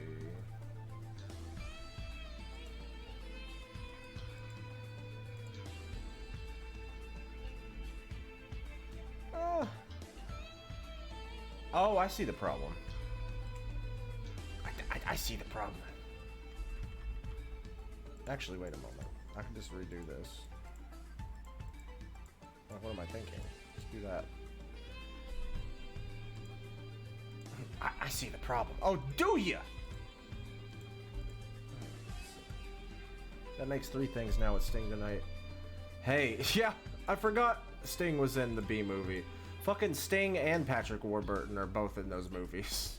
Oh, I see the problem. I see the problem. Actually, wait a moment. I can just redo this. Oh, what am I thinking? Just do that. I see the problem. Oh, do ya? That makes 3 things now with Sting tonight. Hey, yeah, I forgot Sting was in the B movie. Fucking Sting and Patrick Warburton are both in those movies.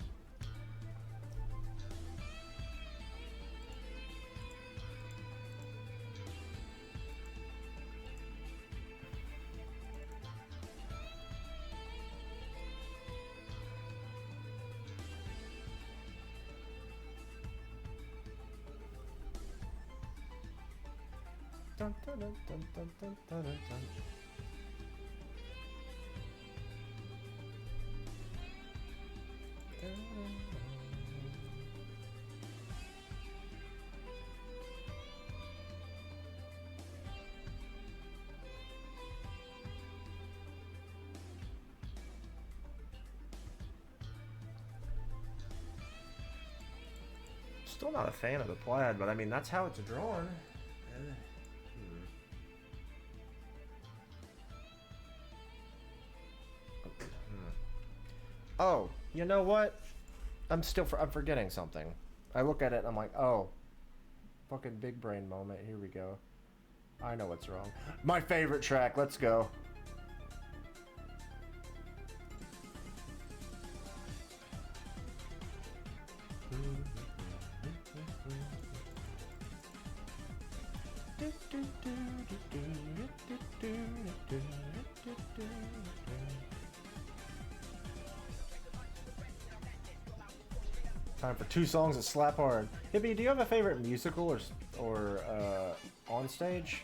Dun, dun, dun, dun, dun, dun, dun, dun. Still not a fan of the plaid, but I mean, that's how it's drawn. Oh, you know what? I'm forgetting something. I look at it and I'm like, oh, fucking big brain moment. Here we go. I know what's wrong. My favorite track. Let's go. Time for 2 songs that slap hard. Hibby, do you have a favorite musical or on stage?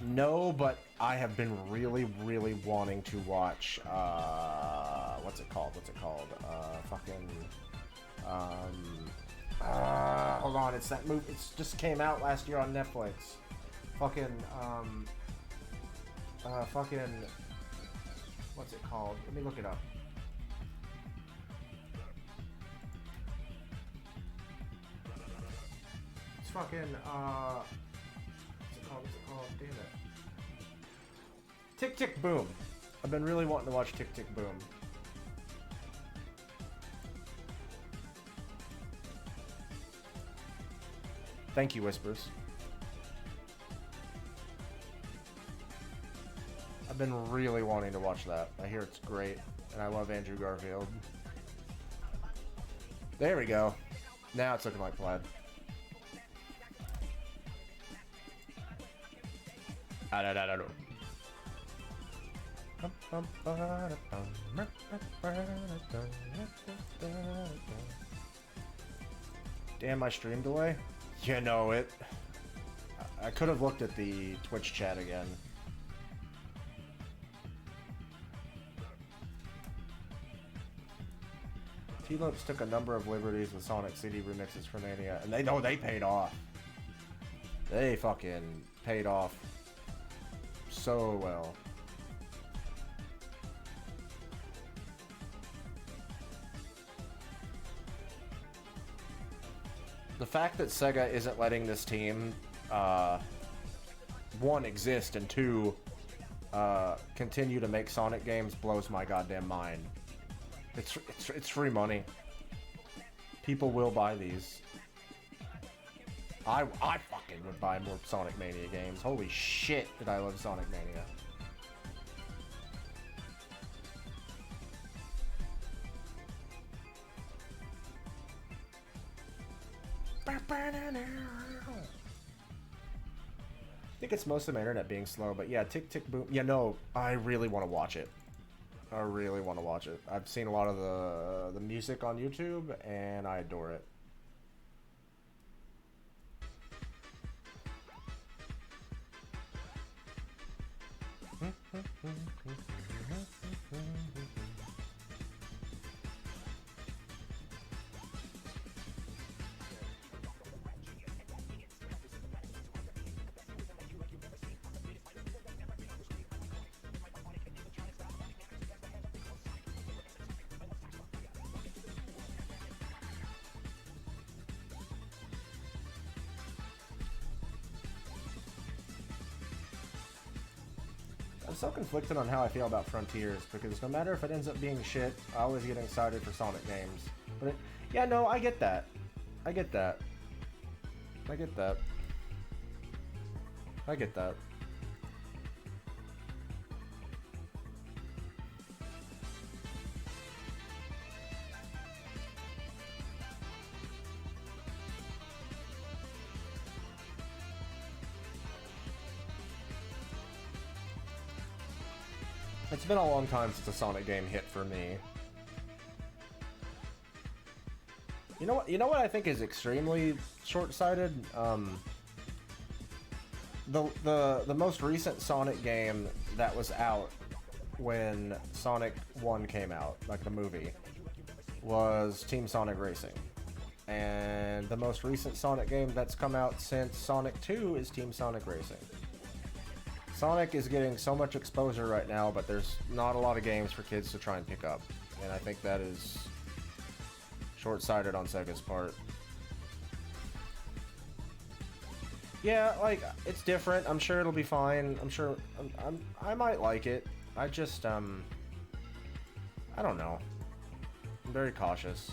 No, but I have been really, really wanting to watch. What's it called? Hold on, it's that movie. It's just came out last year on Netflix. Fucking. What's it called? Let me look it up. Fucking, what's it called? Damn it. Tick Tick Boom. I've been really wanting to watch Tick Tick Boom. Thank you, Whispers. I've been really wanting to watch that. I hear it's great, and I love Andrew Garfield. There we go. Now it's looking like plaid. Damn, my stream delay? You know it. I could have looked at the Twitch chat again. T-Lopes took a number of liberties with Sonic CD remixes for Mania, and they paid off. They fucking paid off so well. The fact that Sega isn't letting this team, 1, exist, and 2, continue to make Sonic games blows my goddamn mind. It's free money. People will buy these. I fucking would buy more Sonic Mania games. Holy shit, did I love Sonic Mania. I think it's mostly my internet being slow, but yeah, Tick Tick Boom. Yeah, no, I really want to watch it. I really want to watch it. I've seen a lot of the music on YouTube, and I adore it. I'm so conflicted on how I feel about Frontiers, because no matter if it ends up being shit, I always get excited for Sonic games. But yeah, no, I get that. I get that. I get that. I get that. It's been a long time since a Sonic game hit for me. You know what? You know what I think is extremely short-sighted? The most recent Sonic game that was out when Sonic 1 came out, like the movie, was Team Sonic Racing. And the most recent Sonic game that's come out since Sonic 2 is Team Sonic Racing. Sonic is getting so much exposure right now, but there's not a lot of games for kids to try and pick up. And I think that is short-sighted on Sega's part. Yeah, like, it's different. I'm sure it'll be fine. I'm sure I might like it. I just, I don't know. I'm very cautious.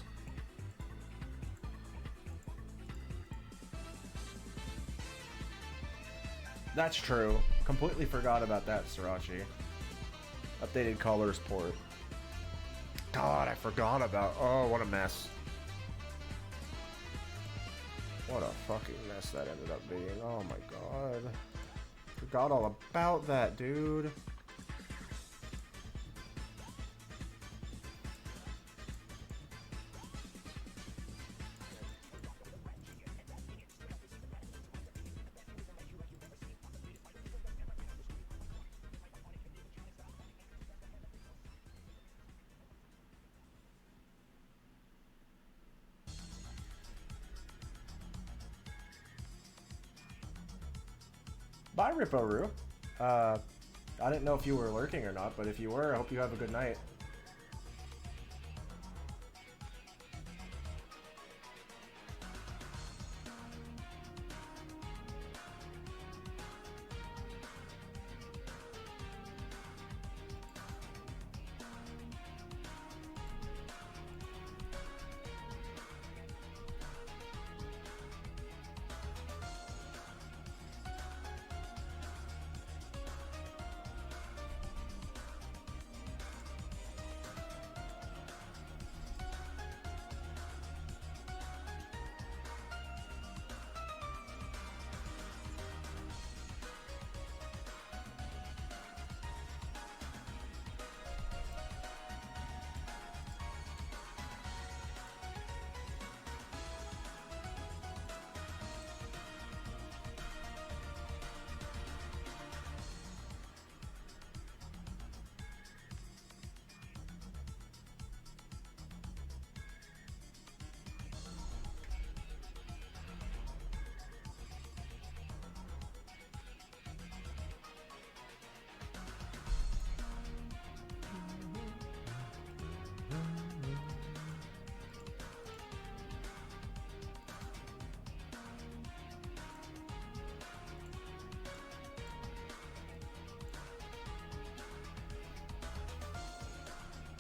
That's true. Completely forgot about that, Srirachi. Updated colors port. God, I forgot about... Oh, what a mess. What a fucking mess that ended up being. Oh my god. Forgot all about that, dude. Bye, Ripporoo. I didn't know if you were lurking or not, but if you were, I hope you have a good night.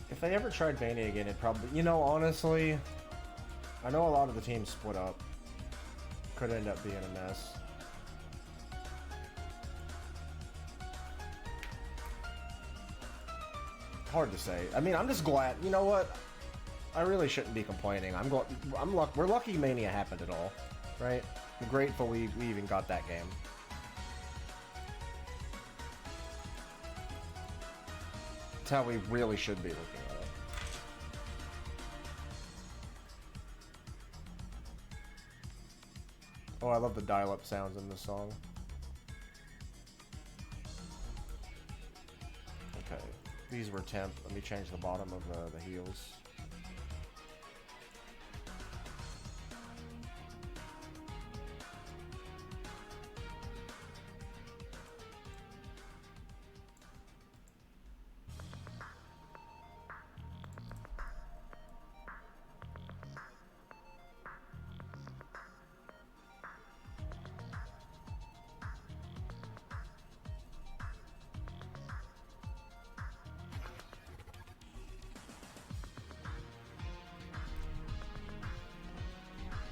If they ever tried Vania again, it probably... You know, honestly, I know a lot of the teams split up. Could end up being a mess. Hard to say. I mean, I'm just glad... You know what? I really shouldn't be complaining. We're lucky Mania happened at all, right? I'm grateful we even got that game. That's how we really should be looking at it. Oh, I love the dial-up sounds in this song. Okay, these were temp. Let me change the bottom of the heels.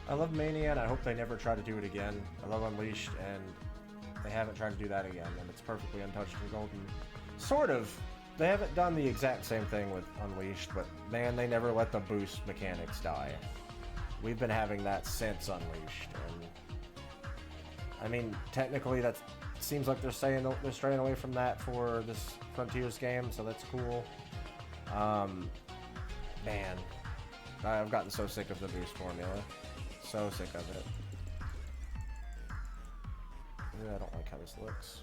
I love Mania, and I hope they never try to do it again. I love Unleashed, and they haven't tried to do that again, and it's perfectly untouched and golden. Sort of. They haven't done the exact same thing with Unleashed, but man, they never let the boost mechanics die. We've been having that since Unleashed, and I mean, technically that seems like they're straying away from that for this Frontiers game, so that's cool. Man, I've gotten so sick of the boost formula. So sick of it. Yeah, I don't like how this looks.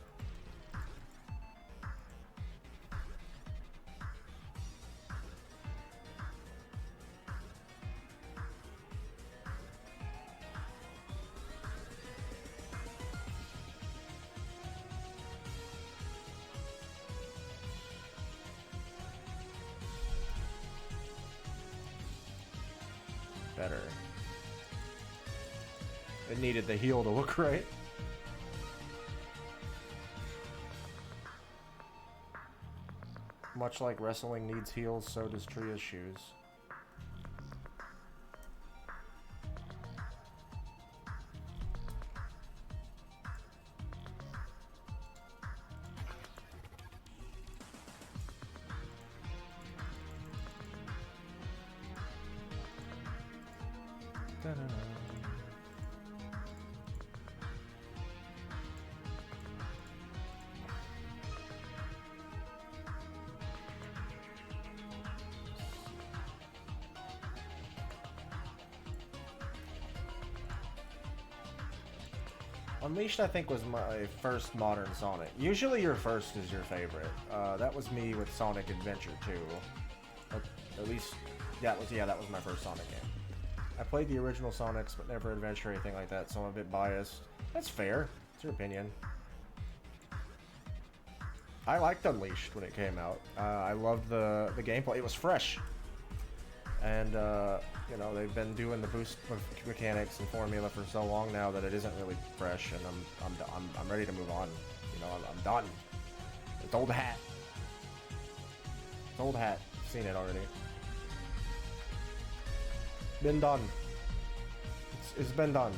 Better. It needed the heel to look right. Much like wrestling needs heels, so does Tria's shoes. Unleashed, I think, was my first modern Sonic. Usually your first is your favorite. That was me with Sonic Adventure 2. At least, that was my first Sonic game. I played the original Sonics, but never Adventure or anything like that, so I'm a bit biased. That's fair. It's your opinion. I liked Unleashed when it came out. I loved the gameplay. It was fresh. And, you know, they've been doing the boost mechanics and formula for so long now that it isn't really fresh, and I'm ready to move on. You know, I'm done. It's old hat. It's old hat. I've seen it already. Been done. It's been done.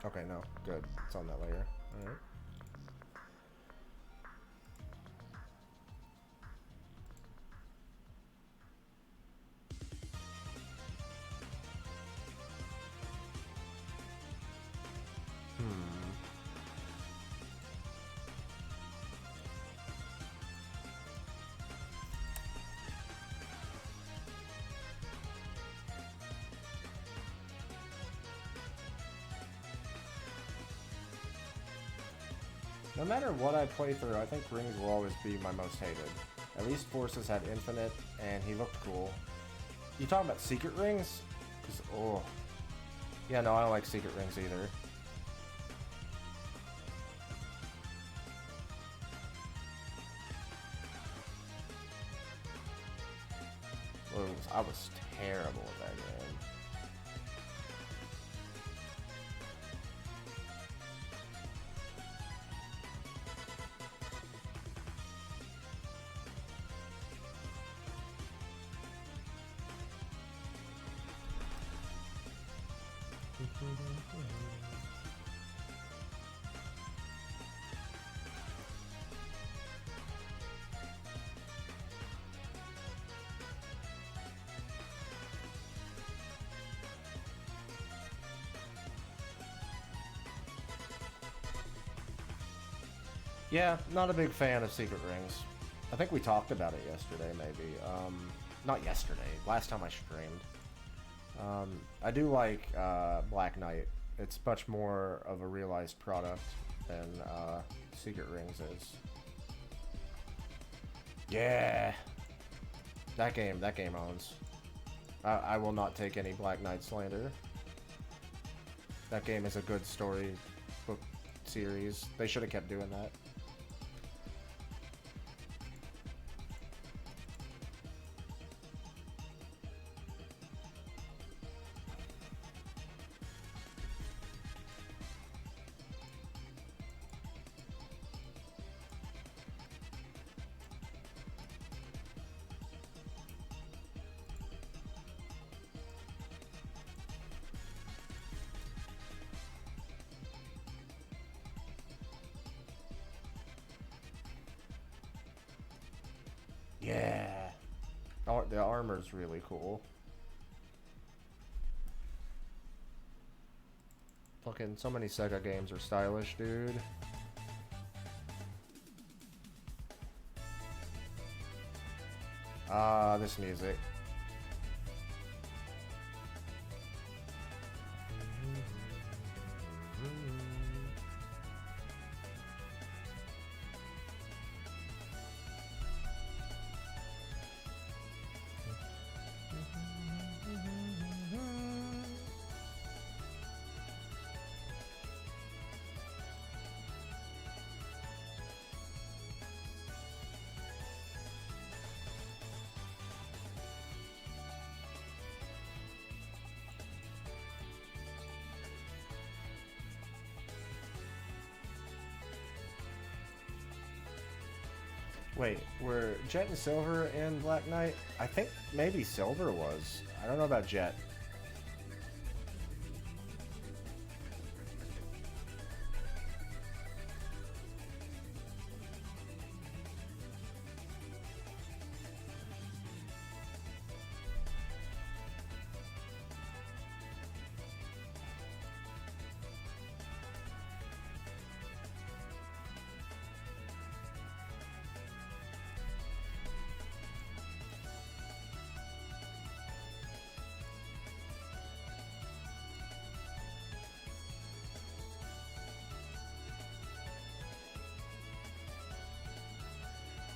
Okay, no. Good. It's on that layer. Alright. No matter what I play through, I think Rings will always be my most hated. At least Forces had Infinite, and he looked cool. You talking about Secret Rings? Cause, oh. Yeah, no, I don't like Secret Rings either. I was terrible at that game. Yeah, not a big fan of Secret Rings. I think we talked about it yesterday, maybe. Not yesterday, last time I streamed. I do like Black Knight. It's much more of a realized product than Secret Rings is. Yeah! That game owns. I will not take any Black Knight slander. That game is a good story book series. They should have kept doing that. Yeah. Oh, the armor's really cool. Fucking so many Sega games are stylish, dude. Ah, this music. Wait, were Jet and Silver in Black Knight? I think maybe Silver was. I don't know about Jet.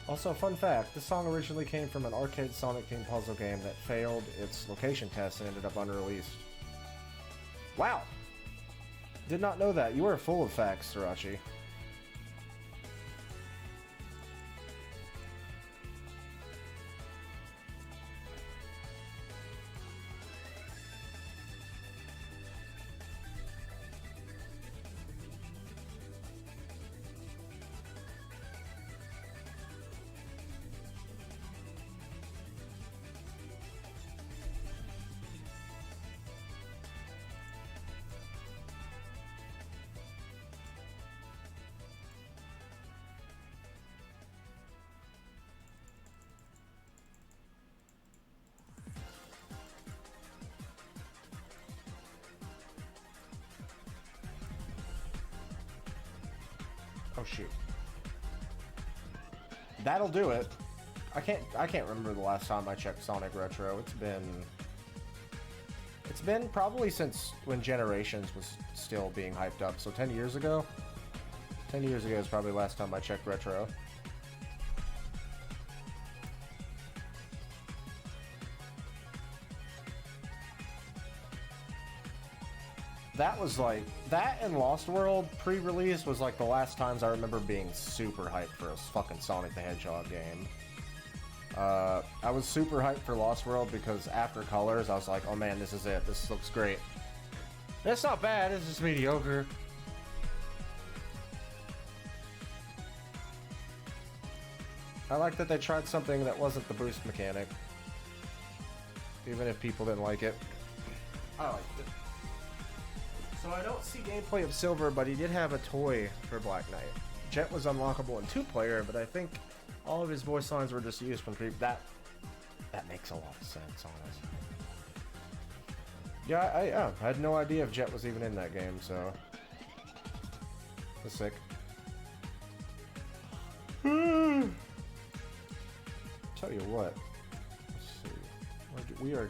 Also, fun fact, this song originally came from an arcade Sonic-themed puzzle game that failed its location test and ended up unreleased. Wow! Did not know that. You are full of facts, Srirachi. Oh shoot. That'll do it. I can't remember the last time I checked Sonic Retro. It's been probably since when Generations was still being hyped up. So 10 years ago? 10 years ago is probably the last time I checked Retro. That was like, that and Lost World pre-release was like the last times I remember being super hyped for a fucking Sonic the Hedgehog game. I was super hyped for Lost World because after Colors, I was like, oh man, this is it. This looks great. It's not bad, it's just mediocre. I like that they tried something that wasn't the boost mechanic. Even if people didn't like it. I liked it. So I don't see gameplay of Silver, but he did have a toy for Black Knight. Jet was unlockable in 2-player, but I think all of his voice lines were just used from that makes a lot of sense, honestly. Yeah, I had no idea if Jet was even in that game, so that's sick. Tell you what, let's see. We are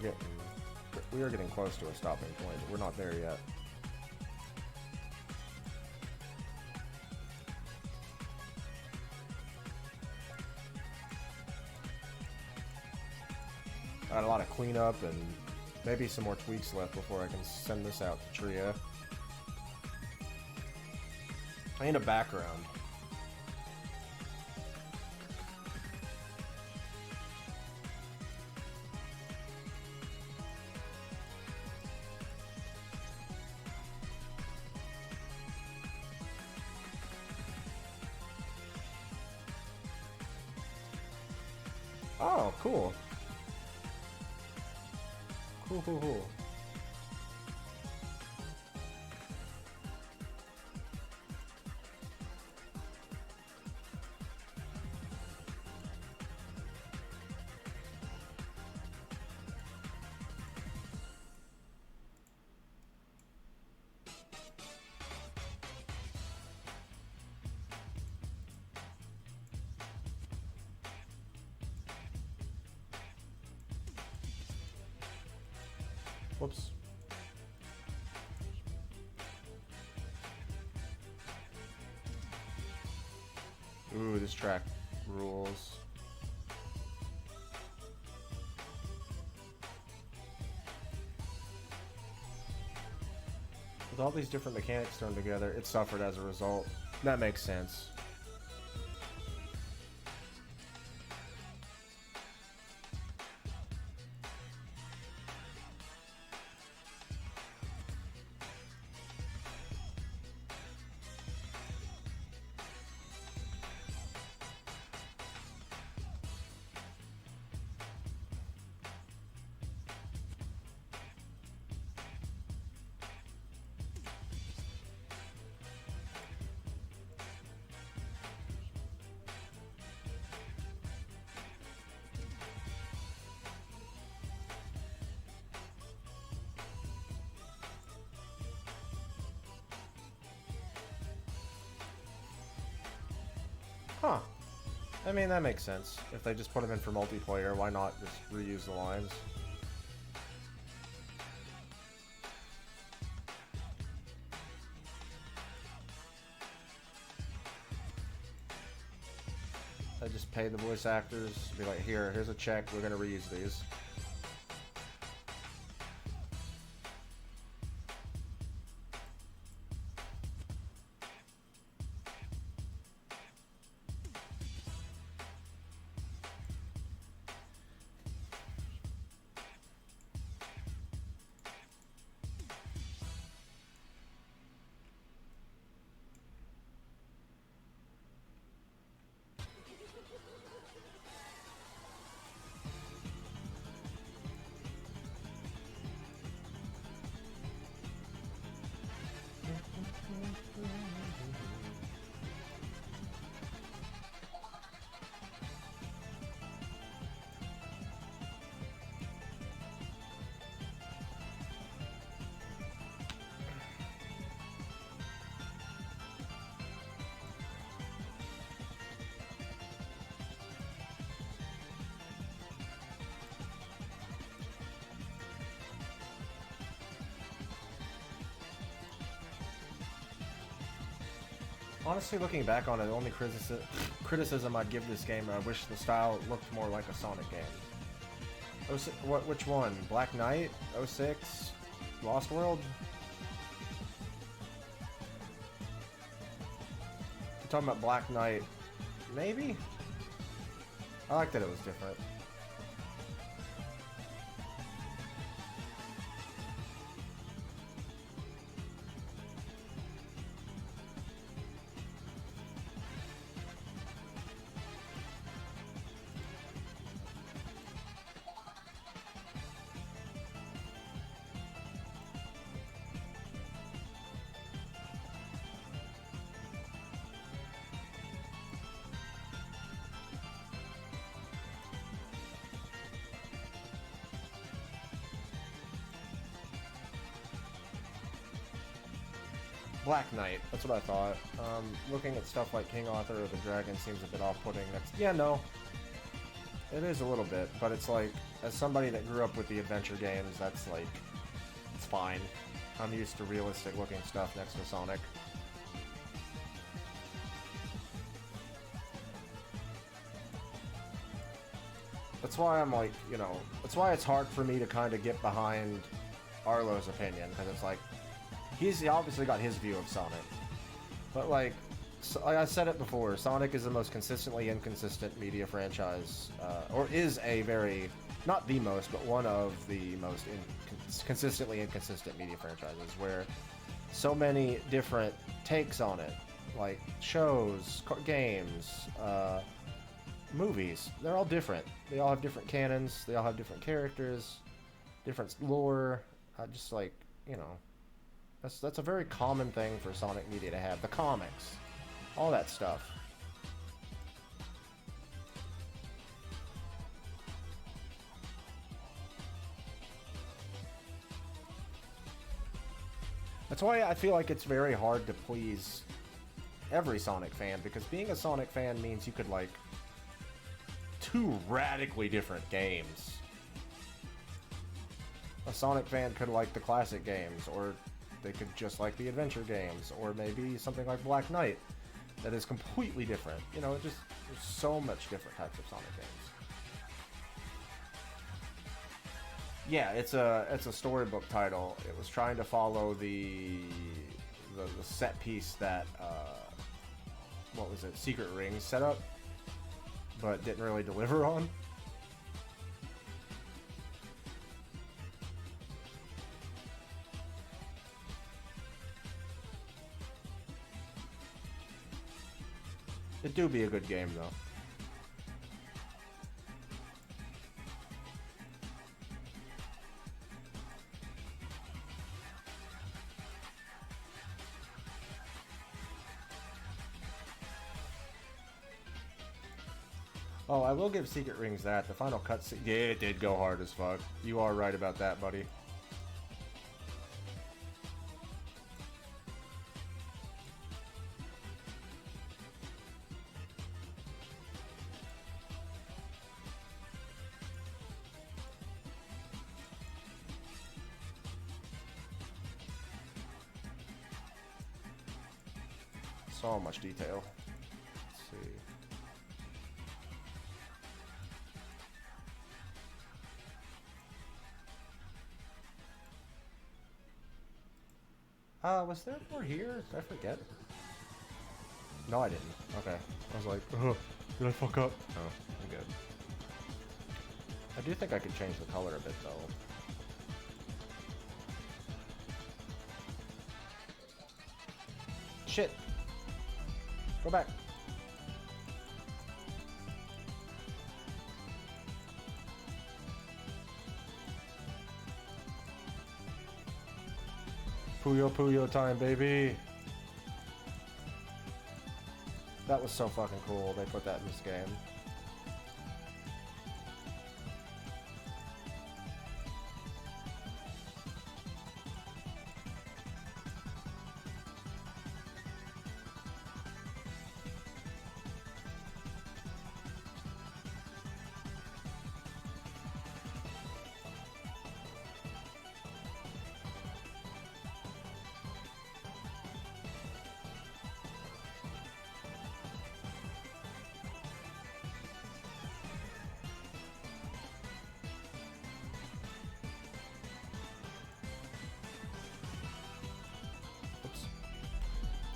getting close to a stopping point, but we're not there yet. I got a lot of cleanup and maybe some more tweaks left before I can send this out to Tria. I need a background. Oh, cool. Cool. Whoops. Ooh, this track rules. With all these different mechanics thrown together, it suffered as a result. That makes sense. Huh. I mean, that makes sense. If they just put them in for multiplayer, why not just reuse the lines? I just pay the voice actors, be like, here's a check, we're gonna reuse these. Honestly, looking back on it, the only criticism I'd give this game, I wish the style looked more like a Sonic game. Which one? Black Knight? 06? Lost World? You're talking about Black Knight? Maybe? I like that it was different. Black Knight, that's what I thought. Looking at stuff like King Arthur or the Dragon seems a bit off-putting. Yeah, no. It is a little bit, but it's like, as somebody that grew up with the adventure games, that's like, it's fine. I'm used to realistic looking stuff next to Sonic. That's why I'm like, you know, that's why it's hard for me to kind of get behind Arlo's opinion, because it's like, he obviously got his view of Sonic. But like I said it before, Sonic is the most consistently inconsistent media franchise, or is a very, not the most, but one of the most consistently inconsistent media franchises, where so many different takes on it, like shows, games, movies, they're all different. They all have different canons, they all have different characters, different lore, just like, you know, that's a very common thing for Sonic media to have. The comics, all that stuff. That's why I feel like it's very hard to please every Sonic fan, because being a Sonic fan means you could like two radically different games. A Sonic fan could like the classic games, or they could just like the adventure games, or maybe something like Black Knight that is completely different. You know, there's so much different types of Sonic games. Yeah, it's a storybook title. It was trying to follow the set piece that what was it, Secret Rings set up, but didn't really deliver on. It do be a good game though. Oh, I will give Secret Rings that. The final cutscene, yeah, it did go hard as fuck. You are right about that, buddy. So much detail. Let's see. Was there more here? Did I forget? No, I didn't. Okay. I was like, oh, did I fuck up? Oh, I'm good. I do think I could change the color a bit, though. Shit! Go back. Puyo Puyo time, baby! That was so fucking cool, they put that in this game.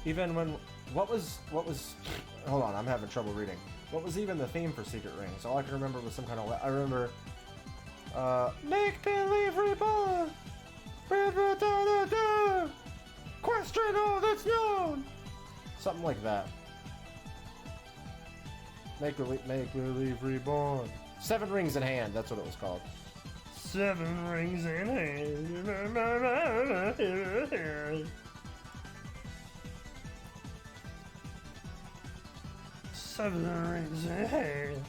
Even when, what was, hold on, I'm having trouble reading. What was even the theme for Secret Rings? All I can remember was some kind of, I remember, make believe reborn! Question all that's known! Something like that. Make believe reborn. 7 Rings in Hand, that's what it was called. 7 Rings in Hand. 7 Rings in Hand.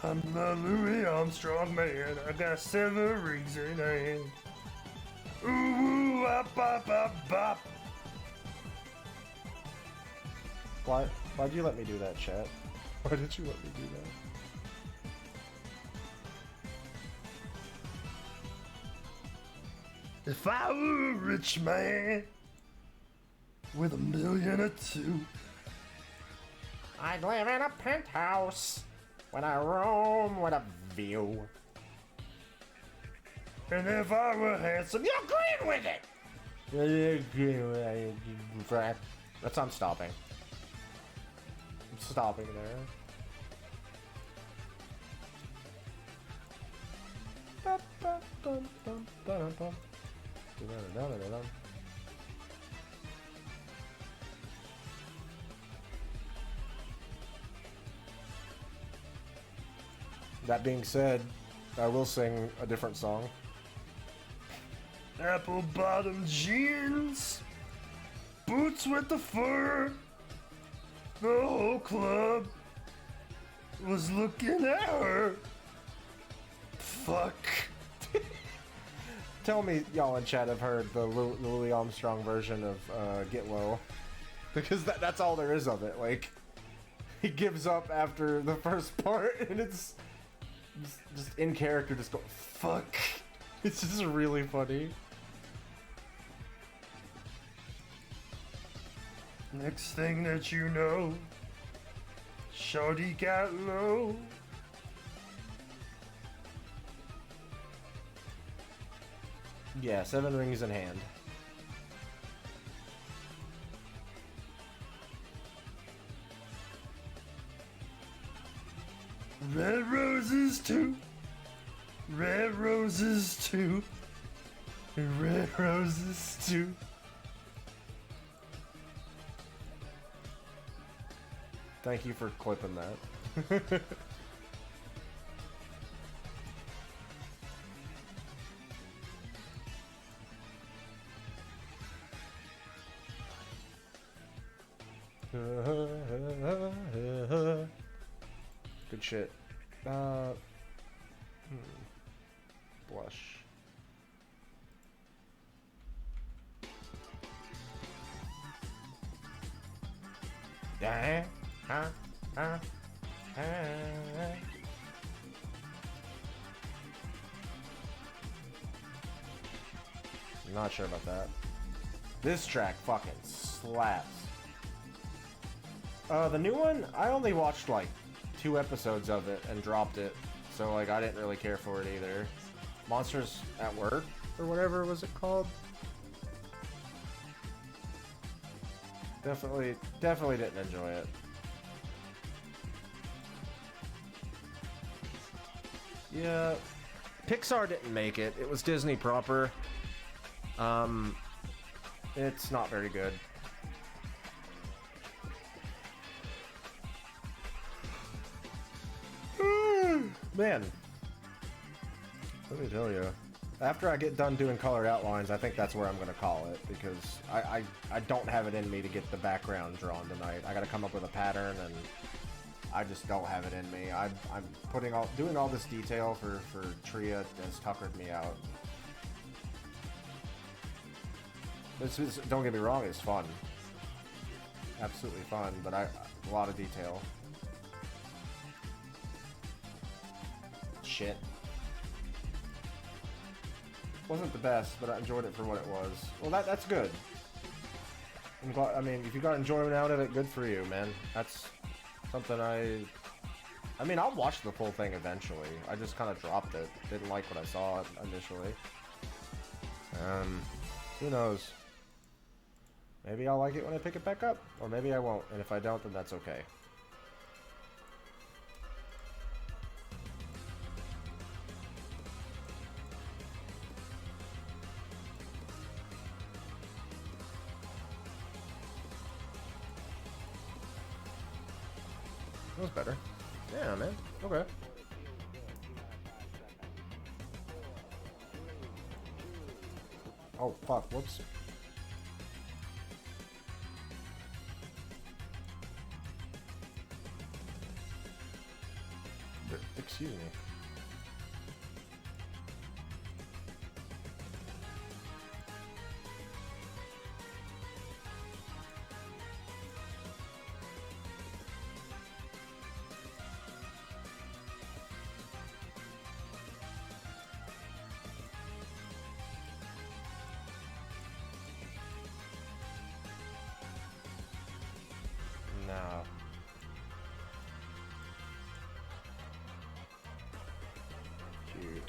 I'm the Louis Armstrong man. I got 7 rings in hand. Ooh, ooh, bop, bop, bop, bop. Why'd you let me do that, chat? Why did you let me do that? If I were a rich man with $1 million or 2, I'd live in a penthouse with a room with a view. And if I were handsome, you're agreeing with it! That's I'm stopping. I'm stopping there. That being said, I will sing a different song. Apple bottom jeans, boots with the fur. The whole club was looking at her. Fuck. Tell me y'all in chat have heard the Louis Armstrong version of Get Low. Because that's all there is of it. Like, he gives up after the first part and it's just in character, just go fuck. It's just really funny. Next thing that you know, shorty got low. Yeah, 7 rings in hand. Red roses too. Red roses too. Red roses too. Thank you for clipping that. Good shit. Blush. I'm not sure about that. This track fucking slaps. The new one, I only watched like 2 episodes of it and dropped it, so like I didn't really care for it either. Monsters at Work or whatever was it called? Definitely didn't enjoy it. Yeah, Pixar didn't make it. It was Disney proper. It's not very good. Man, let me tell you, after I get done doing colored outlines, I think that's where I'm going to call it, because I don't have it in me to get the background drawn tonight. I got to come up with a pattern, and I just don't have it in me. I'm doing all this detail for Tria has tuckered me out. This is, don't get me wrong, it's fun. Absolutely fun, but a lot of detail. Shit. Wasn't the best, but I enjoyed it for what it was. Well, that's good. I'm glad. I mean, if you got enjoyment out of it, good for you, man. That's something I mean, I'll watch the full thing eventually. I just kind of dropped it. Didn't like what I saw initially. Who knows? Maybe I'll like it when I pick it back up, or maybe I won't. And if I don't, then that's okay. That was better. Yeah, man. Okay. Oh, fuck. Whoops. Excuse me. No. Cute.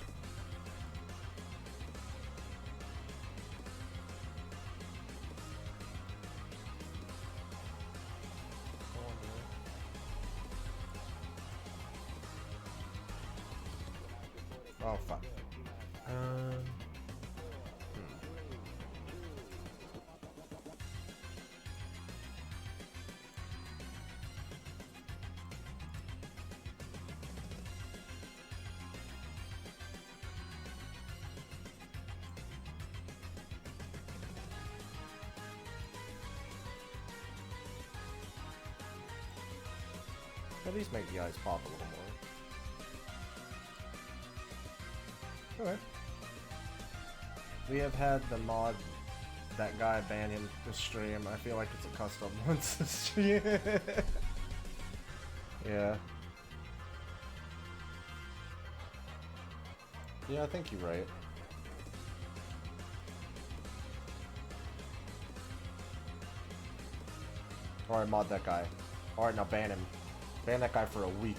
Oh, fuck. At least make the eyes pop a little more. Okay. We have had the mod, that guy ban him the stream. I feel like it's a custom once the stream. Yeah. Yeah, I think you're right. Alright, mod that guy. Alright, now ban him. Ban that guy for a week.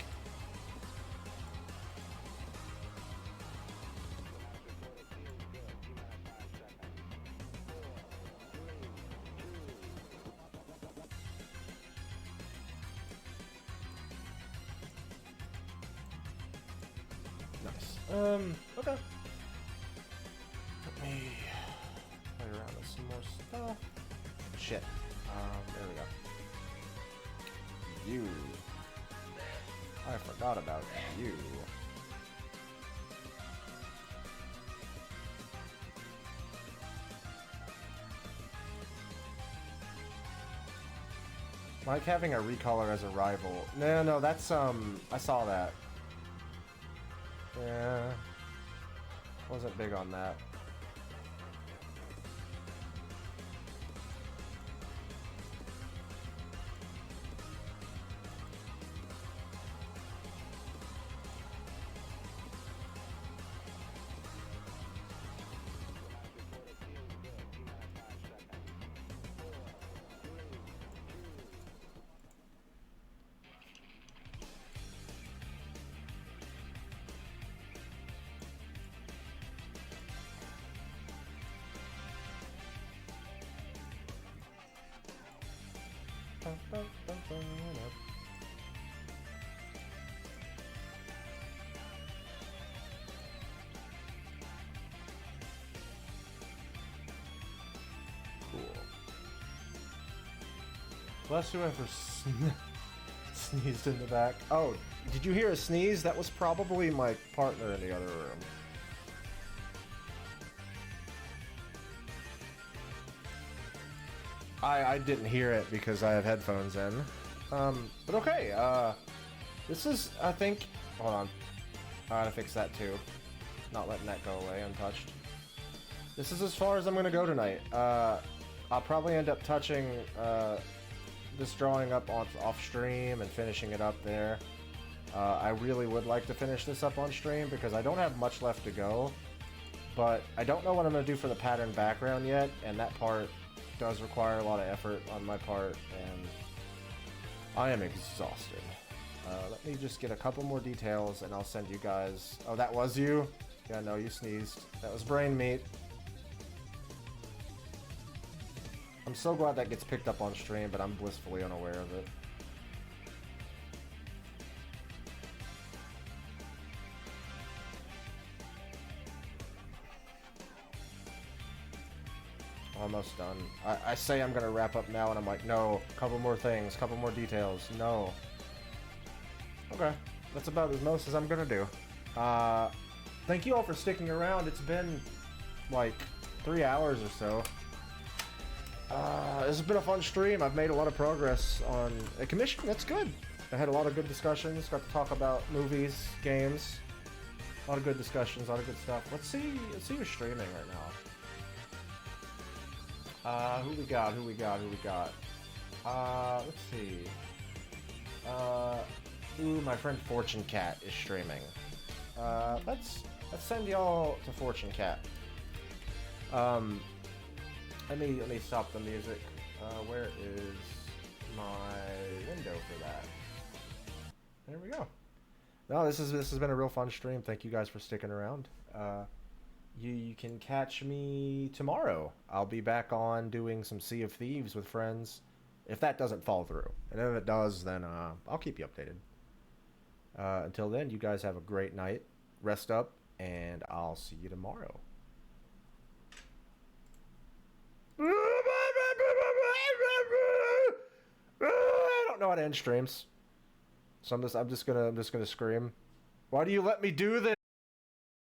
Nice. Okay. Let me play around with some more stuff. Shit. There we go. You. I forgot about you. Like having a recolor as a rival. No, that's, I saw that. Yeah. Wasn't big on that. Cool. Bless whoever sneezed in the back. Oh, did you hear a sneeze? That was probably my partner in the other room. I didn't hear it because I have headphones in. But okay, this is, I think, hold on. I gotta fix that too. Not letting that go away untouched. This is as far as I'm gonna go tonight. I'll probably end up touching, this drawing up off stream and finishing it up there. I really would like to finish this up on stream because I don't have much left to go. But I don't know what I'm gonna do for the pattern background yet, and that part does require a lot of effort on my part, and I am exhausted. Let me just get a couple more details and I'll send you guys... Oh, that was you? Yeah, no, you sneezed. That was brain meat. I'm so glad that gets picked up on stream, but I'm blissfully unaware of it. Almost done. I say I'm gonna wrap up now and I'm like, no, couple more things, couple more details, no. Okay, that's about as most as I'm gonna do. Thank you all for sticking around. It's been like 3 hours or so. This has been a fun stream. I've made a lot of progress on a commission. That's good. I had a lot of good discussions, got to talk about movies, games. A lot of good discussions, a lot of good stuff. Let's see who's streaming right now. Who we got? Let's see. Ooh, my friend Fortune Cat is streaming. Let's send y'all to Fortune Cat. Let me stop the music. Where is my window for that? There we go. No, this has been a real fun stream. Thank you guys for sticking around. You can catch me tomorrow. I'll be back on doing some Sea of Thieves with friends, if that doesn't fall through. And if it does, then I'll keep you updated. Until then, you guys have a great night. Rest up, and I'll see you tomorrow. I don't know how to end streams, so I'm just gonna scream. Why do you let me do this?